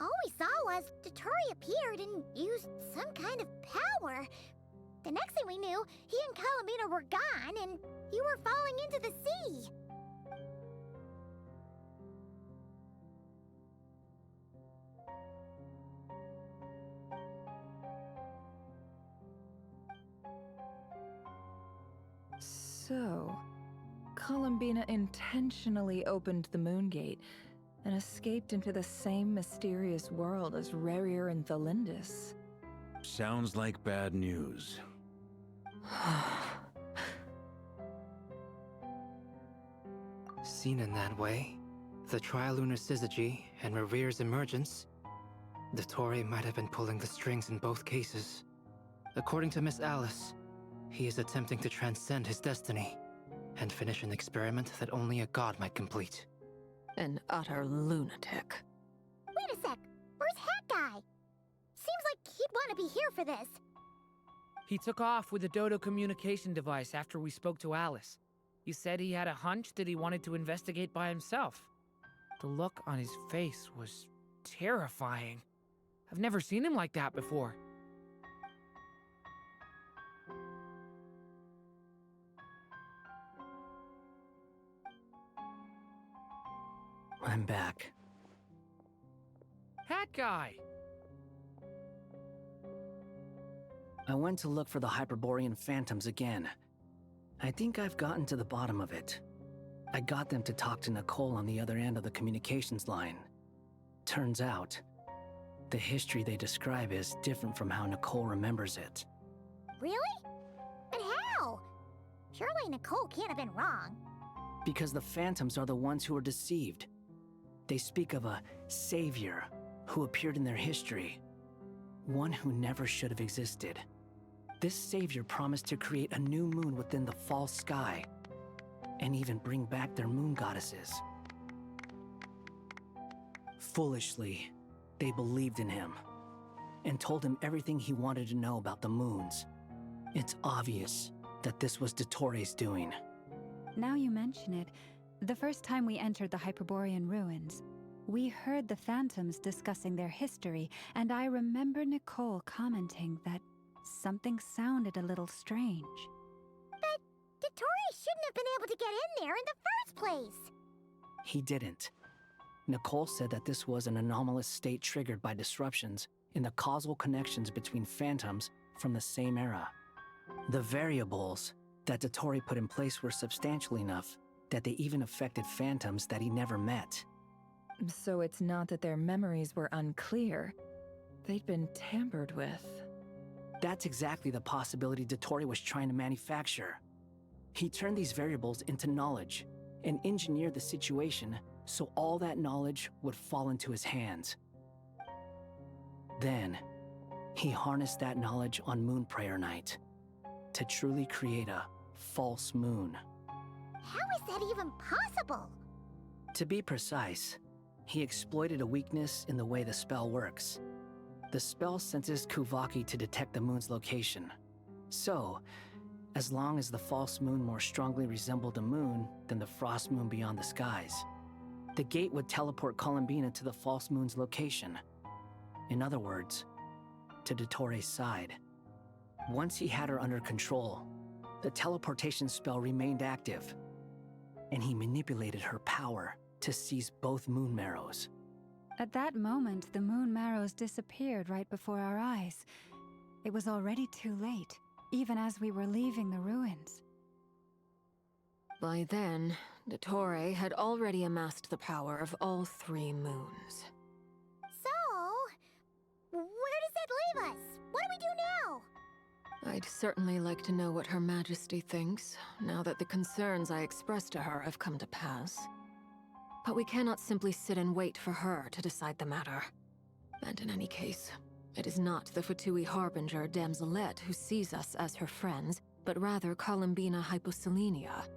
All we saw was Dottore appeared and used some kind of power. The next thing we knew, he and Columbina were gone and you were falling into the sea. So, Columbina intentionally opened the Moon Gate and escaped into the same mysterious world as Rarier and Thalindis. Sounds like bad news. Seen in that way, the Trilunar Syzygy and Rarier's emergence, Dottore might have been pulling the strings in both cases. According to Miss Alice, he is attempting to transcend his destiny and finish an experiment that only a god might complete. An utter lunatic. Wait a sec, where's Hat Guy? Seems like he'd want to be here for this. He took off with the Dodo communication device after we spoke to Alice. He said he had a hunch that he wanted to investigate by himself. The look on his face was terrifying. I've never seen him like that before. I'm back. Hat Guy! I went to look for the Hyperborean phantoms again. I think I've gotten to the bottom of it. I got them to talk to Nicole on the other end of the communications line. Turns out, the history they describe is different from how Nicole remembers it. Really? But how? Surely Nicole can't have been wrong. Because the phantoms are the ones who are deceived. They speak of a savior who appeared in their history. One who never should have existed. This savior promised to create a new moon within the false sky, and even bring back their moon goddesses. Foolishly, they believed in him, and told him everything he wanted to know about the moons. It's obvious that this was Dottore's doing. Now you mention it, the first time we entered the Hyperborean ruins, we heard the phantoms discussing their history, and I remember Nicole commenting that something sounded a little strange. But Dottore shouldn't have been able to get in there in the first place. He didn't. Nicole said that this was an anomalous state triggered by disruptions in the causal connections between phantoms from the same era. The variables that Dottore put in place were substantial enough that they even affected phantoms that he never met. So it's not that their memories were unclear. They'd been tampered with. That's exactly the possibility Dottore was trying to manufacture. He turned these variables into knowledge and engineered the situation so all that knowledge would fall into his hands. Then, he harnessed that knowledge on Moon Prayer Night to truly create a false moon. How is that even possible? To be precise, he exploited a weakness in the way the spell works. The spell senses Kuvaki to detect the moon's location. So, as long as the false moon more strongly resembled a moon than the frost moon beyond the skies, the gate would teleport Columbina to the false moon's location. In other words, to Dottore's side. Once he had her under control, the teleportation spell remained active, and he manipulated her power to seize both moon marrows. At that moment, the moon marrows disappeared right before our eyes. It was already too late, even as we were leaving the ruins. By then, Dottore had already amassed the power of all 3 moons. So, where does that leave us? What do we do now? I'd certainly like to know what Her Majesty thinks, now that the concerns I expressed to her have come to pass. But we cannot simply sit and wait for her to decide the matter. And in any case, it is not the Fatui Harbinger Damselette who sees us as her friends, but rather Columbina Hyposelenia.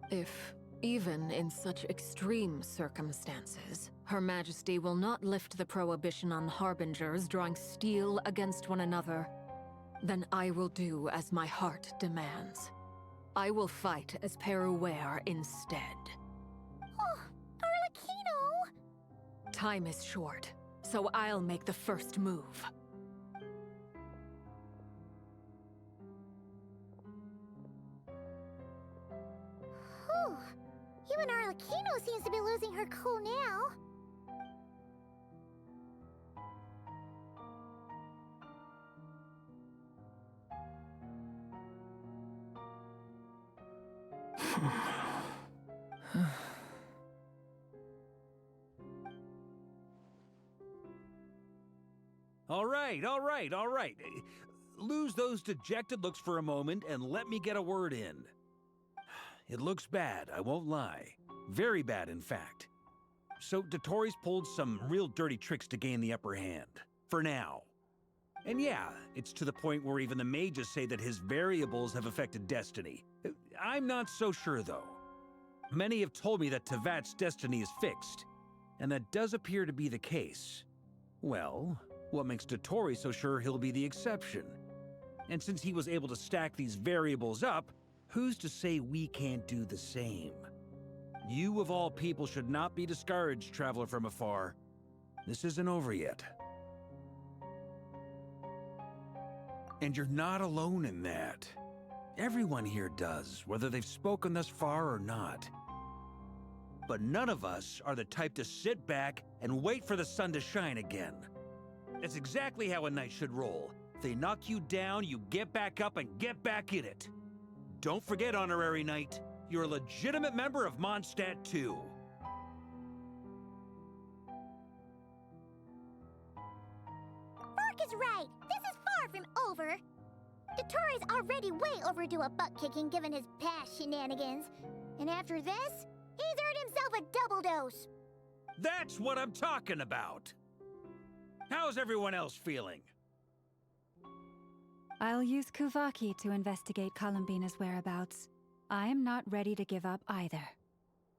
If, even in such extreme circumstances, Her Majesty will not lift the prohibition on Harbingers drawing steel against one another, then I will do as my heart demands. I will fight as Peruware instead. Oh, Arlecchino! Time is short, so I'll make the first move. Whew. Even Arlecchino seems to be losing her cool now. All right. Lose those dejected looks for a moment and let me get a word in. It looks bad, I won't lie. Very bad, in fact. So Dottore's pulled some real dirty tricks to gain the upper hand. For now. And yeah, it's to the point where even the mages say that his variables have affected destiny. I'm not so sure, though. Many have told me that Tevat's destiny is fixed, and that does appear to be the case. Well, what makes Dottore so sure he'll be the exception? And since he was able to stack these variables up, who's to say we can't do the same? You of all people should not be discouraged, traveler from afar. This isn't over yet. And you're not alone in that. Everyone here does, whether they've spoken thus far or not. But none of us are the type to sit back and wait for the sun to shine again. That's exactly how a knight should roll. If they knock you down, you get back up and get back in it. Don't forget, Honorary Knight, you're a legitimate member of Mondstadt too. Mark is right. This is far from over. Dottore's already way overdue a butt-kicking given his past shenanigans. And after this, he's earned himself a double dose. That's what I'm talking about. How's everyone else feeling? I'll use Kuvaki to investigate Columbina's whereabouts. I'm not ready to give up either.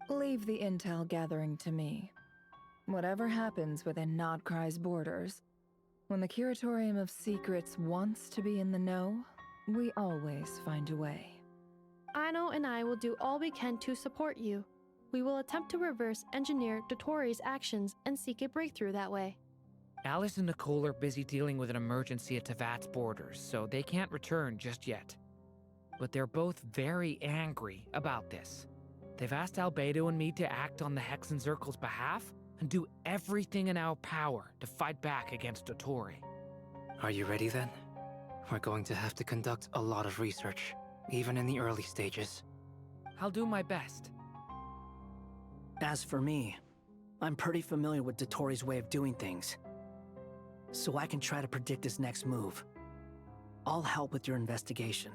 Leave the intel gathering to me. Whatever happens within Nodcry's borders, when the Curatorium of Secrets wants to be in the know, we always find a way. Aino and I will do all we can to support you. We will attempt to reverse engineer Dottore's actions and seek a breakthrough that way. Alice and Nicole are busy dealing with an emergency at Tevat's borders, so they can't return just yet. But they're both very angry about this. They've asked Albedo and me to act on the Hexen Circle's behalf and do everything in our power to fight back against Dottore. Are you ready then? We're going to have to conduct a lot of research, even in the early stages. I'll do my best. As for me, I'm pretty familiar with Dottore's way of doing things, so I can try to predict his next move. I'll help with your investigation.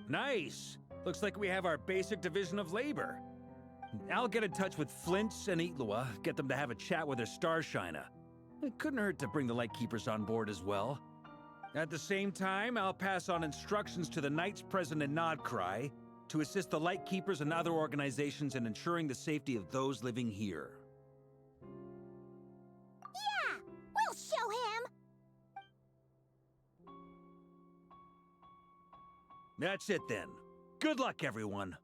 Nice! Looks like we have our basic division of labor. I'll get in touch with Flints and Eatlua, get them to have a chat with their Starshiner. It couldn't hurt to bring the Lightkeepers on board as well. At the same time, I'll pass on instructions to the Knights present in Nodcry to assist the Lightkeepers and other organizations in ensuring the safety of those living here. Yeah! We'll show him! That's it then. Good luck, everyone.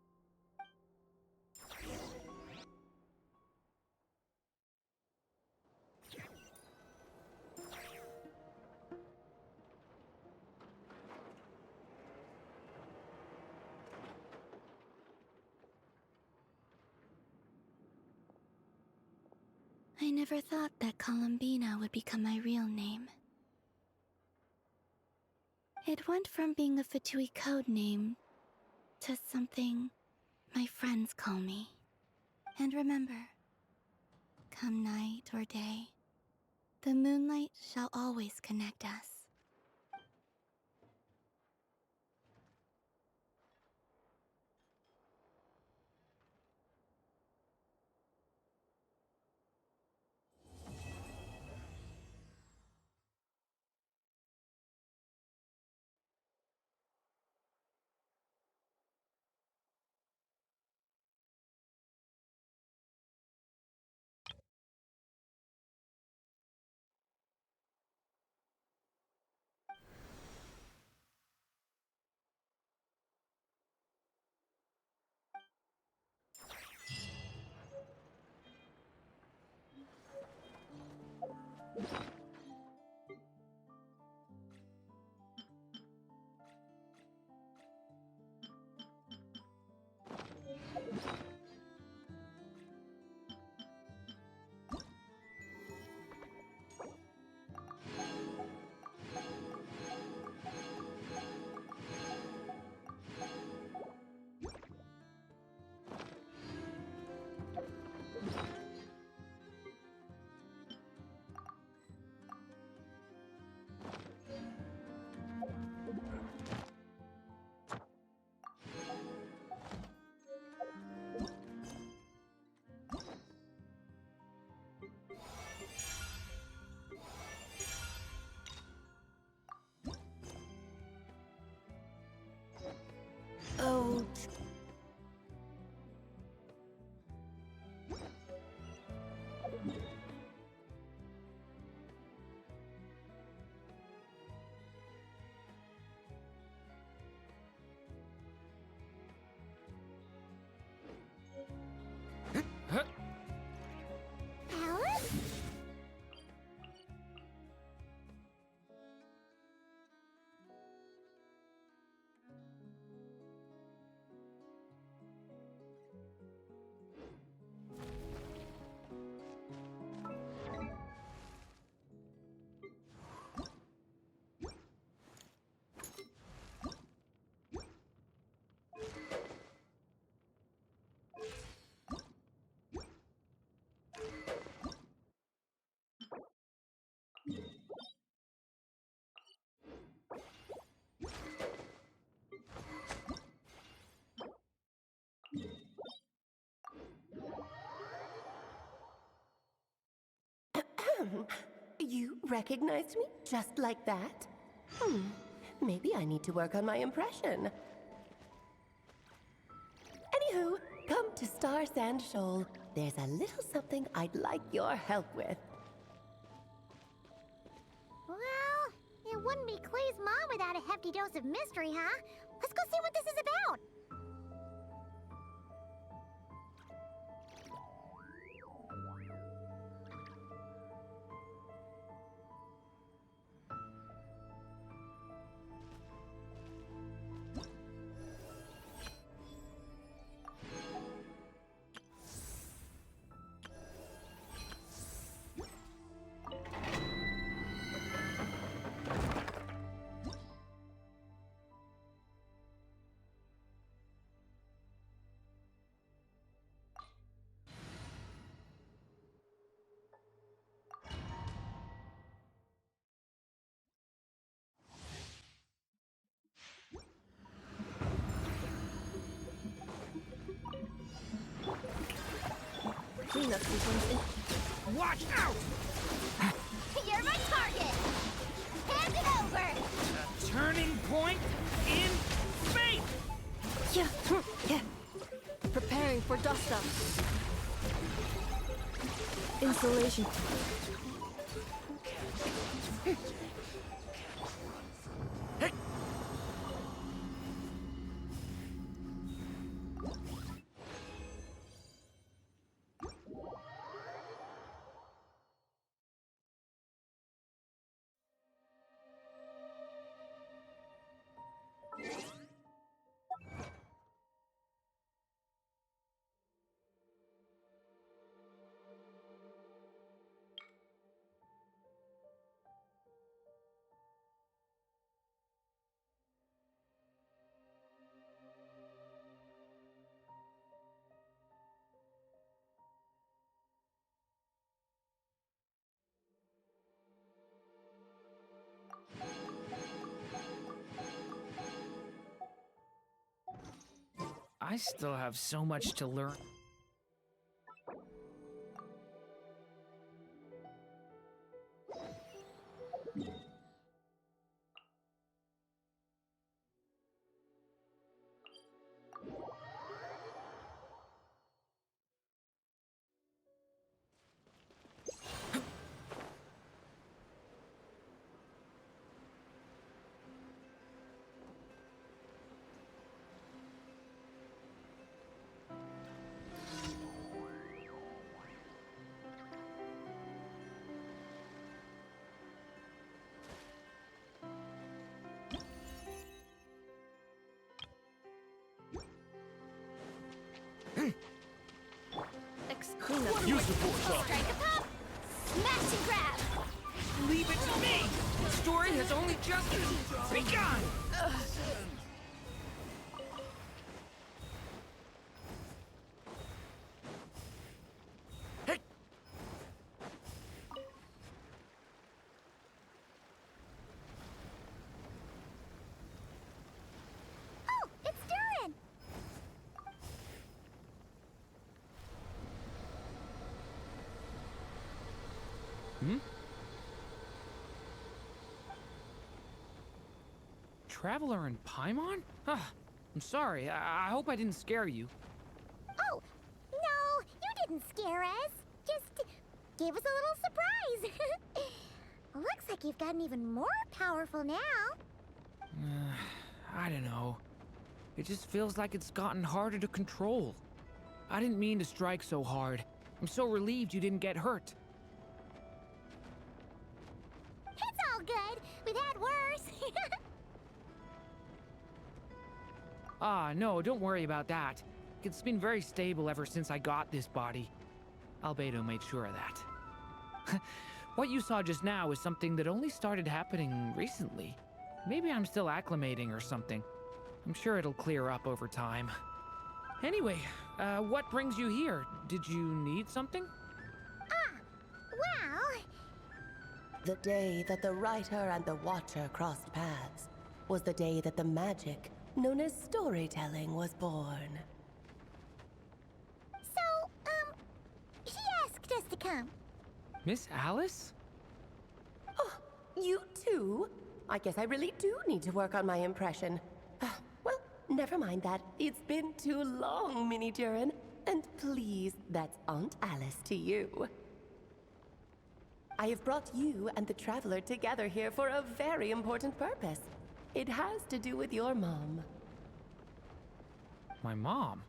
I never thought that Columbina would become my real name. It went from being a Fatui code name to something my friends call me. And remember, come night or day, the moonlight shall always connect us. Oh. Alice? You recognized me just like that? Maybe I need to work on my impression. Anywho, come to Star Sand Shoal. There's a little something I'd like your help with. Well, it wouldn't be Clay's mom without a hefty dose of mystery, huh? Let's go see what this is about. cleanup sequence in... Watch out! You're my target! Hand it over! A turning point in fate! Yeah. Preparing for dust up. Insulation. I still have so much to learn. Use the force up. Strike a pop! Smash and grab! Leave it to me! The story has only just begun! Hey! Oh, it's Durin! Hmm? Traveler in Paimon? Ah, I'm sorry. I hope I didn't scare you. Oh, no, you didn't scare us. Just gave us a little surprise. Looks like you've gotten even more powerful now. I don't know. It just feels like it's gotten harder to control. I didn't mean to strike so hard. I'm so relieved you didn't get hurt. It's all good. We've had worse. Ah, no, don't worry about that. It's been very stable ever since I got this body. Albedo made sure of that. What you saw just now is something that only started happening recently. Maybe I'm still acclimating or something. I'm sure it'll clear up over time. Anyway, what brings you here? Did you need something? Well... The day that the writer and the watcher crossed paths was the day that the magic known as storytelling was born. So, she asked us to come. Miss Alice? Oh, you too? I guess I really do need to work on my impression. Well, never mind that. It's been too long, Mini Durin. And please, that's Aunt Alice to you. I have brought you and the Traveler together here for a very important purpose. It has to do with your mom. My mom?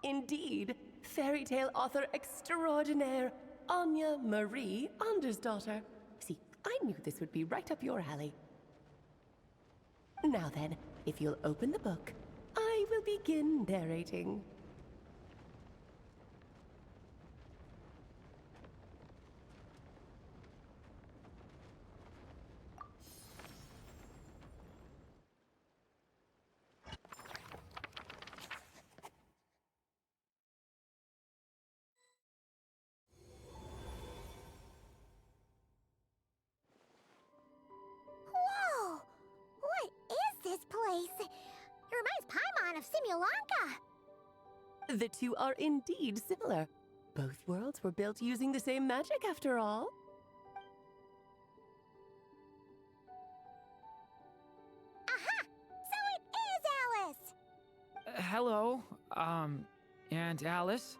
Indeed, fairy tale author extraordinaire, Anya Marie Andersdottir. See, I knew this would be right up your alley. Now then, if you'll open the book, I will begin narrating. Whoa! What is this place? The two are indeed similar. Both worlds were built using the same magic, after all. Aha! So it is Alice! Hello, Aunt Alice?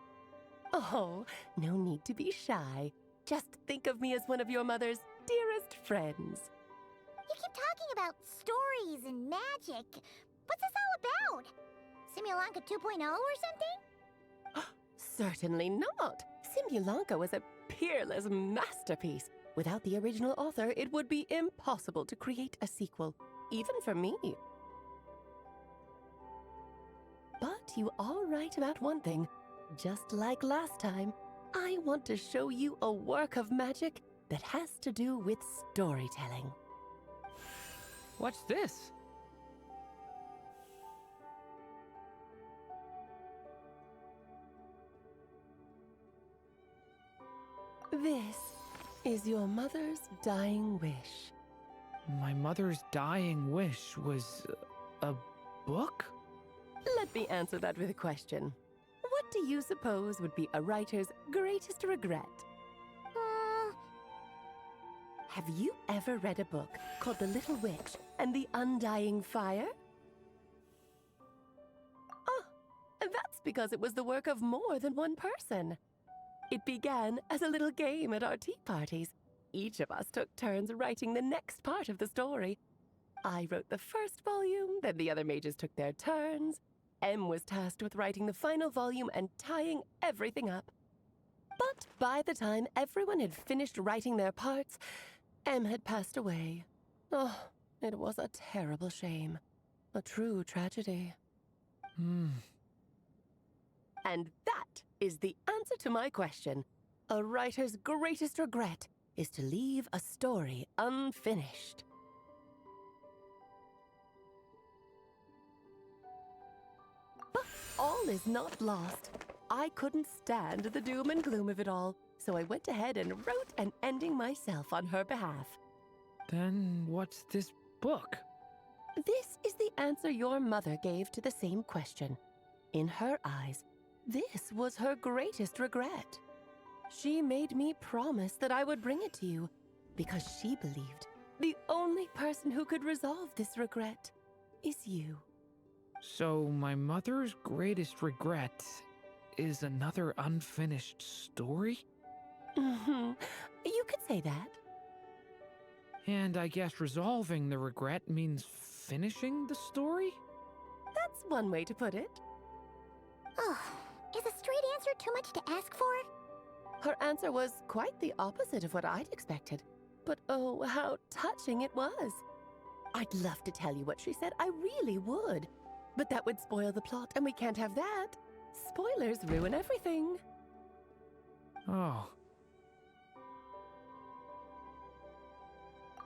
Oh, no need to be shy. Just think of me as one of your mother's dearest friends. You keep talking about stories and magic. What's this all about? Simulanka 2.0 or something? Certainly not. Simulanka was a peerless masterpiece. Without the original author, it would be impossible to create a sequel, even for me. But you are right about one thing. Just like last time, I want to show you a work of magic that has to do with storytelling. What's this? This is your mother's dying wish. My mother's dying wish was a book? Let me answer that with a question. What do you suppose would be a writer's greatest regret? Have you ever read a book called The Little Witch and the Undying Fire? Ah, that's because it was the work of more than one person. It began as a little game at our tea parties. Each of us took turns writing the next part of the story. I wrote the first volume, then the other mages took their turns. Em was tasked with writing the final volume and tying everything up. But by the time everyone had finished writing their parts, Em had passed away. Oh, it was a terrible shame. A true tragedy. And that is the answer to my question. A writer's greatest regret is to leave a story unfinished. But all is not lost. I couldn't stand the doom and gloom of it all, so I went ahead and wrote an ending myself on her behalf. Then what's this book? This is the answer your mother gave to the same question. In her eyes, this was her greatest regret. She made me promise that I would bring it to you, because she believed the only person who could resolve this regret is you. So my mother's greatest regret is another unfinished story? You could say that. And I guess resolving the regret means finishing the story? That's one way to put it. Oh, is a straight answer too much to ask for? Her answer was quite the opposite of what I'd expected. But oh, how touching it was. I'd love to tell you what she said, I really would. But that would spoil the plot, and we can't have that. Spoilers ruin everything. Oh.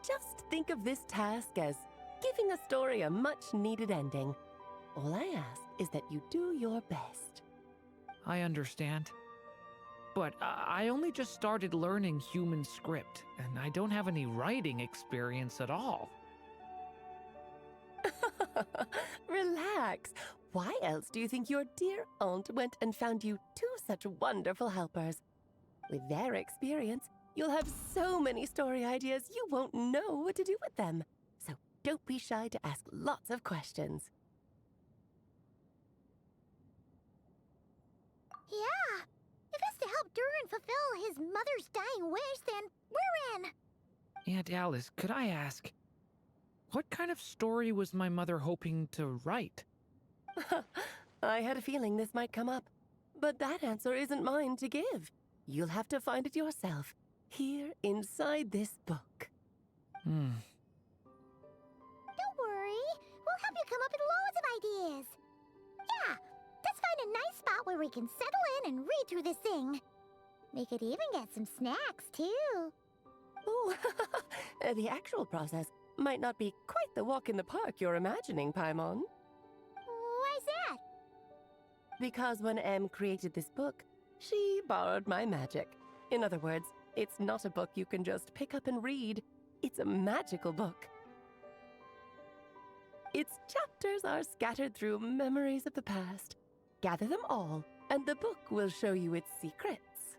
Just think of this task as giving a story a much-needed ending. All I ask is that you do your best. I understand. But I only just started learning human script, and I don't have any writing experience at all. Relax. Why else do you think your dear aunt went and found you two such wonderful helpers? With their experience, you'll have so many story ideas you won't know what to do with them. So don't be shy to ask lots of questions. Yeah. If it's to help Durin fulfill his mother's dying wish, then we're in. Aunt Alice, could I ask, what kind of story was my mother hoping to write? I had a feeling this might come up, but that answer isn't mine to give. You'll have to find it yourself, here inside this book. Don't worry. We'll help you come up with loads of ideas. Yeah, let's find a nice spot where we can settle in and read through this thing. We could even get some snacks, too. Oh, the actual process might not be quite the walk in the park you're imagining, Paimon. Why's that? Because when Em created this book, she borrowed my magic. In other words, it's not a book you can just pick up and read. It's a magical book. Its chapters are scattered through memories of the past. Gather them all, and the book will show you its secrets.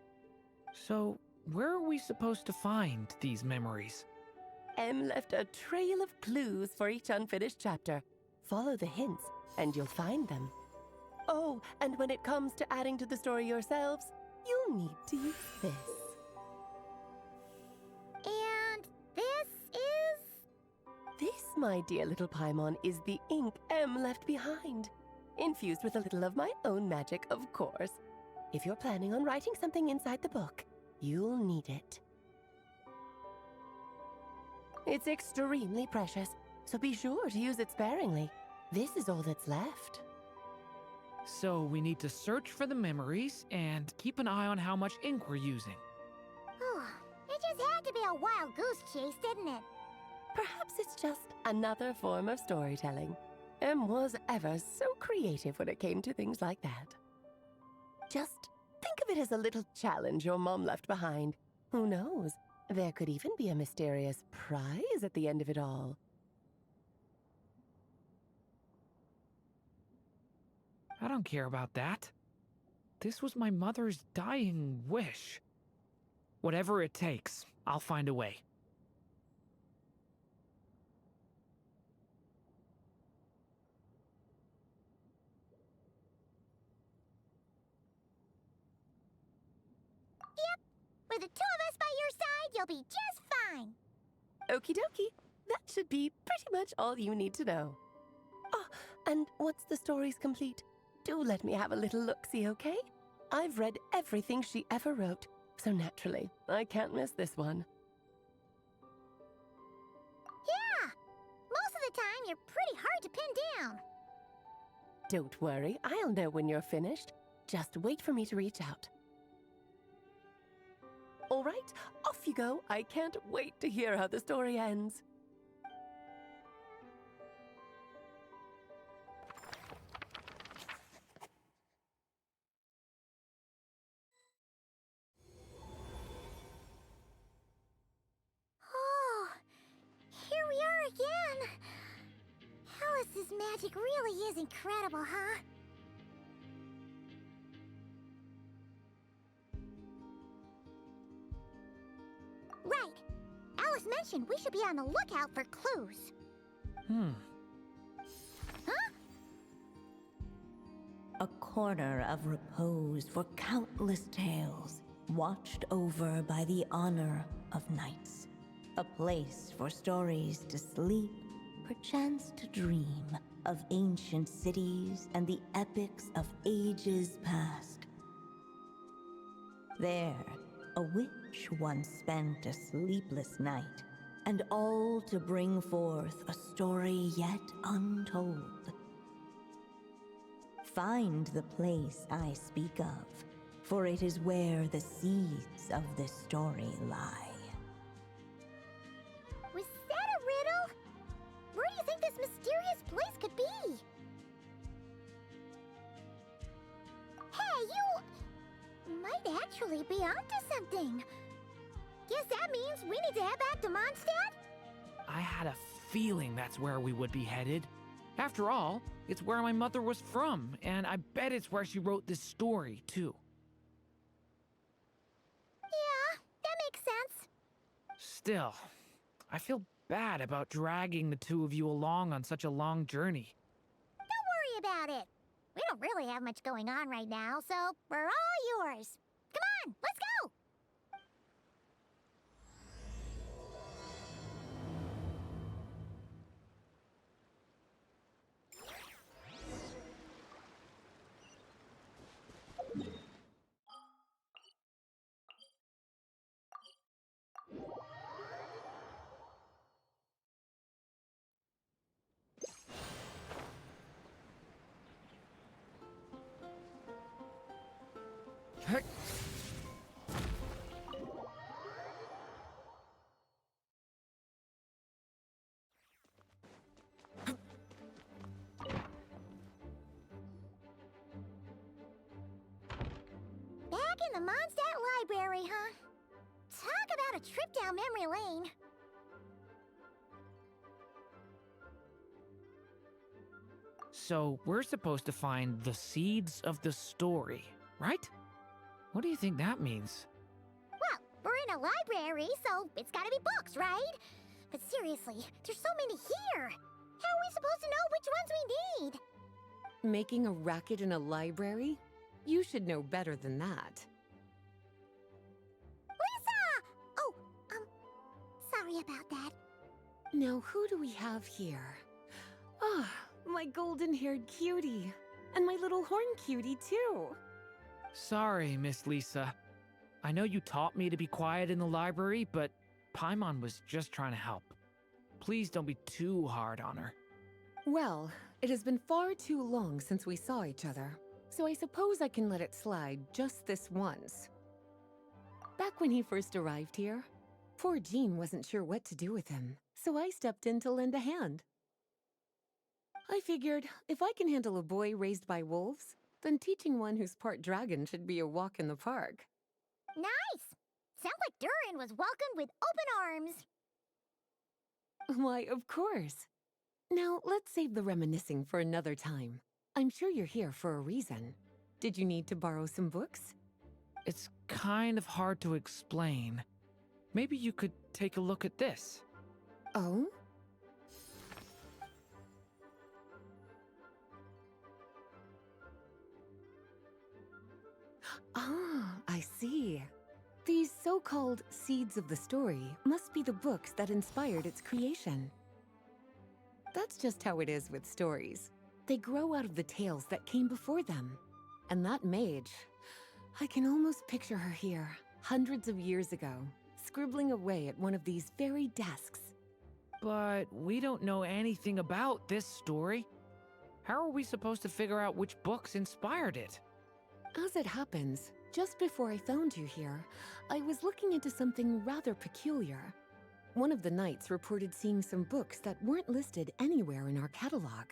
So, where are we supposed to find these memories? M left a trail of clues for each unfinished chapter. Follow the hints, and you'll find them. Oh, and when it comes to adding to the story yourselves, you'll need to use this. And this is... This, my dear little Paimon, is the ink M left behind. Infused with a little of my own magic, of course. If you're planning on writing something inside the book, you'll need it. It's extremely precious, so be sure to use it sparingly. This is all that's left. So we need to search for the memories and keep an eye on how much ink we're using. It just had to be a wild goose chase, didn't it? Perhaps it's just another form of storytelling. M was ever so creative when it came to things like that. Just think of it as a little challenge your mom left behind. Who knows? There could even be a mysterious prize at the end of it all. I don't care about that. This was my mother's dying wish. Whatever it takes, I'll find a way. Yep. With the two of us by your side, you'll be just fine. Okie dokie. That should be pretty much all you need to know. Ah, and once the story's complete, do let me have a little look-see, okay? I've read everything she ever wrote, so naturally, I can't miss this one. Yeah! Most of the time, you're pretty hard to pin down. Don't worry, I'll know when you're finished. Just wait for me to reach out. All right, off you go. I can't wait to hear how the story ends. Oh, here we are again. Alice's magic really is incredible, huh? Right. Alice mentioned we should be on the lookout for clues. Huh? A corner of repose for countless tales, watched over by the honor of knights. A place for stories to sleep, perchance to dream of ancient cities and the epics of ages past. There, a witch once spent a sleepless night, and all to bring forth a story yet untold. Find the place I speak of, for it is where the seeds of this story lie. Was that a riddle? Where do you think this mysterious place could be? Hey, you might actually be onto something. Guess that means we need to head back to Mondstadt? I had a feeling that's where we would be headed. After all, it's where my mother was from, and I bet it's where she wrote this story, too. Yeah, that makes sense. Still, I feel bad about dragging the two of you along on such a long journey. Don't worry about it. We don't really have much going on right now, so we're all yours. Come on, let's go! Heck. Back in the Mondstadt Library, huh? Talk about a trip down memory lane. So, we're supposed to find the seeds of the story. right? What do you think that means? Well, we're in a library, so it's gotta be books, right? But seriously, there's so many here. How are we supposed to know which ones we need? Making a racket in a library? You should know better than that. Lisa! Oh, sorry about that. Now, who do we have here? Ah, my golden-haired cutie. And my little horn cutie, too. Sorry, Miss Lisa. I know you taught me to be quiet in the library, but Paimon was just trying to help. Please don't be too hard on her. Well, it has been far too long since we saw each other, so I suppose I can let it slide just this once. Back when he first arrived here, poor Jean wasn't sure what to do with him, so I stepped in to lend a hand. I figured, if I can handle a boy raised by wolves, then teaching one who's part dragon should be a walk in the park. Nice! Sounds like Durin was welcomed with open arms. Why, of course. Now, let's save the reminiscing for another time. I'm sure you're here for a reason. Did you need to borrow some books? It's kind of hard to explain. Maybe you could take a look at this. Oh? Ah, I see. These so-called seeds of the story must be the books that inspired its creation. That's just how it is with stories. They grow out of the tales that came before them. And that mage, I can almost picture her here, hundreds of years ago, scribbling away at one of these very desks. But we don't know anything about this story. How are we supposed to figure out which books inspired it? As it happens, just before I found you here, I was looking into something rather peculiar. One of the knights reported seeing some books that weren't listed anywhere in our catalog.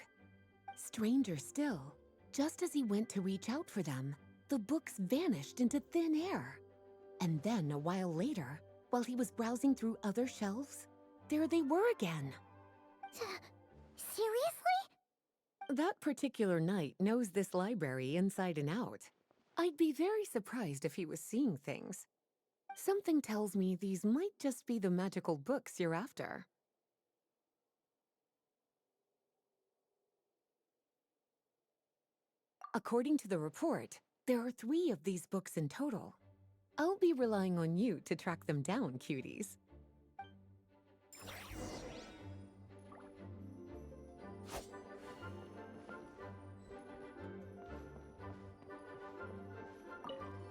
Stranger still, just as he went to reach out for them, the books vanished into thin air. And then, a while later, while he was browsing through other shelves, there they were again. Seriously? That particular knight knows this library inside and out. I'd be very surprised if he was seeing things. Something tells me these might just be the magical books you're after. According to the report, there are 3 of these books in total. I'll be relying on you to track them down, cuties.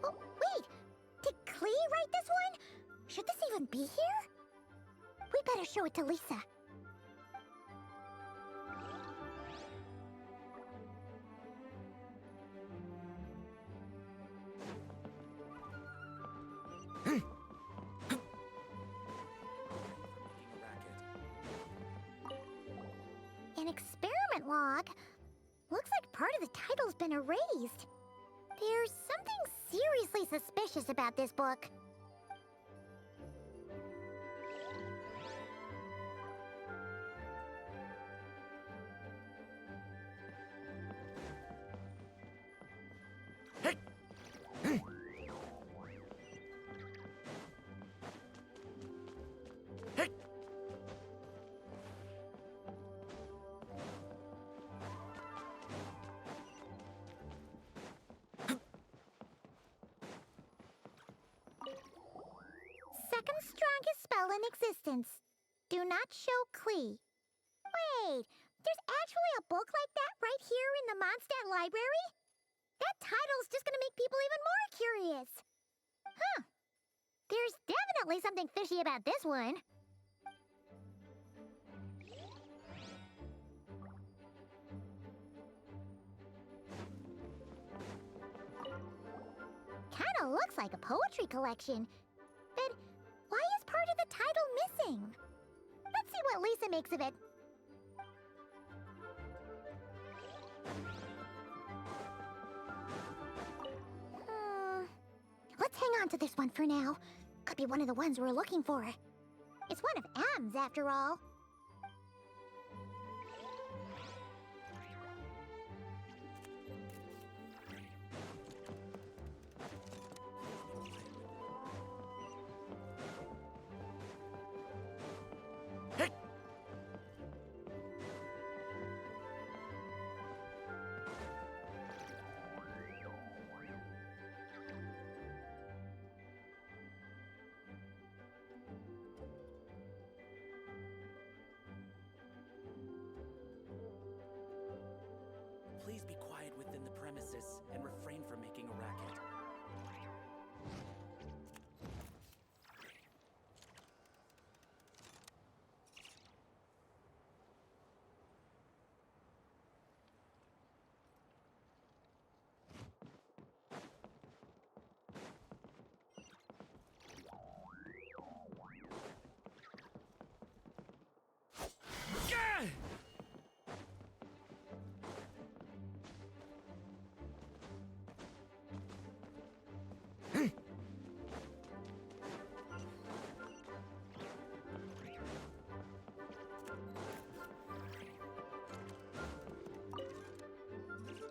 Oh, wait! Did Klee write this one? Should this even be here? We better show it to Lisa. An experiment log? Looks like part of the title's been erased. There's something seriously suspicious about this book. Second strongest spell in existence. Do not show Klee. Wait, there's actually a book like that right here in the Mondstadt library? That title's just gonna make people even more curious. Huh. There's definitely something fishy about this one. Kinda looks like a poetry collection. But why is part of the title missing? Let's see what Lisa makes of it. Let's hang on to this one for now. Could be one of the ones we're looking for. It's one of M's, after all.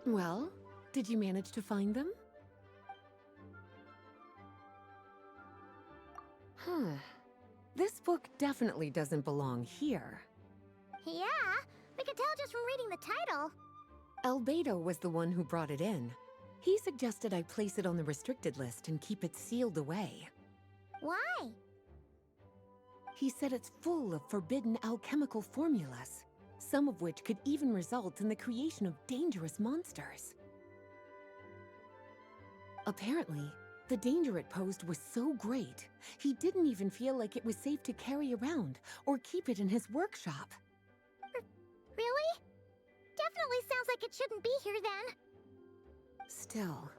Well, did you manage to find them? This book definitely doesn't belong here. Yeah, we can tell just from reading the title. Albedo was the one who brought it in. He suggested I place it on the restricted list and keep it sealed away. Why? He said it's full of forbidden alchemical formulas, some of which could even result in the creation of dangerous monsters. Apparently, the danger it posed was so great, he didn't even feel like it was safe to carry around or keep it in his workshop. Really? Definitely sounds like it shouldn't be here then. Still,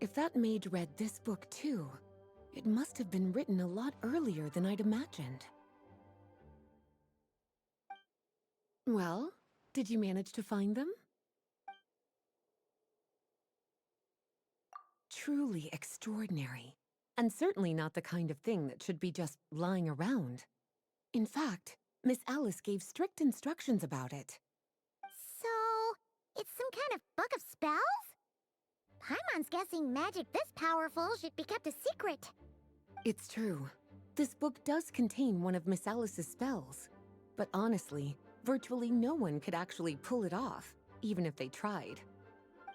if that maid read this book too, it must have been written a lot earlier than I'd imagined. Well, did you manage to find them? Truly extraordinary, and certainly not the kind of thing that should be just lying around. In fact, Miss Alice gave strict instructions about it. So, it's some kind of book of spells? Paimon's guessing magic this powerful should be kept a secret. It's true. This book does contain one of Miss Alice's spells. But honestly, virtually no one could actually pull it off, even if they tried.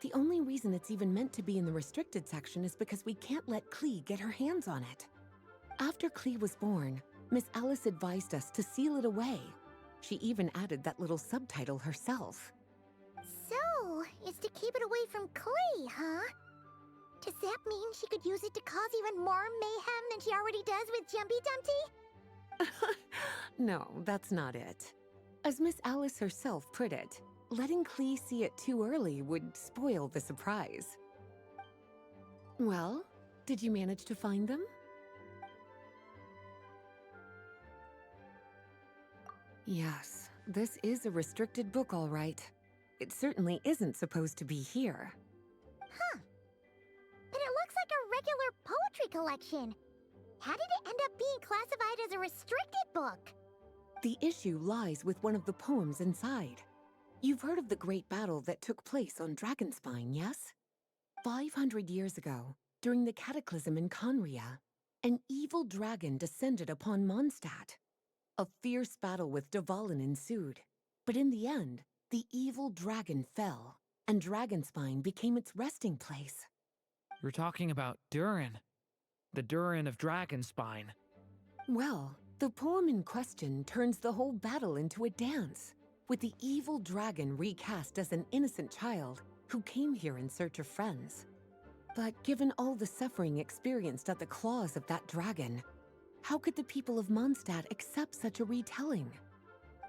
The only reason it's even meant to be in the restricted section is because we can't let Klee get her hands on it. After Klee was born, Miss Alice advised us to seal it away. She even added that little subtitle herself. So, it's to keep it away from Klee, huh? Does that mean she could use it to cause even more mayhem than she already does with Jumpy Dumpty? No, that's not it. As Miss Alice herself put it, letting Klee see it too early would spoil the surprise. Well, did you manage to find them? Yes, this is a restricted book, all right. It certainly isn't supposed to be here. Huh. But it looks like a regular poetry collection. How did it end up being classified as a restricted book? The issue lies with one of the poems inside. You've heard of the great battle that took place on Dragonspine, yes? 500 years ago, during the cataclysm in Conria, an evil dragon descended upon Mondstadt. A fierce battle with Dvalin ensued, but in the end, the evil dragon fell, and Dragonspine became its resting place. You're talking about Durin. The Durin of Dragonspine. Well, the poem in question turns the whole battle into a dance, with the evil dragon recast as an innocent child who came here in search of friends. But given all the suffering experienced at the claws of that dragon, how could the people of Mondstadt accept such a retelling?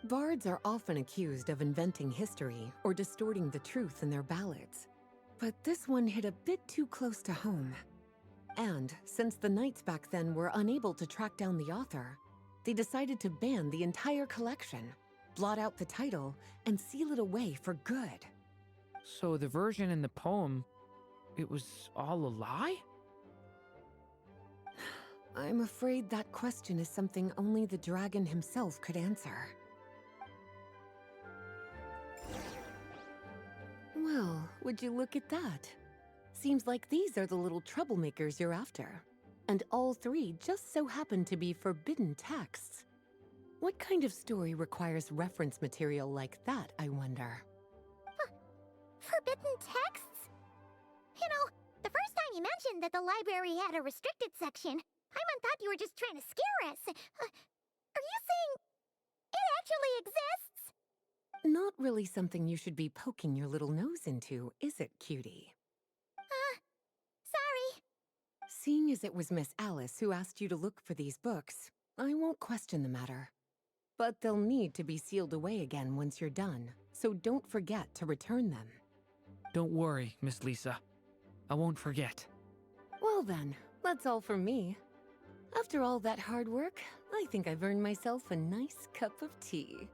Bards are often accused of inventing history or distorting the truth in their ballads. But this one hit a bit too close to home. And since the knights back then were unable to track down the author, they decided to ban the entire collection, blot out the title, and seal it away for good. So the version in the poem, it was all a lie? I'm afraid that question is something only the dragon himself could answer. Well, would you look at that? Seems like these are the little troublemakers you're after. And all three just so happen to be forbidden texts. What kind of story requires reference material like that, I wonder? Forbidden texts? You know, the first time you mentioned that the library had a restricted section, Paimon thought you were just trying to scare us. Are you saying it actually exists? Not really something you should be poking your little nose into, is it, cutie? Sorry. Seeing as it was Miss Alice who asked you to look for these books, I won't question the matter. But they'll need to be sealed away again once you're done, so don't forget to return them. Don't worry, Miss Lisa. I won't forget. Well then, that's all from me. After all that hard work, I think I've earned myself a nice cup of tea.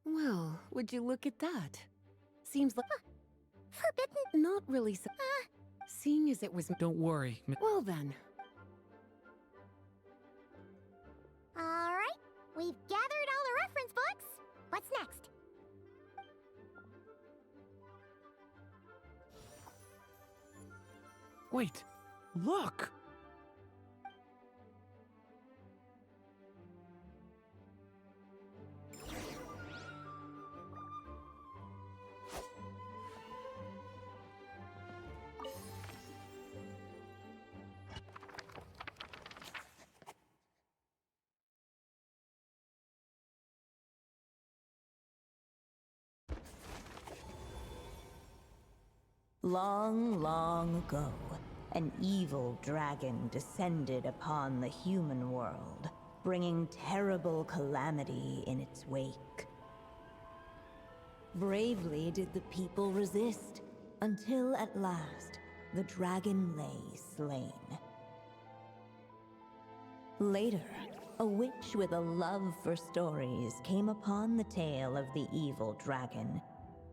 Well, would you look at that? Seems like... Forbidden... Not really so... Seeing as it was... Don't worry. Well then. Alright, we've gathered all the reference books. What's next? Wait, look! Long, long ago, an evil dragon descended upon the human world, bringing terrible calamity in its wake. Bravely did the people resist, until at last, the dragon lay slain. Later, a witch with a love for stories came upon the tale of the evil dragon,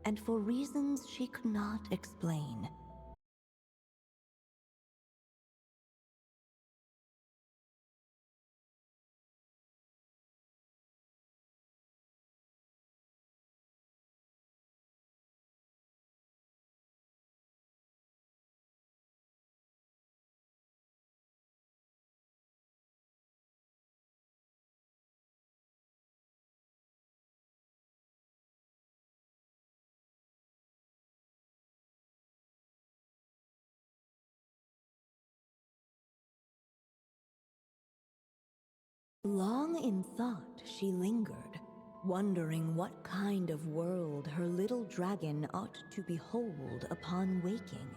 and for reasons she could not explain, long in thought she lingered, wondering what kind of world her little dragon ought to behold upon waking.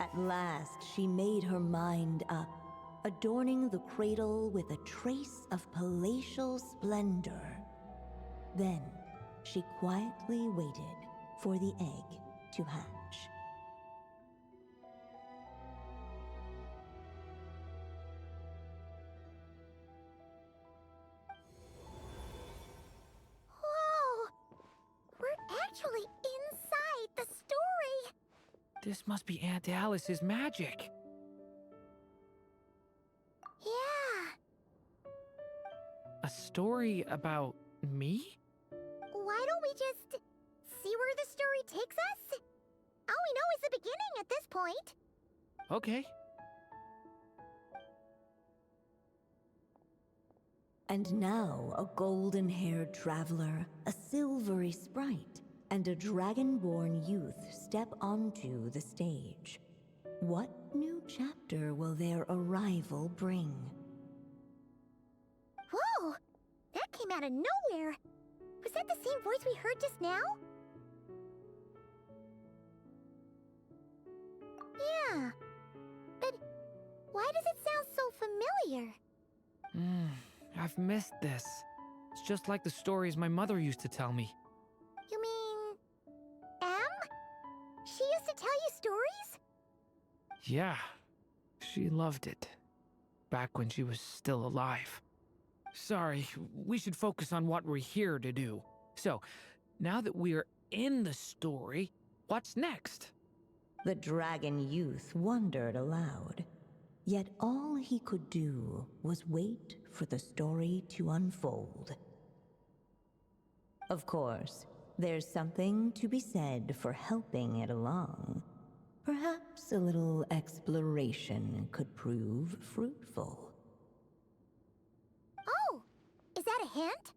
At last, she made her mind up, adorning the cradle with a trace of palatial splendor. Then, she quietly waited for the egg to hatch. Whoa! We're actually inside the story! This must be Aunt Alice's magic. Yeah. A story about me? Why don't we just see where the story takes us? All we know is the beginning at this point. Okay. And now a golden-haired traveler, a silvery sprite, and a dragon-born youth step onto the stage. What new chapter will their arrival bring? Whoa! That came out of nowhere! Was that the same voice we heard just now? Yeah. But why does it sound so familiar? I've missed this. It's just like the stories my mother used to tell me. You mean... Em? She used to tell you stories? Yeah, she loved it. Back when she was still alive. Sorry, we should focus on what we're here to do. So, now that we're in the story, what's next? The dragon youth wondered aloud. Yet all he could do was wait for the story to unfold. Of course, there's something to be said for helping it along. Perhaps a little exploration could prove fruitful. Oh! Is that a hint?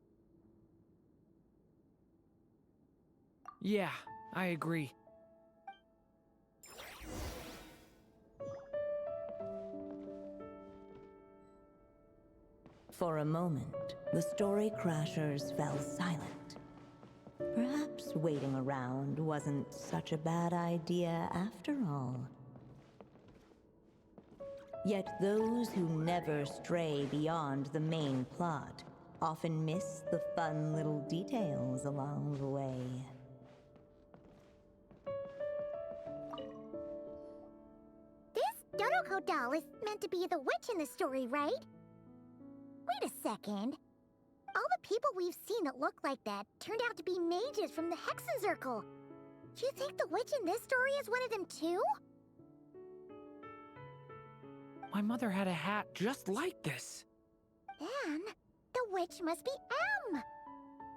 Yeah, I agree. For a moment, the story crashers fell silent. Perhaps waiting around wasn't such a bad idea after all. Yet those who never stray beyond the main plot often miss the fun little details along the way. This Dodoko doll is meant to be the witch in the story, right? Wait a second. All the people we've seen that look like that turned out to be mages from the Hexen Circle. Do you think the witch in this story is one of them too? My mother had a hat just like this. Then, the witch must be Em.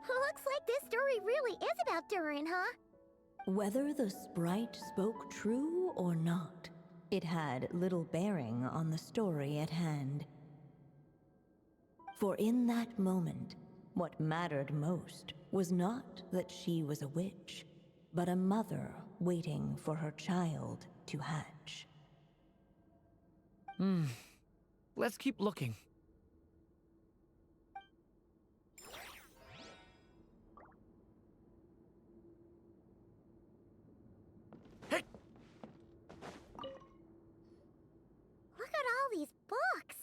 Looks like this story really is about Durin, huh? Whether the sprite spoke true or not, it had little bearing on the story at hand. For in that moment, what mattered most was not that she was a witch, but a mother waiting for her child to hatch. Let's keep looking. Hey! Look at all these books.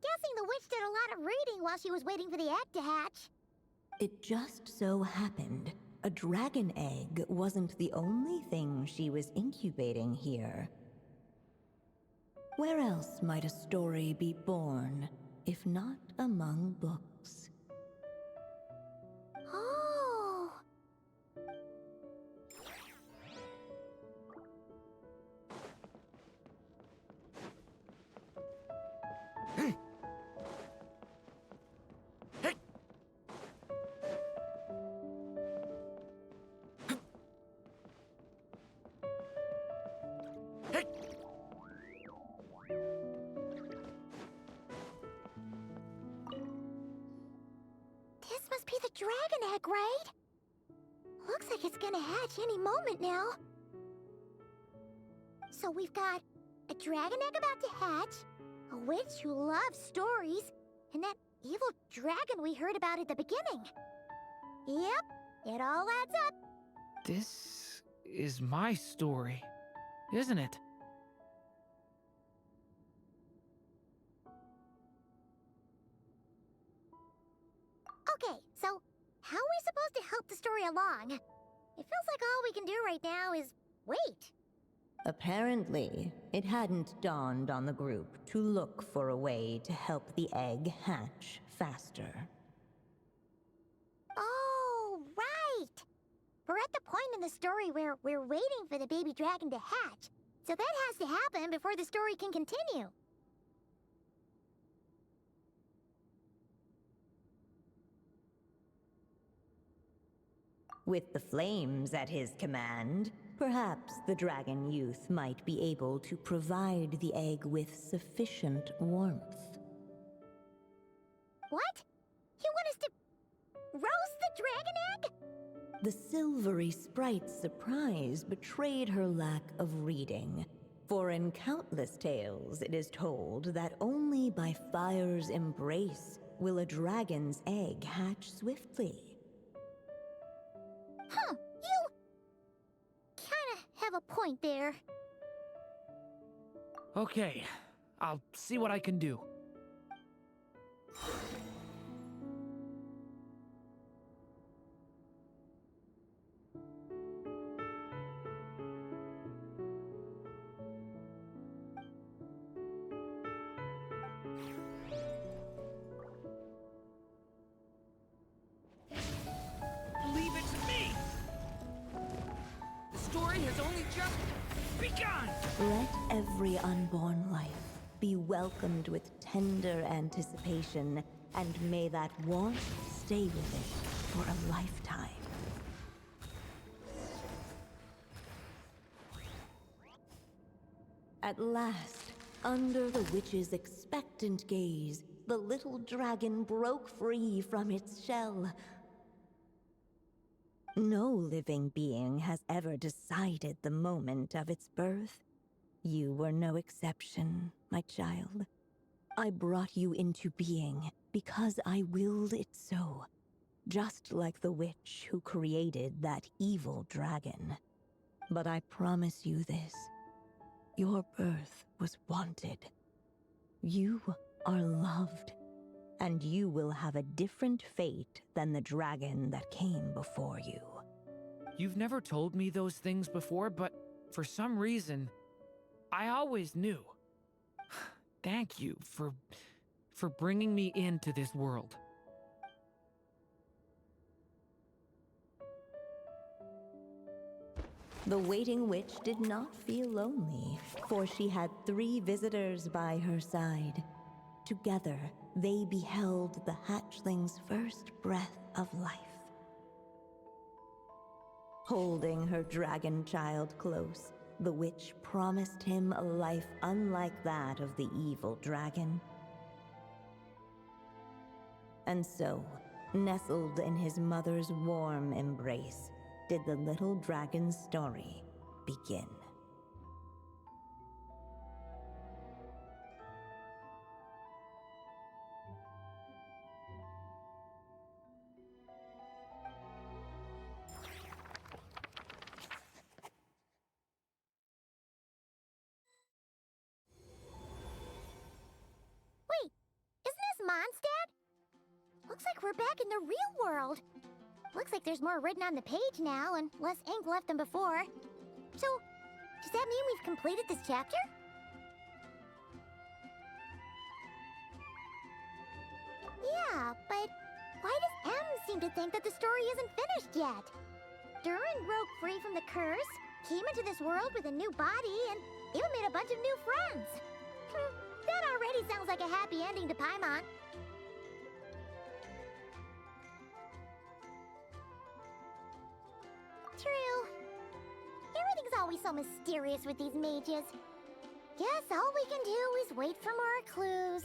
Guessing the witch did a lot of reading while she was waiting for the egg to hatch. It just so happened a dragon egg wasn't the only thing she was incubating here. Where else might a story be born, if not among books? Oh! This must be the dragon egg, right? Looks like it's gonna hatch any moment now. So we've got a dragon egg about to hatch, a witch who loves stories, and that evil dragon we heard about at the beginning. Yep, it all adds up. This is my story, isn't it? Okay, so how are we supposed to help the story along? It feels like all we can do right now is wait. Apparently, it hadn't dawned on the group to look for a way to help the egg hatch faster. Oh, right! We're at the point in the story where we're waiting for the baby dragon to hatch, so that has to happen before the story can continue. With the flames at his command, perhaps the dragon youth might be able to provide the egg with sufficient warmth. What? You want us to roast the dragon egg? The silvery sprite's surprise betrayed her lack of reading. For in countless tales it is told that only by fire's embrace will a dragon's egg hatch swiftly. Huh, you kinda have a point there. Okay, I'll see what I can do. Leave it to me! The story has only just begun! Let every unborn life be welcomed with tender anticipation, and may that warmth stay with it for a lifetime. At last, under the witch's expectant gaze, the little dragon broke free from its shell. No living being has ever decided the moment of its birth. You were no exception, my child. I brought you into being because I willed it so, just like the witch who created that evil dragon. But I promise you this. Your birth was wanted. You are loved, and you will have a different fate than the dragon that came before you. You've never told me those things before, but for some reason, I always knew. Thank you for bringing me into this world. The waiting witch did not feel lonely, for she had 3 visitors by her side. Together, they beheld the hatchling's first breath of life. Holding her dragon child close, the witch promised him a life unlike that of the evil dragon. And so, nestled in his mother's warm embrace, did the little dragon's story begin. Wait, isn't this Mondstadt? Looks like we're back in the real world. Looks like there's more written on the page now and less ink left than before. So, does that mean we've completed this chapter? Yeah, but why does M seem to think that the story isn't finished yet? Durin broke free from the curse, came into this world with a new body, and even made a bunch of new friends. That already sounds like a happy ending to Paimon. True. Everything's always so mysterious with these mages. Guess all we can do is wait for more clues.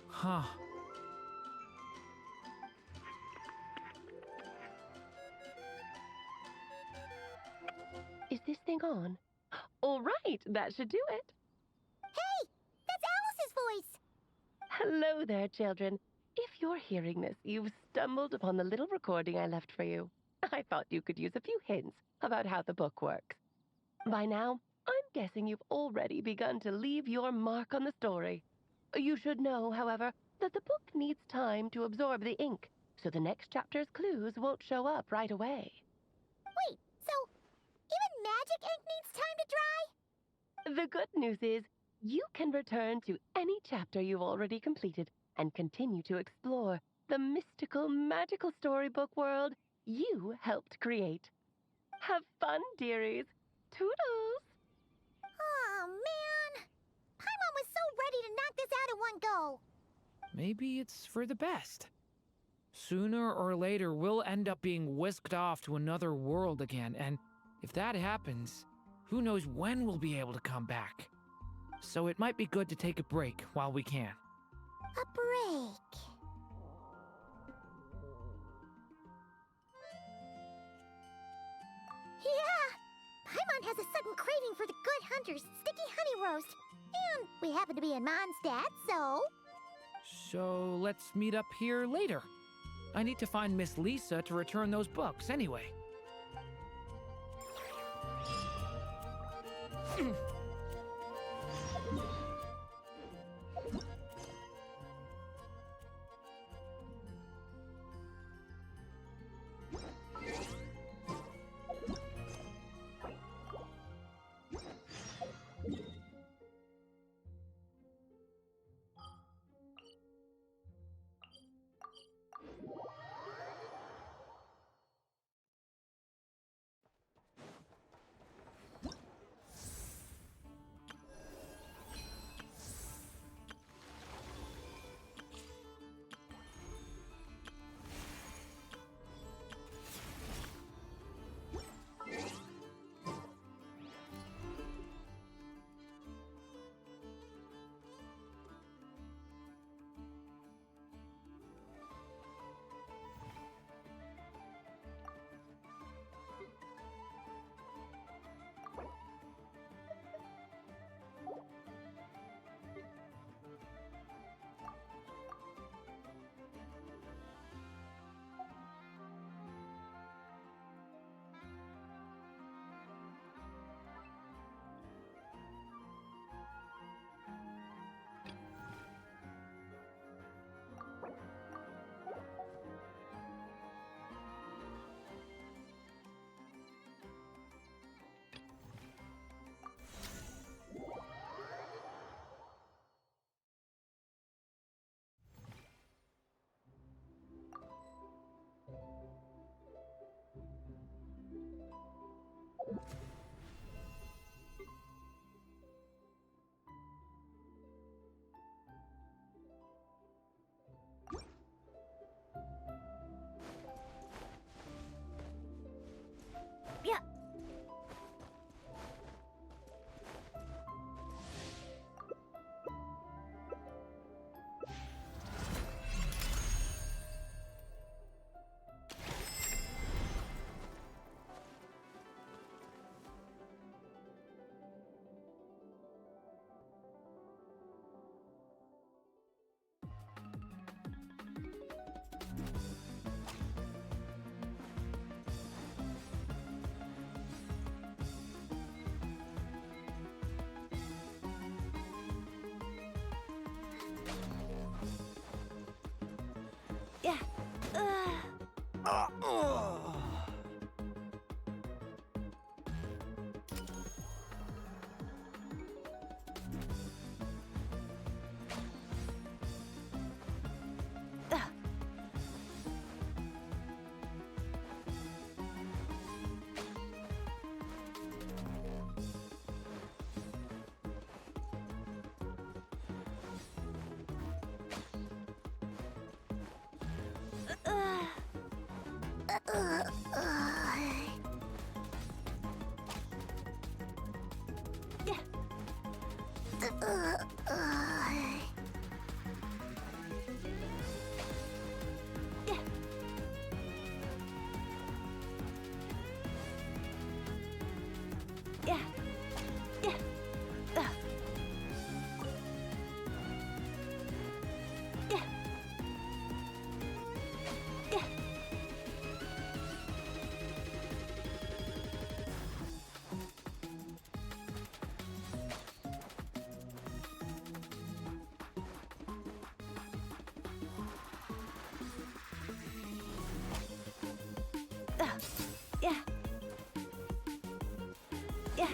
Huh. Is this thing on? All right, that should do it. Hey! That's Alice's voice! Hello there, children. If you're hearing this, you've stumbled upon the little recording I left for you. I thought you could use a few hints about how the book works. By now, I'm guessing you've already begun to leave your mark on the story. You should know, however, that the book needs time to absorb the ink, so the next chapter's clues won't show up right away. Wait, so even magic ink needs time to dry? The good news is, you can return to any chapter you've already completed and continue to explore the mystical, magical storybook world you helped create. Have fun, dearies. Toodles! Aw, man! Paimon was so ready to knock this out in one go! Maybe it's for the best. Sooner or later, we'll end up being whisked off to another world again, and if that happens, who knows when we'll be able to come back. So it might be good to take a break while we can. A break. Yeah! teacher's sticky honey roast. And we happen to be in Mondstadt, so... So let's meet up here later. I need to find Miss Lisa to return those books anyway. Yeah. Yeah.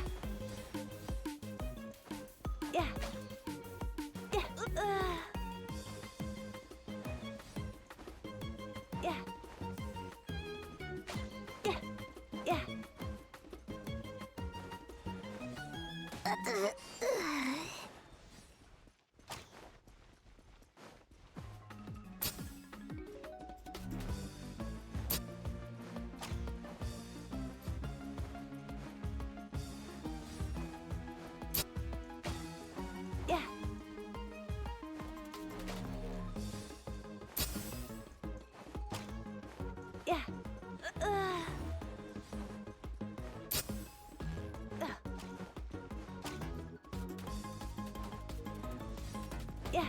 Yeah.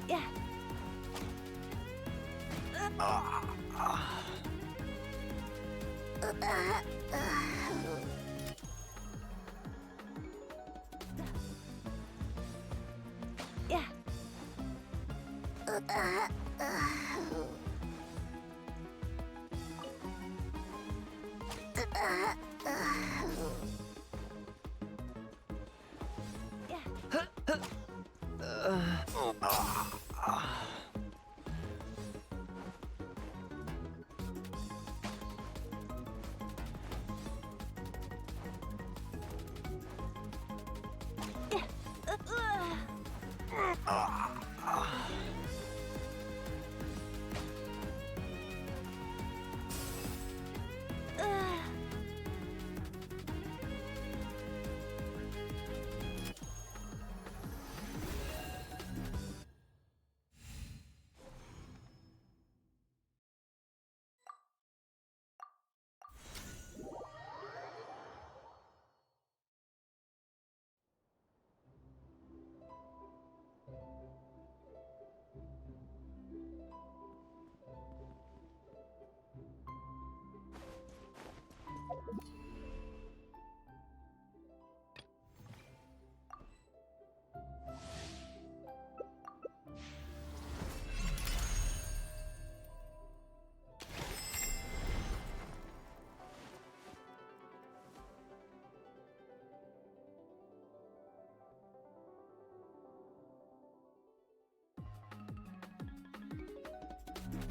Yeah.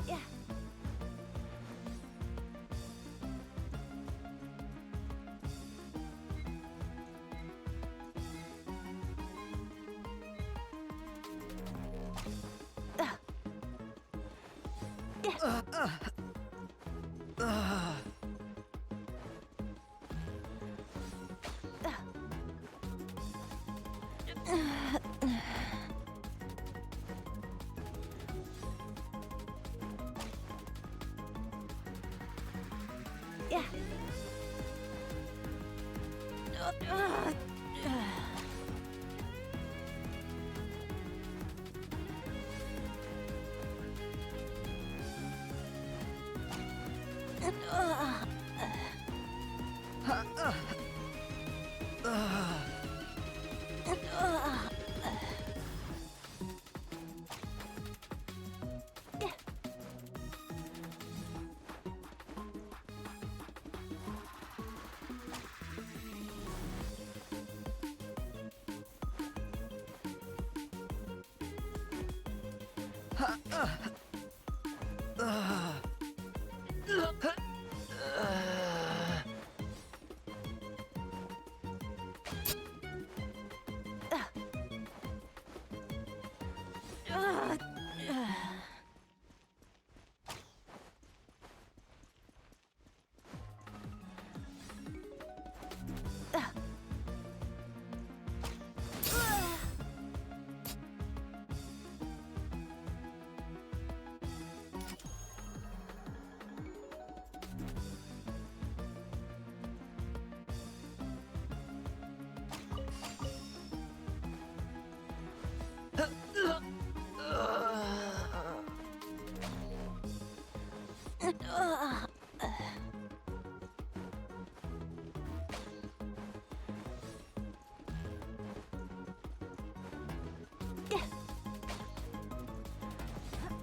Yeah. Yeah.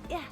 Yeah.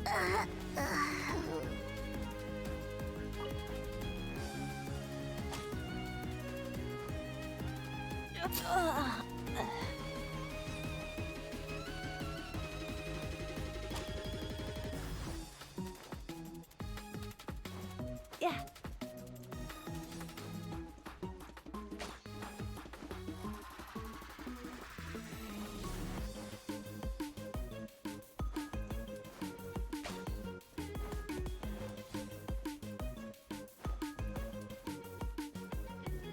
Yeah. Yeah. Yeah.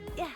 Yeah.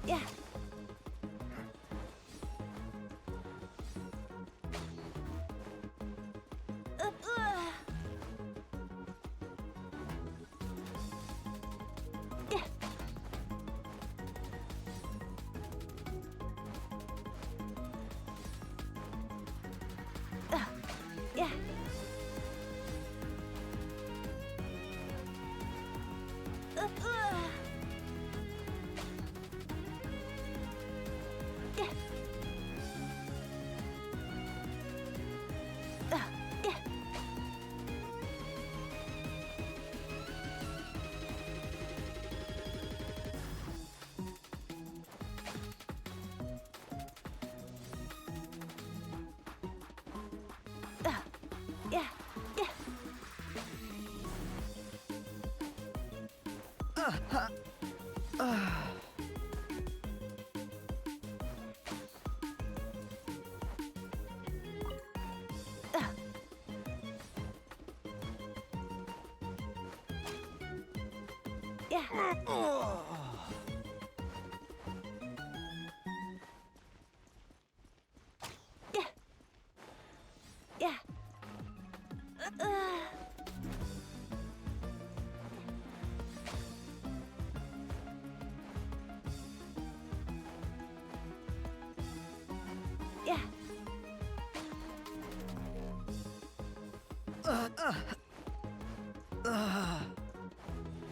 Yeah. Yeah. Yeah. Yeah. Yeah. Yeah. Yeah. Yeah. Yeah. Yeah.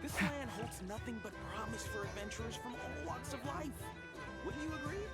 This land holds nothing but promise for adventurers from all walks of life. Wouldn't you agree?